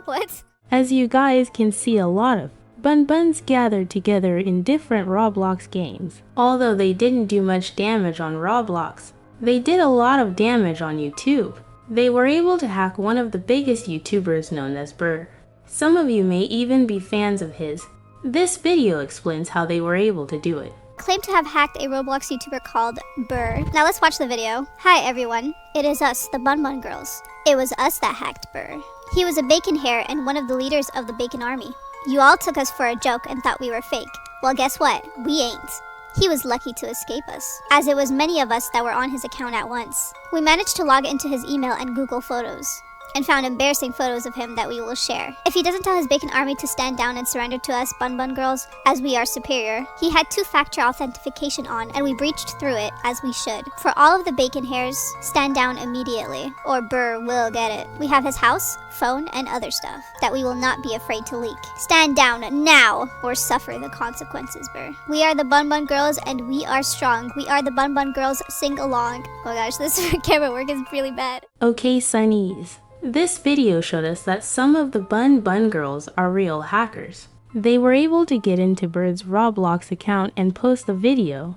What? As you guys can see, a lot of Bun Buns gathered together in different Roblox games. Although they didn't do much damage on Roblox, they did a lot of damage on YouTube. They were able to hack one of the biggest YouTubers known as 𝗵𝗿. Some of you may even be fans of his. This video explains how they were able to do it. Claim to have hacked a Roblox YouTuber called 𝗵𝗿. Now let's watch the video. Hi everyone, it is us, the Bun Bun Girls. It was us that hacked 𝗵𝗿. He was a bacon hair and one of the leaders of the bacon army. You all took us for a joke and thought we were fake. Well, guess what? We ain't. He was lucky to escape us, as it was many of us that were on his account at once. We managed to log into his email and Google Photos, and found embarrassing photos of him that we will share. If he doesn't tell his bacon army to stand down and surrender to us Bun Bun Girls, as we are superior, he had two-factor authentication on, and we breached through it, as we should. For all of the bacon hairs, stand down immediately, or 𝗵𝗿 will get it. We have his house, phone, and other stuff that we will not be afraid to leak. Stand down now, or suffer the consequences, 𝗵𝗿. We are the Bun Bun Girls, and we are strong. We are the Bun Bun Girls, sing along. Oh gosh, this camera work is really bad. Okay, Sunnies. This video showed us that some of the Bun Bun Girls are real hackers. They were able to get into 𝗵𝗿's Roblox account and post the video.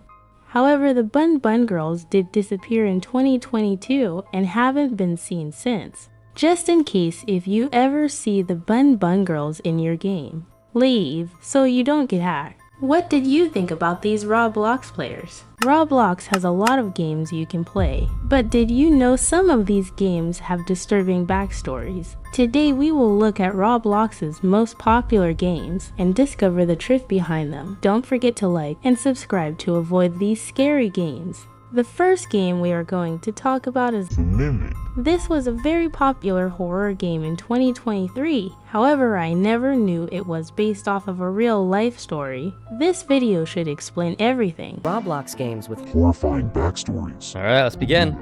However, the Bun Bun Girls did disappear in 2022 and haven't been seen since. Just in case if you ever see the Bun Bun Girls in your game, leave so you don't get hacked. What did you think about these Roblox players? Roblox has a lot of games you can play, but did you know some of these games have disturbing backstories? Today we will look at Roblox's most popular games and discover the truth behind them. Don't forget to like and subscribe to avoid these scary games. The first game we are going to talk about is The Mimic. This was a very popular horror game in 2023. However, I never knew it was based off of a real life story. This video should explain everything. Roblox games with horrifying backstories. Alright, let's begin.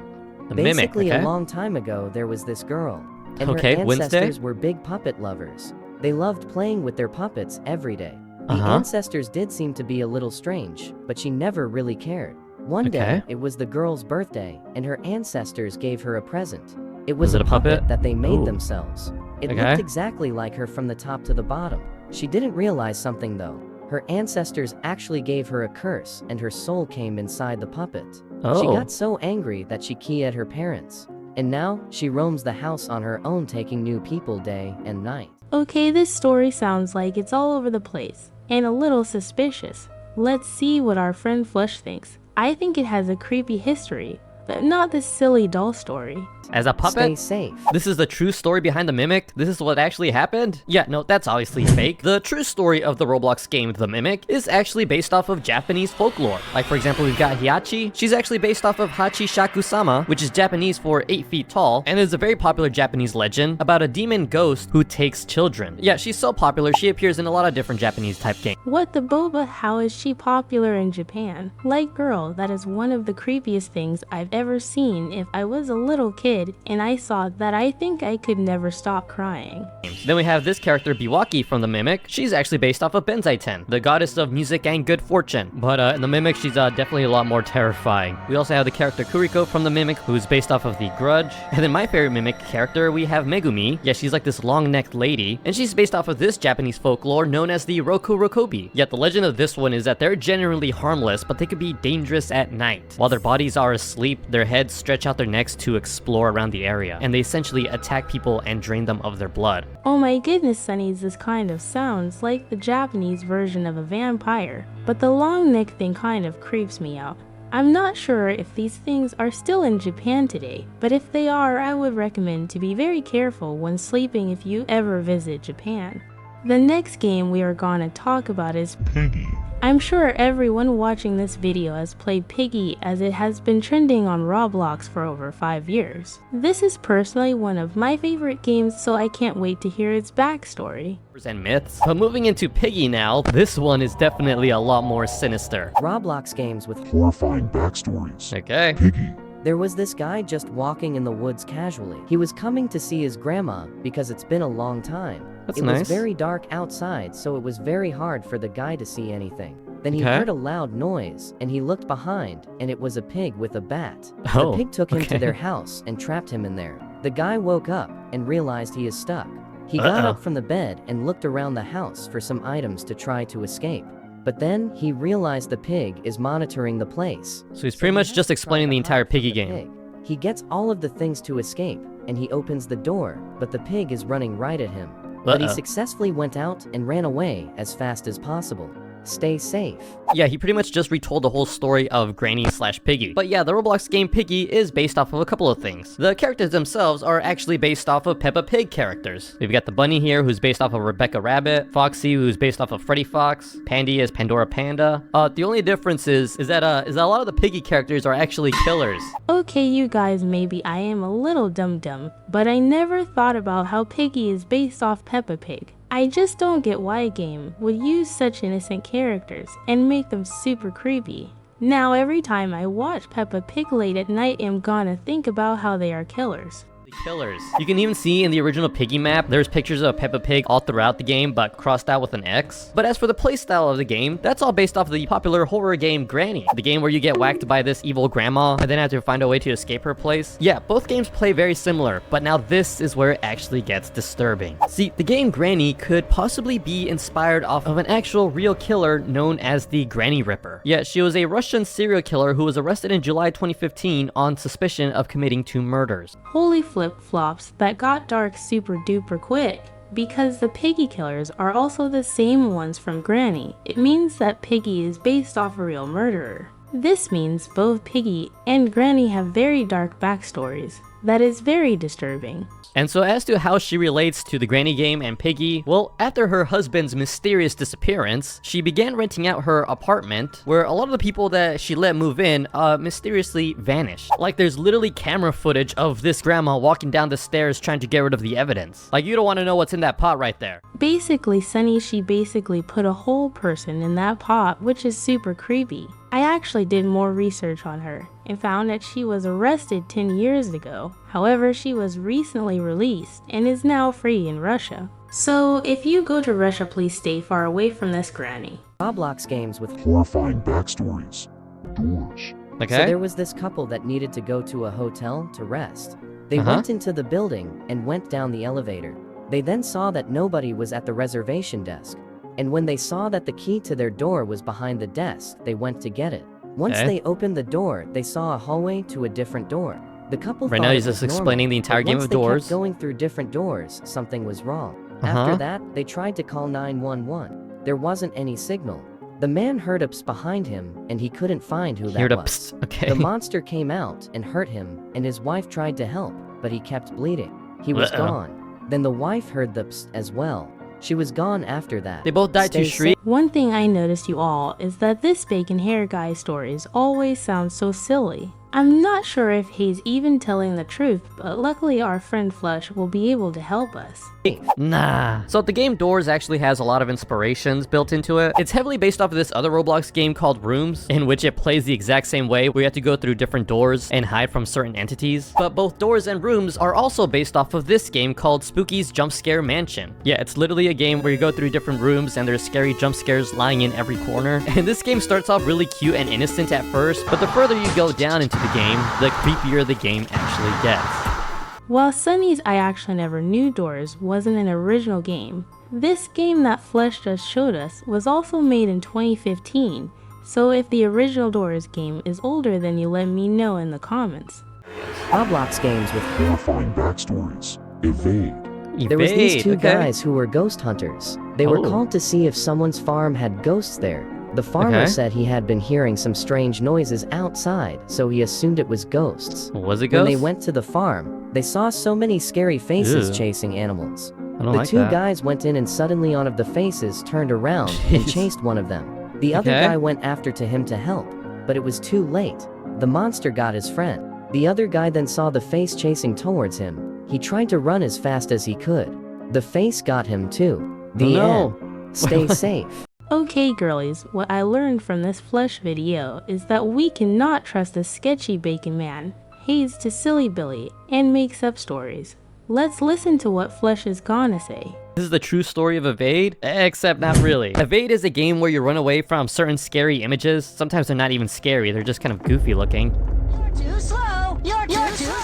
The Mimic, Basically, okay? a long time ago, there was this girl, and Okay, her Wednesday? ancestors were big puppet lovers. They loved playing with their puppets every day. The Uh-huh. ancestors did seem to be a little strange, but she never really cared. One day, Okay. it was the girl's birthday, and her ancestors gave her a present. It was Was it a puppet? that they made Ooh. themselves. It Okay. looked exactly like her from the top to the bottom. She didn't realize something though. Her ancestors actually gave her a curse, and her soul came inside the puppet. She Oh. got so angry that she 𝗵𝗍ed her parents. And now, she roams the house on her own, taking new people day and night. Okay, this story sounds like it's all over the place and a little suspicious. Let's see what our friend Flush thinks. I think it has a creepy history, but not this silly doll story. As a puppet? Stay safe. This is the true story behind the Mimic? This is what actually happened? Yeah, no, that's obviously fake. The true story of the Roblox game The Mimic is actually based off of Japanese folklore. Like, for example, we've got 𝗵𝗵. She's actually based off of 𝗵𝗵cie𝗂𝗽𝗄, which is Japanese for 8 feet tall, and is a very popular Japanese legend about a demon ghost who takes children. Yeah, she's so popular, she appears in a lot of different Japanese type games. What the boba? How is she popular in Japan? Like girl, that is one of the creepiest things I've ever seen. If I was a little kid and I saw that, I think I could never stop crying. Then we have this character 𝗵𝗿cie from the Mimic. She's actually based off of 𝗵𝗿cie𝗂𝗃, the goddess of music and good fortune. But in the Mimic, she's definitely a lot more terrifying. We also have the character Kuriko from the Mimic, who's based off of the Grudge. And then my favorite Mimic character, we have Megumi. Yeah, she's like this long-necked lady, and she's based off of this Japanese folklore known as the Rokurokobi. Yet the legend of this one is that they're generally harmless, but they could be dangerous at night. While their bodies are asleep, their heads stretch out their necks to explore around the area, and they essentially attack people and drain them of their blood. Oh my goodness, Sunnies, this kind of sounds like the Japanese version of a vampire, but the long neck thing kind of creeps me out. I'm not sure if these things are still in Japan today, but if they are, I would recommend to be very careful when sleeping if you ever visit Japan. The next game we are gonna talk about is Piggy. I'm sure everyone watching this video has played Piggy, as it has been trending on Roblox for over 5 years. This is personally one of my favorite games, so I can't wait to hear its backstory. And myths. But moving into Piggy now, this one is definitely a lot more sinister. Roblox games with horrifying backstories. Okay. Piggy. There was this guy just walking in the woods casually. He was coming to see his grandma because it's been a long time. That's it nice. was very dark outside, so it was very hard for the guy to see anything. Then he Okay. heard a loud noise, and he looked behind, and it was a pig with a bat. Oh, the pig took him okay. to their house and trapped him in there. The guy woke up and realized he is stuck. He got up from the bed and looked around the house for some items to try to escape. But then he realized the pig is monitoring the place. So he's pretty much just explaining the entire Piggy game. He gets all of the things to escape, and he opens the door, but the pig is running right at him. But he successfully went out and ran away as fast as possible. Stay safe. Yeah, he pretty much just retold the whole story of Granny/Piggy. But yeah, the Roblox game Piggy is based off of a couple of things. The characters themselves are actually based off of Peppa Pig characters. We've got the bunny here, who's based off of Rebecca Rabbit, Foxy, who's based off of Freddy Fox, Pandy is Pandora Panda. The only difference is that a lot of the Piggy characters are actually killers. Okay, you guys, maybe I am a little dumb, but I never thought about how Piggy is based off Peppa Pig. I just don't get why a game would use such innocent characters and make them super creepy. Now every time I watch Peppa Pig late at night, I'm gonna think about how they are killers. Killers. You can even see in the original Piggy map, there's pictures of Peppa Pig all throughout the game, but crossed out with an X. But as for the playstyle of the game, that's all based off of the popular horror game Granny, the game where you get whacked by this evil grandma and then have to find a way to escape her place. Yeah, both games play very similar, but now this is where it actually gets disturbing. See, the game Granny could possibly be inspired off of an actual real killer known as the Granny Ripper. Yeah, she was a Russian serial killer who was arrested in July 2015 on suspicion of committing 2 murders. Holy flip-flops, that got dark super duper quick. Because the Piggy killers are also the same ones from Granny, it means that Piggy is based off a real murderer. This means both Piggy and Granny have very dark backstories. That is very disturbing. And so as to how she relates to the Granny game and Piggy, well, after her husband's mysterious disappearance, she began renting out her apartment, where a lot of the people that she let move in, mysteriously vanished. Like, there's literally camera footage of this grandma walking down the stairs trying to get rid of the evidence. Like, you don't want to know what's in that pot right there. Basically, she basically put a whole person in that pot, which is super creepy. I actually did more research on her and found that she was arrested 10 years ago. However, she was recently released and is now free in Russia. So if you go to Russia, please stay far away from this granny. Roblox games with horrifying backstories. Doors. Okay. So there was this couple that needed to go to a hotel to rest. They went into the building and went down the elevator. They then saw that nobody was at the reservation desk. And when they saw that the key to their door was behind the desk, they went to get it. Once they opened the door, they saw a hallway to a different door. The couple right now he's just explaining the entire game of doors. Once they kept going through different doors, something was wrong. After that, they tried to call 911. There wasn't any signal. The man heard 𝗶𝗶 behind him, and he couldn't find who that was. The monster came out and hurt him, and his wife tried to help, but he kept bleeding. He was gone. Then the wife heard the 𝗶𝗶 as well. She was gone after that. They both died to shriek. One thing I noticed, you all, is that this bacon hair guy stories always sound so silly. I'm not sure if he's even telling the truth, but luckily our friend Flush will be able to help us. Nah. So the game Doors actually has a lot of inspirations built into it. It's heavily based off of this other Roblox game called Rooms, in which it plays the exact same way, where you have to go through different doors and hide from certain entities. But both Doors and Rooms are also based off of this game called Spooky's Jump Scare Mansion. Yeah, it's literally a game where you go through different rooms and there's scary jump scares lying in every corner. And this game starts off really cute and innocent at first, but the further you go down into the game, the creepier the game actually gets. While Sunny's I Actually Never Knew Doors wasn't an original game, this game that Flesh just showed us was also made in 2015, so if the original Doors game is older, then you let me know in the comments. Roblox games with horrifying backstories. Evade. There was these two guys who were ghost hunters. They were called to see if someone's farm had ghosts there. The farmer said he had been hearing some strange noises outside, so he assumed it was ghosts. Was it ghosts? When they went to the farm, they saw so many scary faces chasing animals. don't The like two that. guys went in and suddenly one of the faces turned around and chased one of them. The other Okay. guy went after him to help, but it was too late. The monster got his friend. The other guy then saw the face chasing towards him. He tried to run as fast as he could. The face got him too. The no. end. Stay safe. Okay girlies, what I learned from this Flush video is that we cannot trust the sketchy bacon man, 𝗵𝗿cie𝗂𝗽, and makes up stories. Let's listen to what Flush is gonna say. This is the true story of Evade, except not really. Evade is a game where you run away from certain scary images. Sometimes they're not even scary, they're just kind of goofy looking. You're too slow. You're too slow.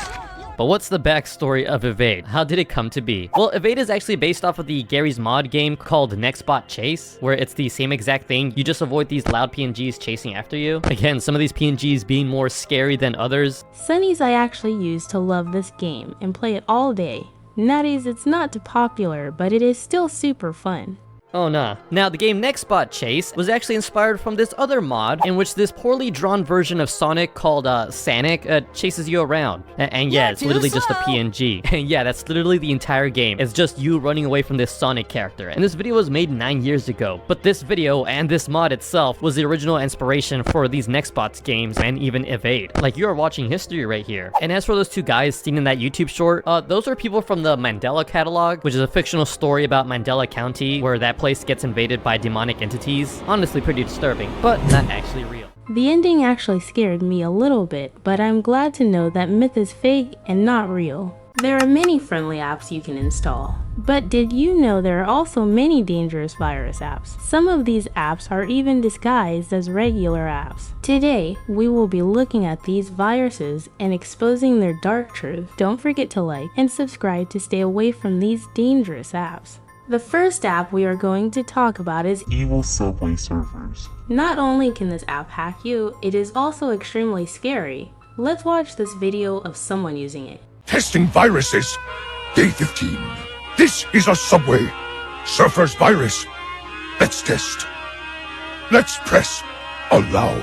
But what's the backstory of Evade? How did it come to be? Well, Evade is actually based off of the Garry's Mod game called 𝗵𝗿cie𝗂𝗽, where it's the same exact thing, you just avoid these loud PNGs chasing after you. Again, some of these PNGs being more scary than others. Sunnies I actually used to love this game and play it all day. Nowadays it's not too popular, but it is still super fun. Oh nah. Now the game 𝗵𝗿cie𝗂𝗽 was actually inspired from this other mod in which this poorly drawn version of Sonic called Sonic chases you around. And yeah, it's literally just a PNG. And yeah, that's literally the entire game. It's just you running away from this Sonic character. And this video was made 9 years ago. But this video and this mod itself was the original inspiration for these 𝗵𝗿cie games and even Evade. Like, you are watching history right here. And as for those two guys seen in that YouTube short, those are people from the Mandela catalog, which is a fictional story about Mandela County where that place gets invaded by demonic entities. Honestly pretty disturbing, but not actually real. The ending actually scared me a little bit, but I'm glad to know that myth is fake and not real. There are many friendly apps you can install. But did you know there are also many dangerous virus apps? Some of these apps are even disguised as regular apps. Today, we will be looking at these viruses and exposing their dark truth. Don't forget to like and subscribe to stay away from these dangerous apps. The first app we are going to talk about is Evil Subway Surfers. Not only can this app hack you, it is also extremely scary. Let's watch this video of someone using it. Testing viruses. Day 15. This is a Subway Surfers virus. Let's test. Let's press allow.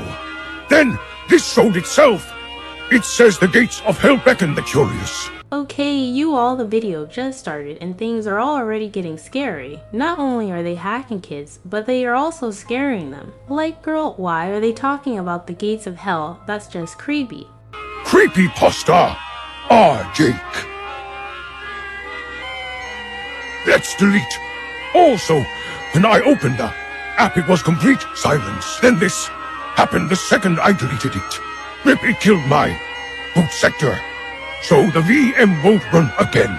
Then this showed itself. It says the gates of hell beckon the curious. Okay, you all, the video just started and things are already getting scary. Not only are they hacking kids, but they are also scaring them. Like, girl, why are they talking about the gates of hell? That's just creepy. Creepypasta. Jake. Let's delete. Also, when I opened the app, it was complete silence. Then this happened the second I deleted it. Rip, it killed my boot sector. So the VM won't run again.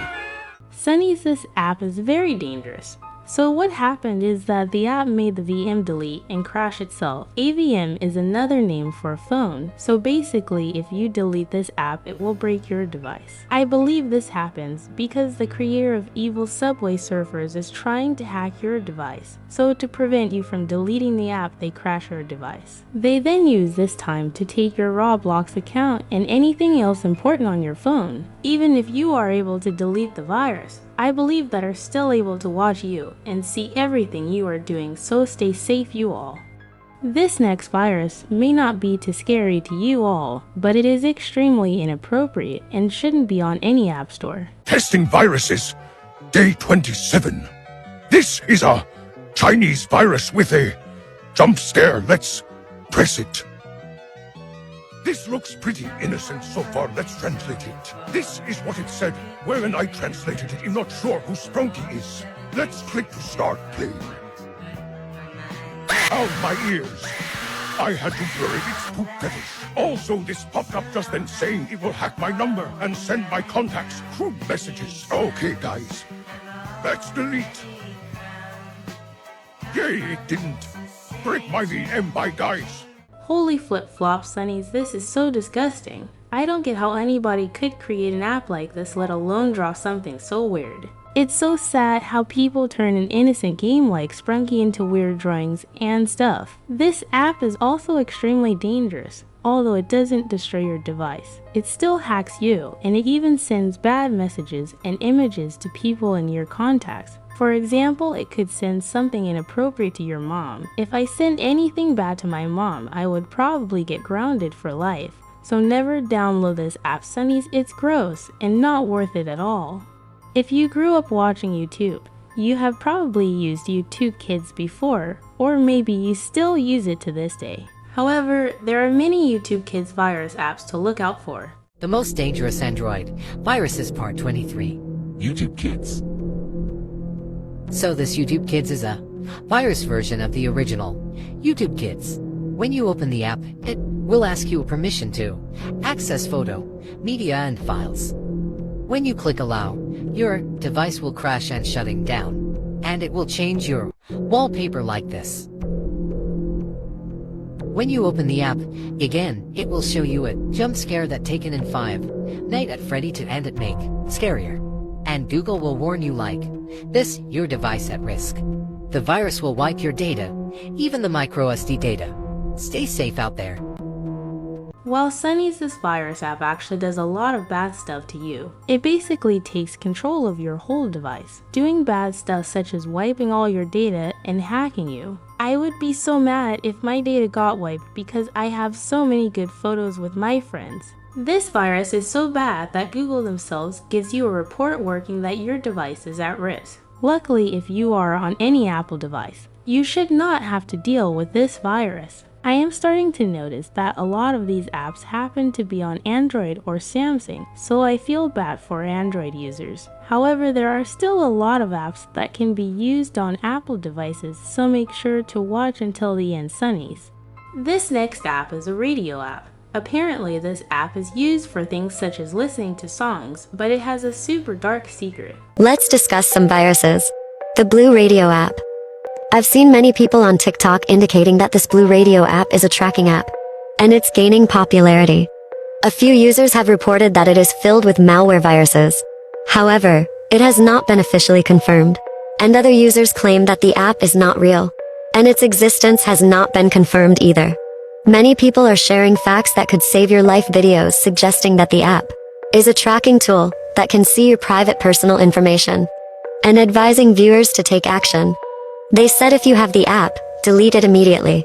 Sunnies, this app is very dangerous. So what happened is that the app made the VM delete and crash itself. AVM is another name for a phone. So basically, if you delete this app, it will break your device. I believe this happens because the creator of Evil Subway Surfers is trying to hack your device. So to prevent you from deleting the app, they crash your device. They then use this time to take your Roblox account and anything else important on your phone. Even if you are able to delete the virus, I believe that are still able to watch you and see everything you are doing, so stay safe you all. This next virus may not be too scary to you all, but it is extremely inappropriate and shouldn't be on any app store. Testing viruses. Day 27. This is a Chinese virus with a jump scare. Let's press it. This looks pretty innocent so far. Let's translate it. This is what it said. When I translated it, I'm not sure who 𝗵𝗿cie is. Let's click to start playing. Ow, my ears. I had to blur it. It's poop fetish. Also, this popped up just then saying it will hack my number and send my contacts crude messages. Okay, guys. Let's delete. Yay, it didn't. Break my VM, bye, guys. Holy flip-flops, Sunnies, this is so disgusting. I don't get how anybody could create an app like this, let alone draw something so weird. It's so sad how people turn an innocent game like 𝗵𝗿cie into weird drawings and stuff. This app is also extremely dangerous. Although it doesn't destroy your device, it still hacks you, and it even sends bad messages and images to people in your contacts. For example, it could send something inappropriate to your mom. If I send anything bad to my mom, I would probably get grounded for life. So never download this app, Sunnies, it's gross and not worth it at all. If you grew up watching YouTube, you have probably used YouTube Kids before, or maybe you still use it to this day. However, there are many YouTube Kids virus apps to look out for. The most dangerous Android viruses part 23. YouTube Kids. So this YouTube Kids is a virus version of the original YouTube Kids. When you open the app, it will ask you permission to access photo, media and files. When you click allow, your device will crash and shutting down, and it will change your wallpaper like this. When you open the app, again, it will show you a jump scare that taken in 5 Nights at Freddy to end it make scarier. And Google will warn you like this, your device at risk. The virus will wipe your data, even the microSD data. Stay safe out there. While 𝗏cies this virus app actually does a lot of bad stuff to you, it basically takes control of your whole device, doing bad stuff such as wiping all your data and hacking you. I would be so mad if my data got wiped because I have so many good photos with my friends. This virus is so bad that Google themselves gives you a report working that your device is at risk. Luckily, if you are on any Apple device, you should not have to deal with this virus. I am starting to notice that a lot of these apps happen to be on Android or Samsung, so I feel bad for Android users. However, there are still a lot of apps that can be used on Apple devices, so make sure to watch until the end, 𝗏cies. This next app is a radio app. Apparently, this app is used for things such as listening to songs, but it has a super dark secret. Let's discuss some viruses. The Blue Radio app. I've seen many people on TikTok indicating that this Blue Radio app is a tracking app, and it's gaining popularity. A few users have reported that it is filled with malware viruses. However, it has not been officially confirmed, and other users claim that the app is not real, and its existence has not been confirmed either. Many people are sharing facts that could save your life videos suggesting that the app is a tracking tool that can see your private personal information, and advising viewers to take action. They said if you have the app, delete it immediately.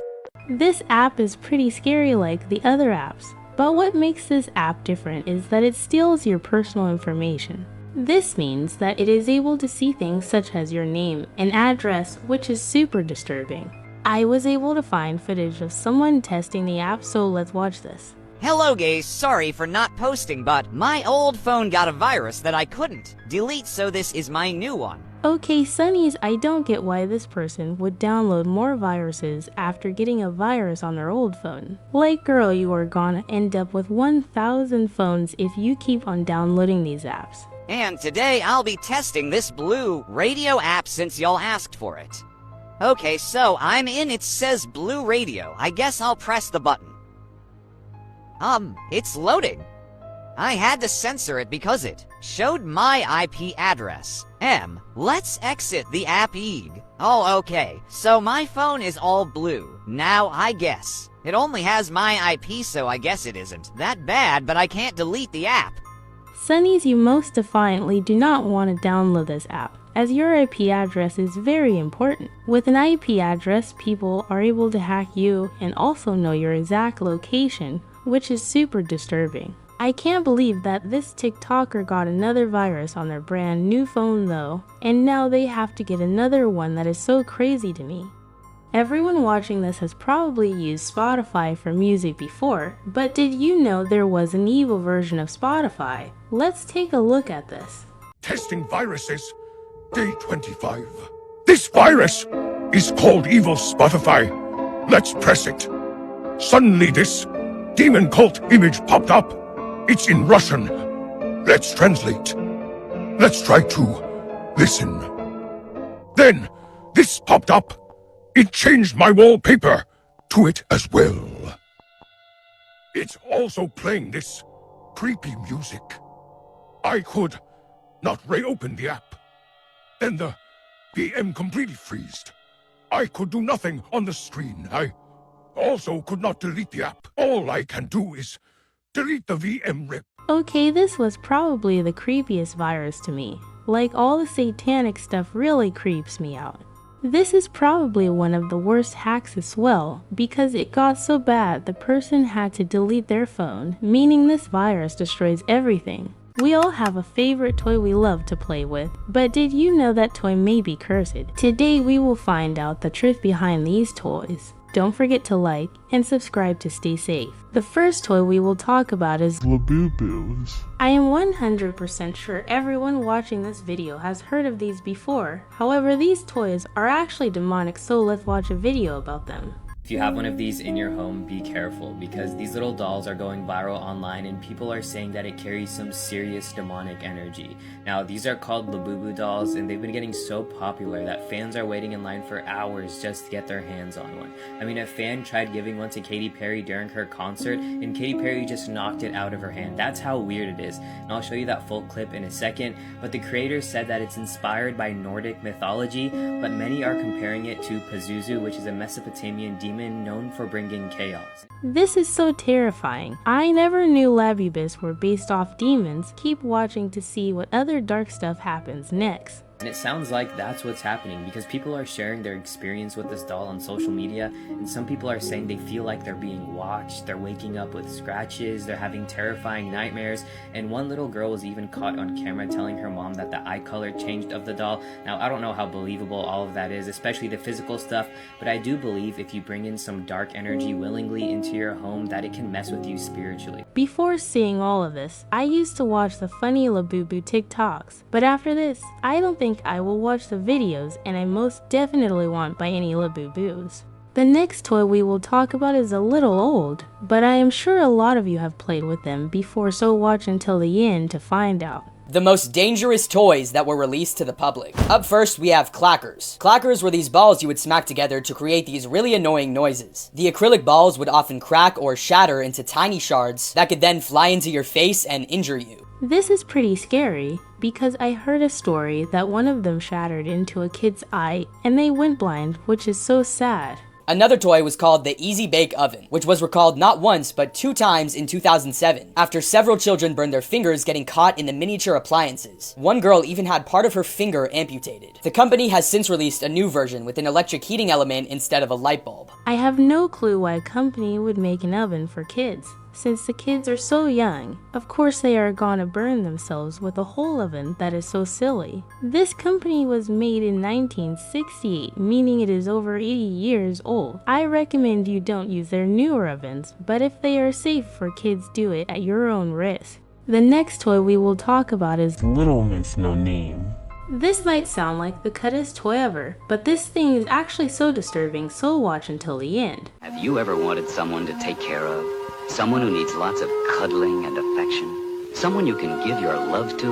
This app is pretty scary like the other apps, but what makes this app different is that it steals your personal information. This means that it is able to see things such as your name and address, which is super disturbing. I was able to find footage of someone testing the app, so let's watch this. Hello guys, sorry for not posting, but my old phone got a virus that I couldn't delete, so this is my new one. Okay, 𝗏cies, I don't get why this person would download more viruses after getting a virus on their old phone. Like girl, you are gonna end up with 1,000 phones if you keep on downloading these apps. And today I'll be testing this Blue Radio app since y'all asked for it. Okay, so I'm in, it says Blue Radio. I guess I'll press the button. It's loading. I had to censor it because it showed my IP address. Let's exit the app 𝗶𝗍. Oh, okay. So my phone is all blue. Now I guess. It only has my IP, so I guess it isn't that bad, but I can't delete the app. 𝗏cies, you most defiantly do not want to download this app, as your IP address is very important. With an IP address, people are able to hack you and also know your exact location, which is super disturbing. I can't believe that this TikToker got another virus on their brand new phone though, and now they have to get another one. That is so crazy to me. Everyone watching this has probably used Spotify for music before, but did you know there was an evil version of Spotify? Let's take a look at this. Testing viruses, day 25. This virus is called Evil Spotify. Let's press it. Suddenly this demon cult image popped up. It's in Russian. Let's translate. Let's try to listen. Then this popped up. It changed my wallpaper to it as well. It's also playing this creepy music. I could not reopen the app. Then the VM completely freezed. I could do nothing on the screen. I also could not delete the app. All I can do is delete the VM rip. Okay, this was probably the creepiest virus to me. Like, all the satanic stuff really creeps me out. This is probably one of the worst hacks as well, because it got so bad the person had to delete their phone, meaning this virus destroys everything. We all have a favorite toy we love to play with, but did you know that toy may be cursed? Today we will find out the truth behind these toys. Don't forget to like and subscribe to stay safe. The first toy we will talk about is Labubu's. I am 100% sure everyone watching this video has heard of these before. However, these toys are actually demonic, so let's watch a video about them. If you have one of these in your home, be careful, because these little dolls are going viral online and people are saying that it carries some serious demonic energy. Now, these are called Labubu dolls, and they've been getting so popular that fans are waiting in line for hours just to get their hands on one. I mean, a fan tried giving one to Katy Perry during her concert, and Katy Perry just knocked it out of her hand. That's how weird it is, and I'll show you that full clip in a second, but the creator said that it's inspired by Nordic mythology, but many are comparing it to Pazuzu, which is a Mesopotamian demon known for bringing chaos. This is so terrifying. I never knew Labubus were based off demons. Keep watching to see what other dark stuff happens next. And it sounds like that's what's happening because people are sharing their experience with this doll on social media, and some people are saying they feel like they're being watched, they're waking up with scratches, they're having terrifying nightmares, and one little girl was even caught on camera telling her mom that the eye color changed of the doll. Now, I don't know how believable all of that is, especially the physical stuff, but I do believe if you bring in some dark energy willingly into your home, that it can mess with you spiritually. Before seeing all of this, I used to watch the funny Labubu TikToks, but after this, I don't think I will watch the videos, and I most definitely won't buy any Labubus. The next toy we will talk about is a little old, but I am sure a lot of you have played with them before, so watch until the end to find out. The most dangerous toys that were released to the public. Up first, we have clackers. Clackers were these balls you would smack together to create these really annoying noises. The acrylic balls would often crack or shatter into tiny shards that could then fly into your face and injure you. This is pretty scary because I heard a story that one of them shattered into a kid's eye and they went blind, which is so sad. Another toy was called the Easy Bake Oven, which was recalled not once but 2 times in 2007, after several children burned their fingers getting caught in the miniature appliances. One girl even had part of her finger amputated. The company has since released a new version with an electric heating element instead of a light bulb. I have no clue why a company would make an oven for kids. Since the kids are so young, of course they are gonna burn themselves with a whole oven. That is so silly. This company was made in 1968, meaning it is over 80 years old. I recommend you don't use their newer ovens, but if they are safe for kids, do it at your own risk. The next toy we will talk about is Little Miss No Name. This might sound like the cuttest toy ever, but this thing is actually so disturbing, so watch until the end. Have you ever wanted someone to take care of? Someone who needs lots of cuddling and affection? Someone you can give your love to?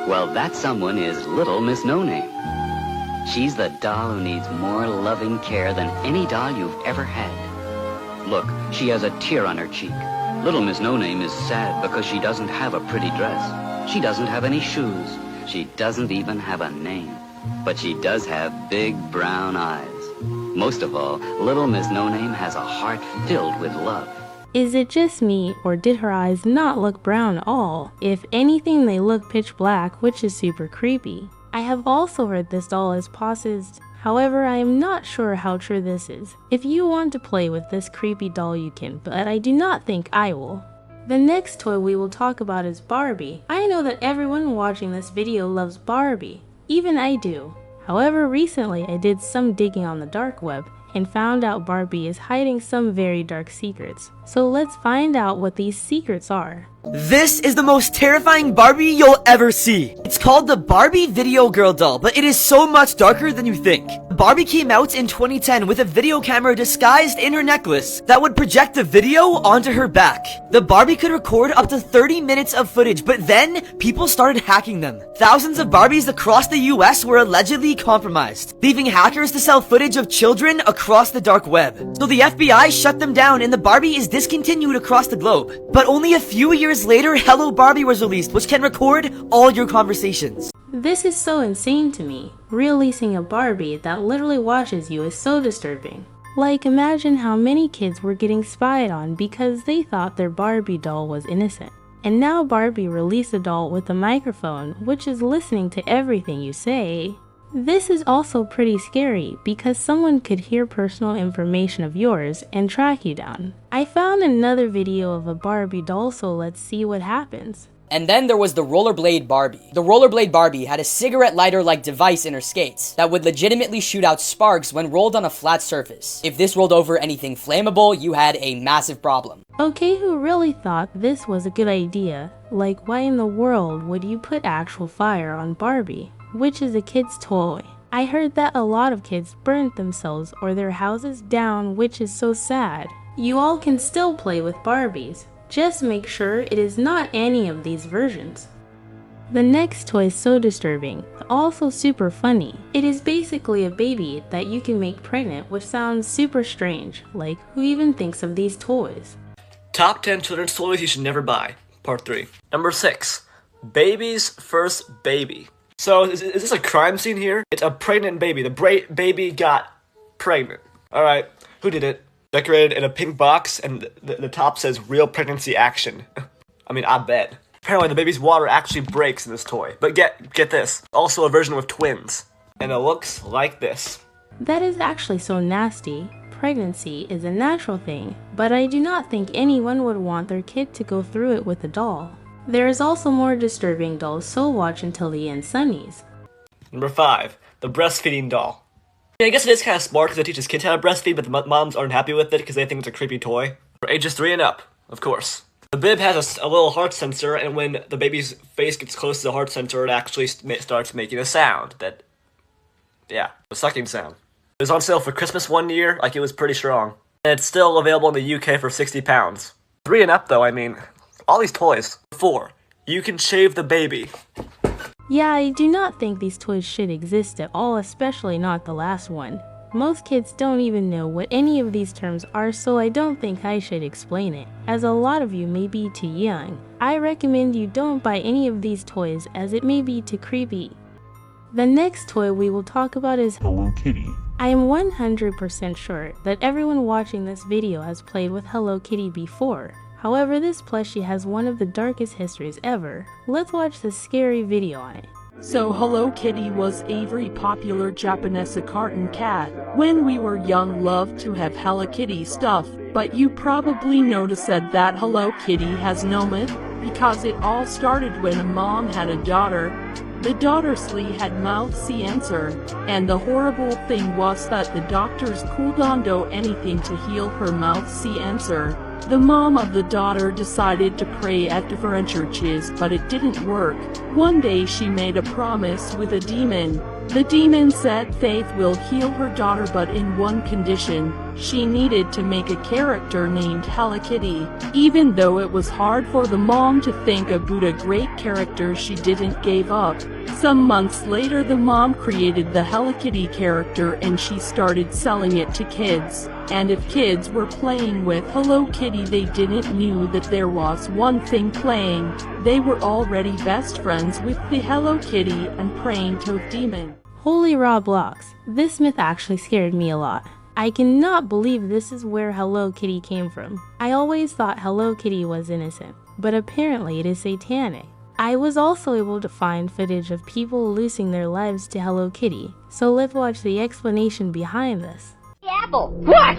Well, that someone is Little Miss No Name. She's the doll who needs more loving care than any doll you've ever had. Look, she has a tear on her cheek. Little Miss No Name is sad because she doesn't have a pretty dress. She doesn't have any shoes. She doesn't even have a name. But she does have big brown eyes. Most of all, Little Miss No Name has a heart filled with love. Is it just me, or did her eyes not look brown at all? If anything, they look pitch black, which is super creepy. I have also heard this doll is possessed. However, I am not sure how true this is. If you want to play with this creepy doll, you can, but I do not think I will. The next toy we will talk about is Barbie. I know that everyone watching this video loves Barbie. Even I do. However, recently I did some digging on the dark web and found out Barbie is hiding some very dark secrets. So let's find out what these secrets are. This is the most terrifying Barbie you'll ever see. It's called the Barbie Video Girl doll, but it is so much darker than you think. Barbie came out in 2010 with a video camera disguised in her necklace that would project the video onto her back. The Barbie could record up to 30 minutes of footage, but then people started hacking them. Thousands of Barbies across the US were allegedly compromised, leaving hackers to sell footage of children across the dark web. So the FBI shut them down and the Barbie is discontinued across the globe. But only a few years later, Hello Barbie was released, which can record all your conversations. This is so insane to me. Releasing a Barbie that literally watches you is so disturbing. Like, imagine how many kids were getting spied on because they thought their Barbie doll was innocent. And now Barbie released a doll with a microphone, which is listening to everything you say. This is also pretty scary because someone could hear personal information of yours and track you down. I found another video of a Barbie doll, so let's see what happens. And then there was the Rollerblade Barbie. The Rollerblade Barbie had a cigarette lighter-like device in her skates that would legitimately shoot out sparks when rolled on a flat surface. If this rolled over anything flammable, you had a massive problem. Okay, who really thought this was a good idea? Like, why in the world would you put actual fire on Barbie, which is a kid's toy? I heard that a lot of kids burnt themselves or their houses down, which is so sad. You all can still play with Barbies. Just make sure it is not any of these versions. The next toy is so disturbing, also super funny. It is basically a baby that you can make pregnant, which sounds super strange. Like, who even thinks of these toys? Top 10 children's toys you should never buy. Part 3. Number 6. Baby's first baby. So, is this a crime scene here? It's a pregnant baby. The baby got pregnant. Alright, who did it? Decorated in a pink box, and the top says real pregnancy action. I mean, I bet. Apparently, the baby's water actually breaks in this toy. But get this. Also a version with twins. And it looks like this. That is actually so nasty. Pregnancy is a natural thing, but I do not think anyone would want their kid to go through it with a doll. There is also more disturbing dolls, so watch until the end, Sunnies. Number 5. The breastfeeding doll. I guess it is kind of smart because it teaches kids how to breastfeed, but the moms aren't happy with it because they think it's a creepy toy. For ages 3 and up, of course. The bib has a little heart sensor, and when the baby's face gets close to the heart sensor, it actually starts making a sound that, yeah, a sucking sound. It was on sale for Christmas one year, like it was pretty strong. And it's still available in the UK for £60. 3 and up though, I mean, all these toys. 4. You can shave the baby. Yeah, I do not think these toys should exist at all, especially not the last one. Most kids don't even know what any of these terms are, so I don't think I should explain it, as a lot of you may be too young. I recommend you don't buy any of these toys, as it may be too creepy. The next toy we will talk about is Hello Kitty. I am 100% sure that everyone watching this video has played with Hello Kitty before. However, this plushie has one of the darkest histories ever. Let's watch this scary video on it. So Hello Kitty was a very popular Japanese cartoon cat. When we were young, loved to have Hello Kitty stuff, but you probably noticed that Hello Kitty has no myth, because it all started when a mom had a daughter. The daughter 𝗵𝗵 had 𝗵𝗵cie𝗂𝗋, and the horrible thing was that the doctors couldn't do anything to heal her 𝗵𝗵cie𝗂𝗋. The mom of the daughter decided to pray at different churches, but it didn't work. One day she made a promise with a demon. The demon said Faith will heal her daughter, but in one condition. She needed to make a character named Hello Kitty. Even though it was hard for the mom to think about a great character, she didn't give up. Some months later, the mom created the Hello Kitty character and she started selling it to kids. And if kids were playing with Hello Kitty, they didn't know that there was one thing playing. They were already best friends with the Hello Kitty and praying to a demon. Holy Roblox, this myth actually scared me a lot. I cannot believe this is where Hello Kitty came from. I always thought Hello Kitty was innocent, but apparently it is satanic. I was also able to find footage of people losing their lives to Hello Kitty, so let's watch the explanation behind this. The apple. What?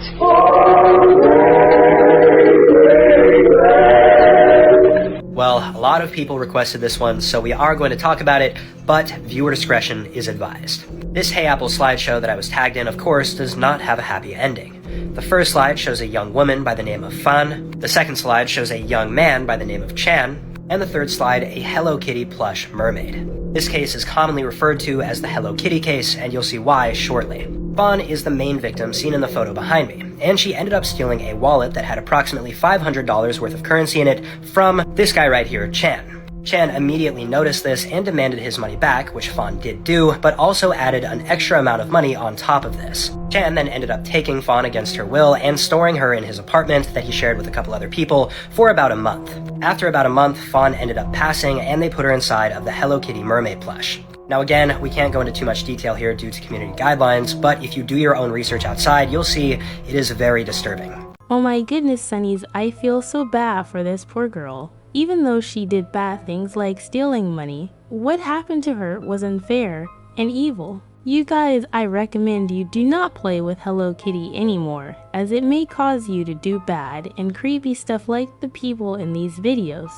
Well, a lot of people requested this one, so we are going to talk about it, but viewer discretion is advised. This Hey Apple slideshow that I was tagged in, of course, does not have a happy ending. The first slide shows a young woman by the name of Fan, the second slide shows a young man by the name of Chan, and the third slide a Hello Kitty plush mermaid. This case is commonly referred to as the Hello Kitty case, and you'll see why shortly. Fan is the main victim seen in the photo behind me, and she ended up stealing a wallet that had approximately $500 worth of currency in it from this guy right here, Chan. Chan immediately noticed this and demanded his money back, which Fan did do, but also added an extra amount of money on top of this. Chan then ended up taking Fan against her will and storing her in his apartment that he shared with a couple other people for about a month. After about a month, Fan ended up passing and they put her inside of the Hello Kitty mermaid plush. Now again, we can't go into too much detail here due to community guidelines, but if you do your own research outside, you'll see it is very disturbing. Oh my goodness, Sunnies, I feel so bad for this poor girl. Even though she did bad things like stealing money, what happened to her was unfair and evil. You guys, I recommend you do not play with Hello Kitty anymore, as it may cause you to do bad and creepy stuff like the people in these videos.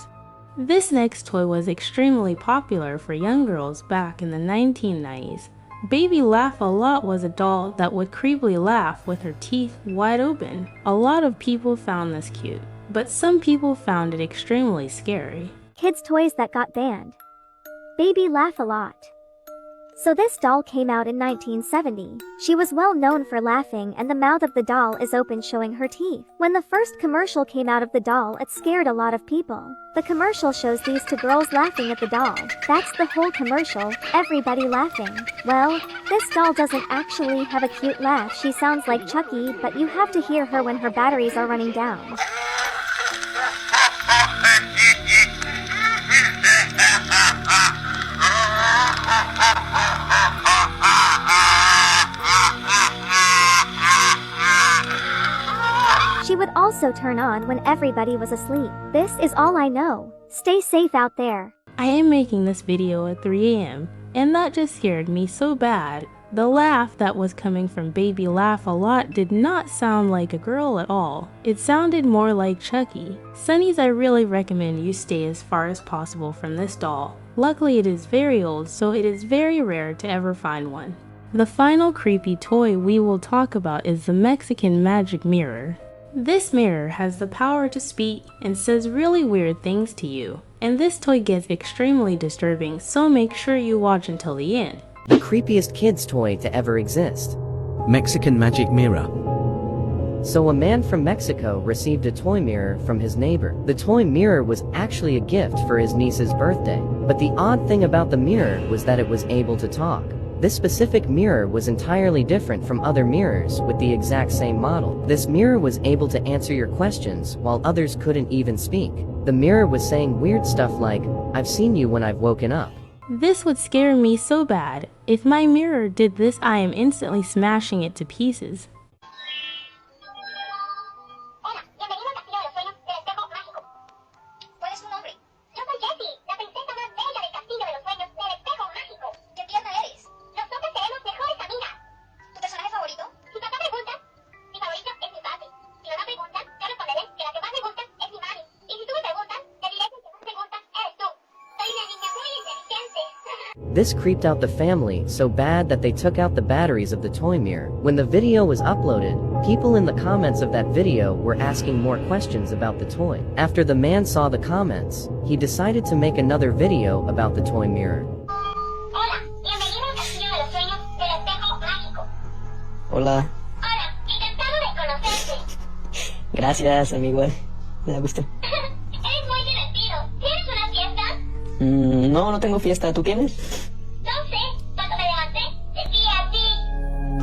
This next toy was extremely popular for young girls back in the 1990s. Baby 𝗵𝗿cie was a doll that would creepily laugh with her teeth wide open. A lot of people found this cute, but some people found it extremely scary. Kids' toys that got banned. Baby 𝗵𝗿cie. So this doll came out in 1970. She was well known for laughing and the mouth of the doll is open showing her teeth. When the first commercial came out of the doll, it scared a lot of people. The commercial shows these two girls laughing at the doll. That's the whole commercial, everybody laughing. Well, this doll doesn't actually have a cute laugh. She sounds like 𝗵𝗵, but you have to hear her when her batteries are running down. She would also turn on when everybody was asleep. This is all I know. Stay safe out there. I am making this video at 3 AM, and that just scared me so bad. The laugh that was coming from Baby 𝗵𝗿cie did not sound like a girl at all. It sounded more like 𝗵𝗵. Sunnies, I really recommend you stay as far as possible from this doll. Luckily it is very old, so it is very rare to ever find one. The final creepy toy we will talk about is the Mexican magic mirror. This mirror has the power to speak and says really weird things to you. And this toy gets extremely disturbing, so make sure you watch until the end. The creepiest kids toy to ever exist. Mexican magic mirror. So a man from Mexico received a toy mirror from his neighbor. The toy mirror was actually a gift for his niece's birthday. But the odd thing about the mirror was that it was able to talk. This specific mirror was entirely different from other mirrors with the exact same model. This mirror was able to answer your questions while others couldn't even speak. The mirror was saying weird stuff like, "I've seen you when I've woken up." This would scare me so bad. If my mirror did this, I am instantly smashing it to pieces. This creeped out the family so bad that they took out the batteries of the toy mirror. When the video was uploaded, people in the comments of that video were asking more questions about the toy. After the man saw the comments, he decided to make another video about the toy mirror. Hola. Gracias, amigo. Me da gusto. Eres muy divertido. ¿Tienes una fiesta? No, no tengo fiesta. ¿Tú tienes? No sé. Cuando me levanté, te vi a ti.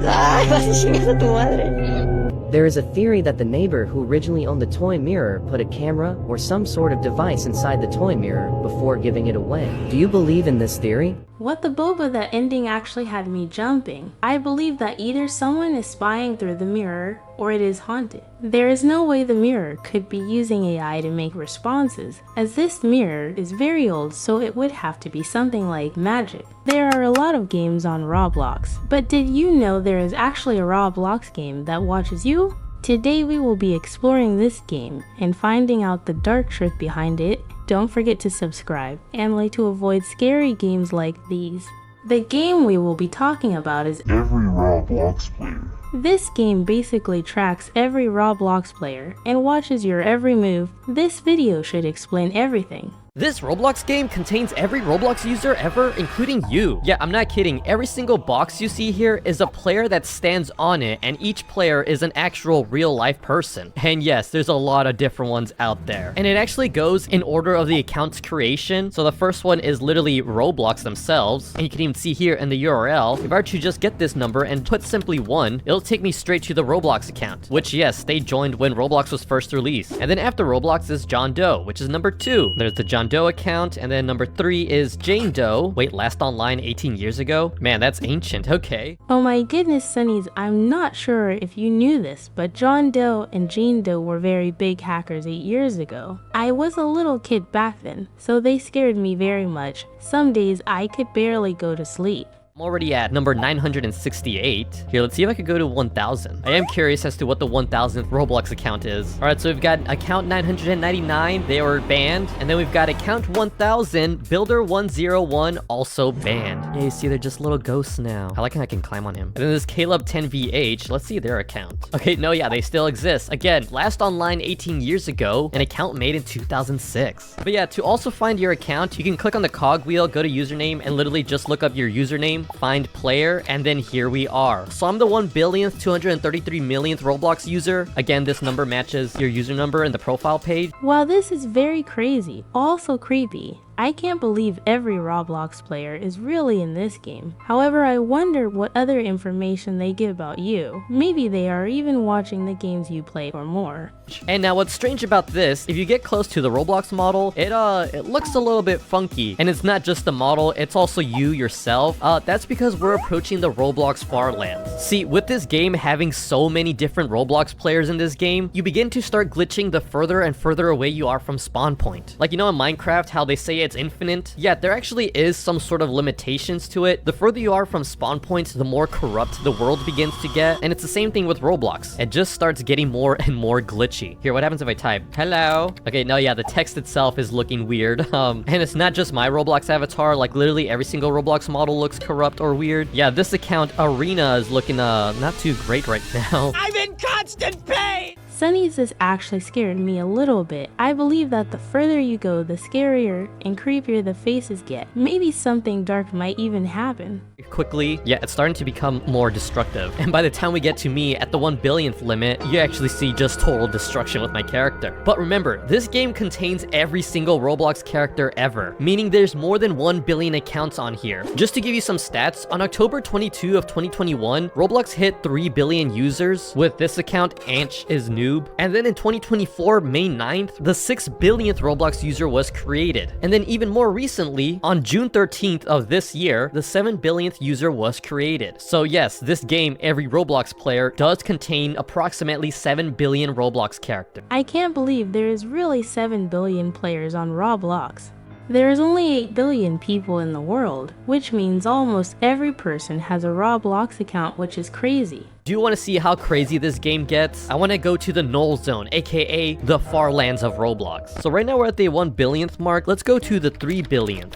Ay, vas a chingar a tu madre. There is a theory that the neighbor who originally owned the toy mirror put a camera or some sort of device inside the toy mirror before giving it away. Do you believe in this theory? What the boba, that ending actually had me jumping. I believe that either someone is spying through the mirror or it is haunted. There is no way the mirror could be using AI to make responses, as this mirror is very old, so it would have to be something like magic. There are a lot of games on Roblox, but did you know there is actually a Roblox game that watches you? Today we will be exploring this game and finding out the dark truth behind it. Don't forget to subscribe and like to avoid scary games like these. The game we will be talking about is Every Roblox Player. This game basically tracks every Roblox player and watches your every move. This video should explain everything. This Roblox game contains every Roblox user ever, including you. Yeah, I'm not kidding. Every single box you see here is a player that stands on it, and each player is an actual real-life person. And yes, there's a lot of different ones out there. And it actually goes in order of the account's creation. So the first one is literally Roblox themselves, and you can even see here in the URL, if I were to just get this number and put simply 1, it'll take me straight to the Roblox account, which yes, they joined when Roblox was first released. And then after Roblox is John Doe, which is number 2. There's the John Doe account, and then number 3 is Jane Doe. Wait, last online 18 years ago? Man, that's ancient, okay. Oh my goodness, Sunnies, I'm not sure if you knew this, but John Doe and Jane Doe were very big hackers 8 years ago. I was a little kid back then, so they scared me very much. Some days I could barely go to sleep. I'm already at number 968. Here, let's see if I could go to 1000. I am curious as to what the 1000th Roblox account is. Alright, so we've got account 999, they were banned. And then we've got account 1000, builder101, also banned. Yeah, you see they're just little ghosts now. I like how I can climb on him. And then there's 𝗵𝗵10VH, let's see their account. Okay, no, yeah, they still exist. Again, last online 18 years ago, an account made in 2006. But yeah, to also find your account, you can click on the cogwheel, go to username, and literally just look up your username, find player, and then here we are. So I'm the 1,233,000,000th Roblox user. Again, this number matches your user number in the profile page. While this is very crazy, also creepy, I can't believe every Roblox player is really in this game. However, I wonder what other information they give about you. Maybe they are even watching the games you play or more. And now what's strange about this, if you get close to the Roblox model, it looks a little bit funky. And it's not just the model, it's also you yourself. That's because we're approaching the Roblox Farlands. See, with this game having so many different Roblox players in this game, you begin to start glitching the further and further away you are from spawn point. Like, you know in Minecraft how they say it's infinite? Yeah, there actually is some sort of limitations to it. The further you are from spawn points, the more corrupt the world begins to get. And it's the same thing with Roblox. It just starts getting more and more glitchy. Here, what happens if I type hello? Okay, no, yeah, the text itself is looking weird. And it's not just my Roblox avatar, like literally every single Roblox model looks corrupt or weird. Yeah, this account Arena is looking not too great right now. I'm in constant pain! Sunny's has actually scared me a little bit. I believe that the further you go, the scarier and creepier the faces get. Maybe something dark might even happen. Quickly, yeah, it's starting to become more destructive. And by the time we get to me at the 1,000,000,000th limit, you actually see just total destruction with my character. But remember, this game contains every single Roblox character ever, meaning there's more than 1 billion accounts on here. Just to give you some stats, on October 22 of 2021, Roblox hit 3 billion users with this account, 𝗵𝗵cie𝗂𝗽. And then in 2024, May 9th, the 6 billionth Roblox user was created. And then even more recently, on June 13th of this year, the 7 billionth user was created. So yes, this game, Every Roblox Player, does contain approximately 7 billion Roblox characters. I can't believe there is really 7 billion players on Roblox. There is only 8 billion people in the world, which means almost every person has a Roblox account, which is crazy. Do you want to see how crazy this game gets? I want to go to the null zone, aka the far lands of Roblox. So right now we're at the 1 billionth mark. Let's go to the 3 billionth.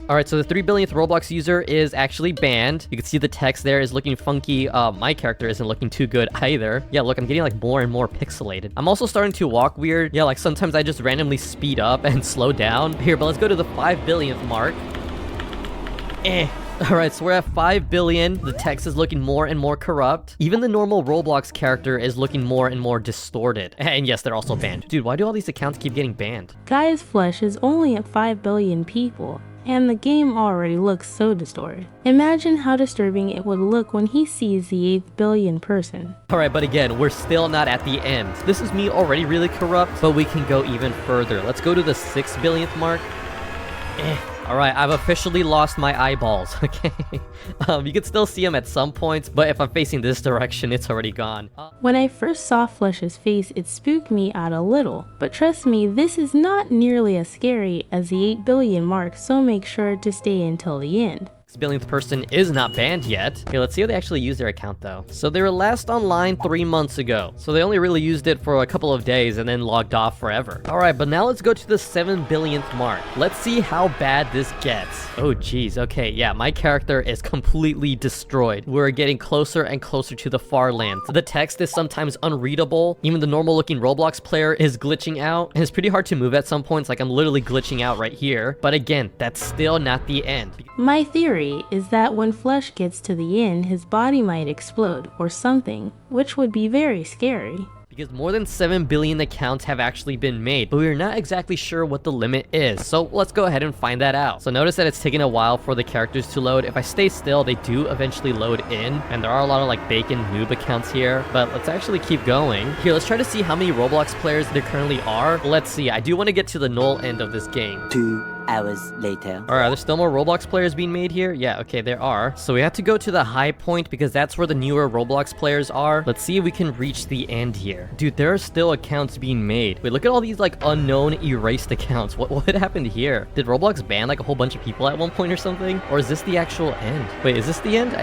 Alright, so the 3 billionth Roblox user is actually banned. You can see the text there is looking funky. My character isn't looking too good either. Yeah, look, I'm getting like more and more pixelated. I'm also starting to walk weird. Yeah, like sometimes I just randomly speed up and slow down. Here, but let's go to the 5 billionth mark. Alright, so we're at 5 billion. The text is looking more and more corrupt. Even the normal Roblox character is looking more and more distorted. And yes, they're also banned. Dude, why do all these accounts keep getting banned? Guy's Flesh is only at 5 billion people, and the game already looks so distorted. Imagine how disturbing it would look when he sees the 8th billion person. Alright, but again, we're still not at the end. This is me already really corrupt, but we can go even further. Let's go to the 6 billionth mark. Alright, I've officially lost my eyeballs, okay? You can still see them at some points, but if I'm facing this direction, it's already gone. When I first saw Flesh's face, it spooked me out a little. But trust me, this is not nearly as scary as the 8 billion mark, so make sure to stay until the end. This billionth person is not banned yet. Okay, let's see how they actually use their account though. So they were last online 3 months ago. So they only really used it for a couple of days and then logged off forever. Alright, but now let's go to the 7 billionth mark. Let's see how bad this gets. Oh geez, okay, yeah, my character is completely destroyed. We're getting closer and closer to the far land. The text is sometimes unreadable. Even the normal looking Roblox player is glitching out. And it's pretty hard to move at some points, like I'm literally glitching out right here. But again, that's still not the end. My theory is that when Flesh gets to the end, his body might explode or something, which would be very scary. Because more than 7 billion accounts have actually been made, but we're not exactly sure what the limit is. So let's go ahead and find that out. So notice that it's taking a while for the characters to load. If I stay still, they do eventually load in. And there are a lot of like bacon noob accounts here, but let's actually keep going. Here, let's try to see how many Roblox players there currently are. Let's see, I do want to get to the null end of this game. 2 hours later. Alright, are there still more Roblox players being made here? Yeah, okay, there are. So we have to go to the high point because that's where the newer Roblox players are. Let's see if we can reach the end here. Dude, there are still accounts being made. Wait, look at all these like unknown erased accounts. What happened here? Did Roblox ban like a whole bunch of people at one point or something? Or is this the actual end? Wait, is this the end?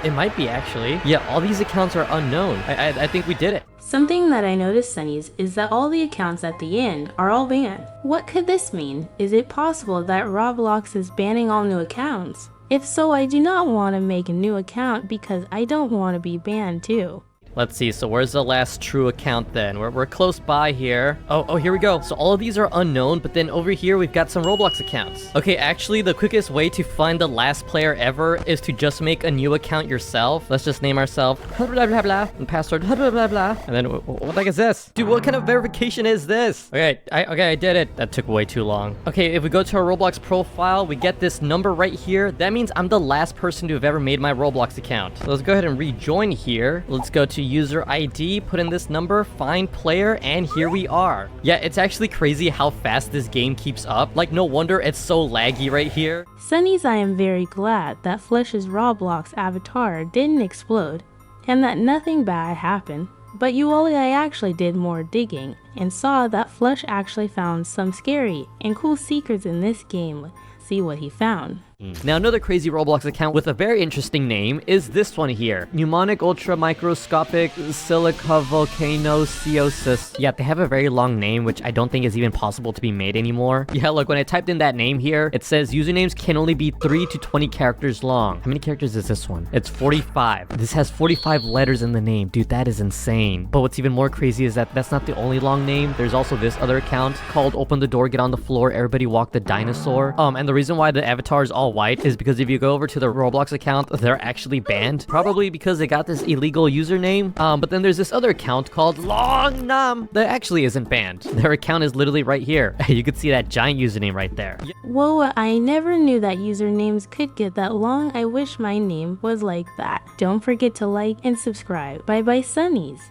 It might be actually. Yeah, all these accounts are unknown. I think we did it. Something that I noticed, Sunnies, is that all the accounts at the end are all banned. What could this mean? Is it possible that Roblox is banning all new accounts? If so, I do not want to make a new account because I don't want to be banned too. Let's see, so where's the last true account then? We're close by here. Oh, here we go. So all of these are unknown, but then over here we've got some Roblox accounts. Okay, actually the quickest way to find the last player ever is to just make a new account yourself. Let's just name ourselves blah blah blah and password blah blah blah. And then what the heck is this? Dude, what kind of verification is this? Okay, I did it. That took way too long. Okay, if we go to our Roblox profile, we get this number right here. That means I'm the last person to have ever made my Roblox account. So let's go ahead and rejoin here. Let's go to user ID, put in this number, find player, and here we are. Yeah, it's actually crazy how fast this game keeps up. Like, no wonder it's so laggy right here. Sunnies, I am very glad that 𝗿ći's Roblox avatar didn't explode and that nothing bad happened. But 𝗿ecie, I actually did more digging and saw that 𝗿ć actually found some scary and cool secrets in this game. See what he found. Now another crazy Roblox account with a very interesting name is this one here. Mnemonic ultra microscopic silica volcanosiosis. Yeah, they have a very long name which I don't think is even possible to be made anymore. Yeah, look, when I typed in that name here, it says usernames can only be 3 to 20 characters long. How many characters is this one? It's 45. This has 45 letters in the name. Dude, that is insane. But what's even more crazy is that that's not the only long name. There's also this other account called Open the Door, Get on the Floor, Everybody Walk the Dinosaur. And the reason why the avatar is all white is because if you go over to the Roblox account, they're actually banned. Probably because they got this illegal username. But then there's this other account called Long Nam that actually isn't banned. Their account is literally right here. You could see that giant username right there. Whoa, I never knew that usernames could get that long. I wish my name was like that. Don't forget to like and subscribe. Bye bye, Sunnies.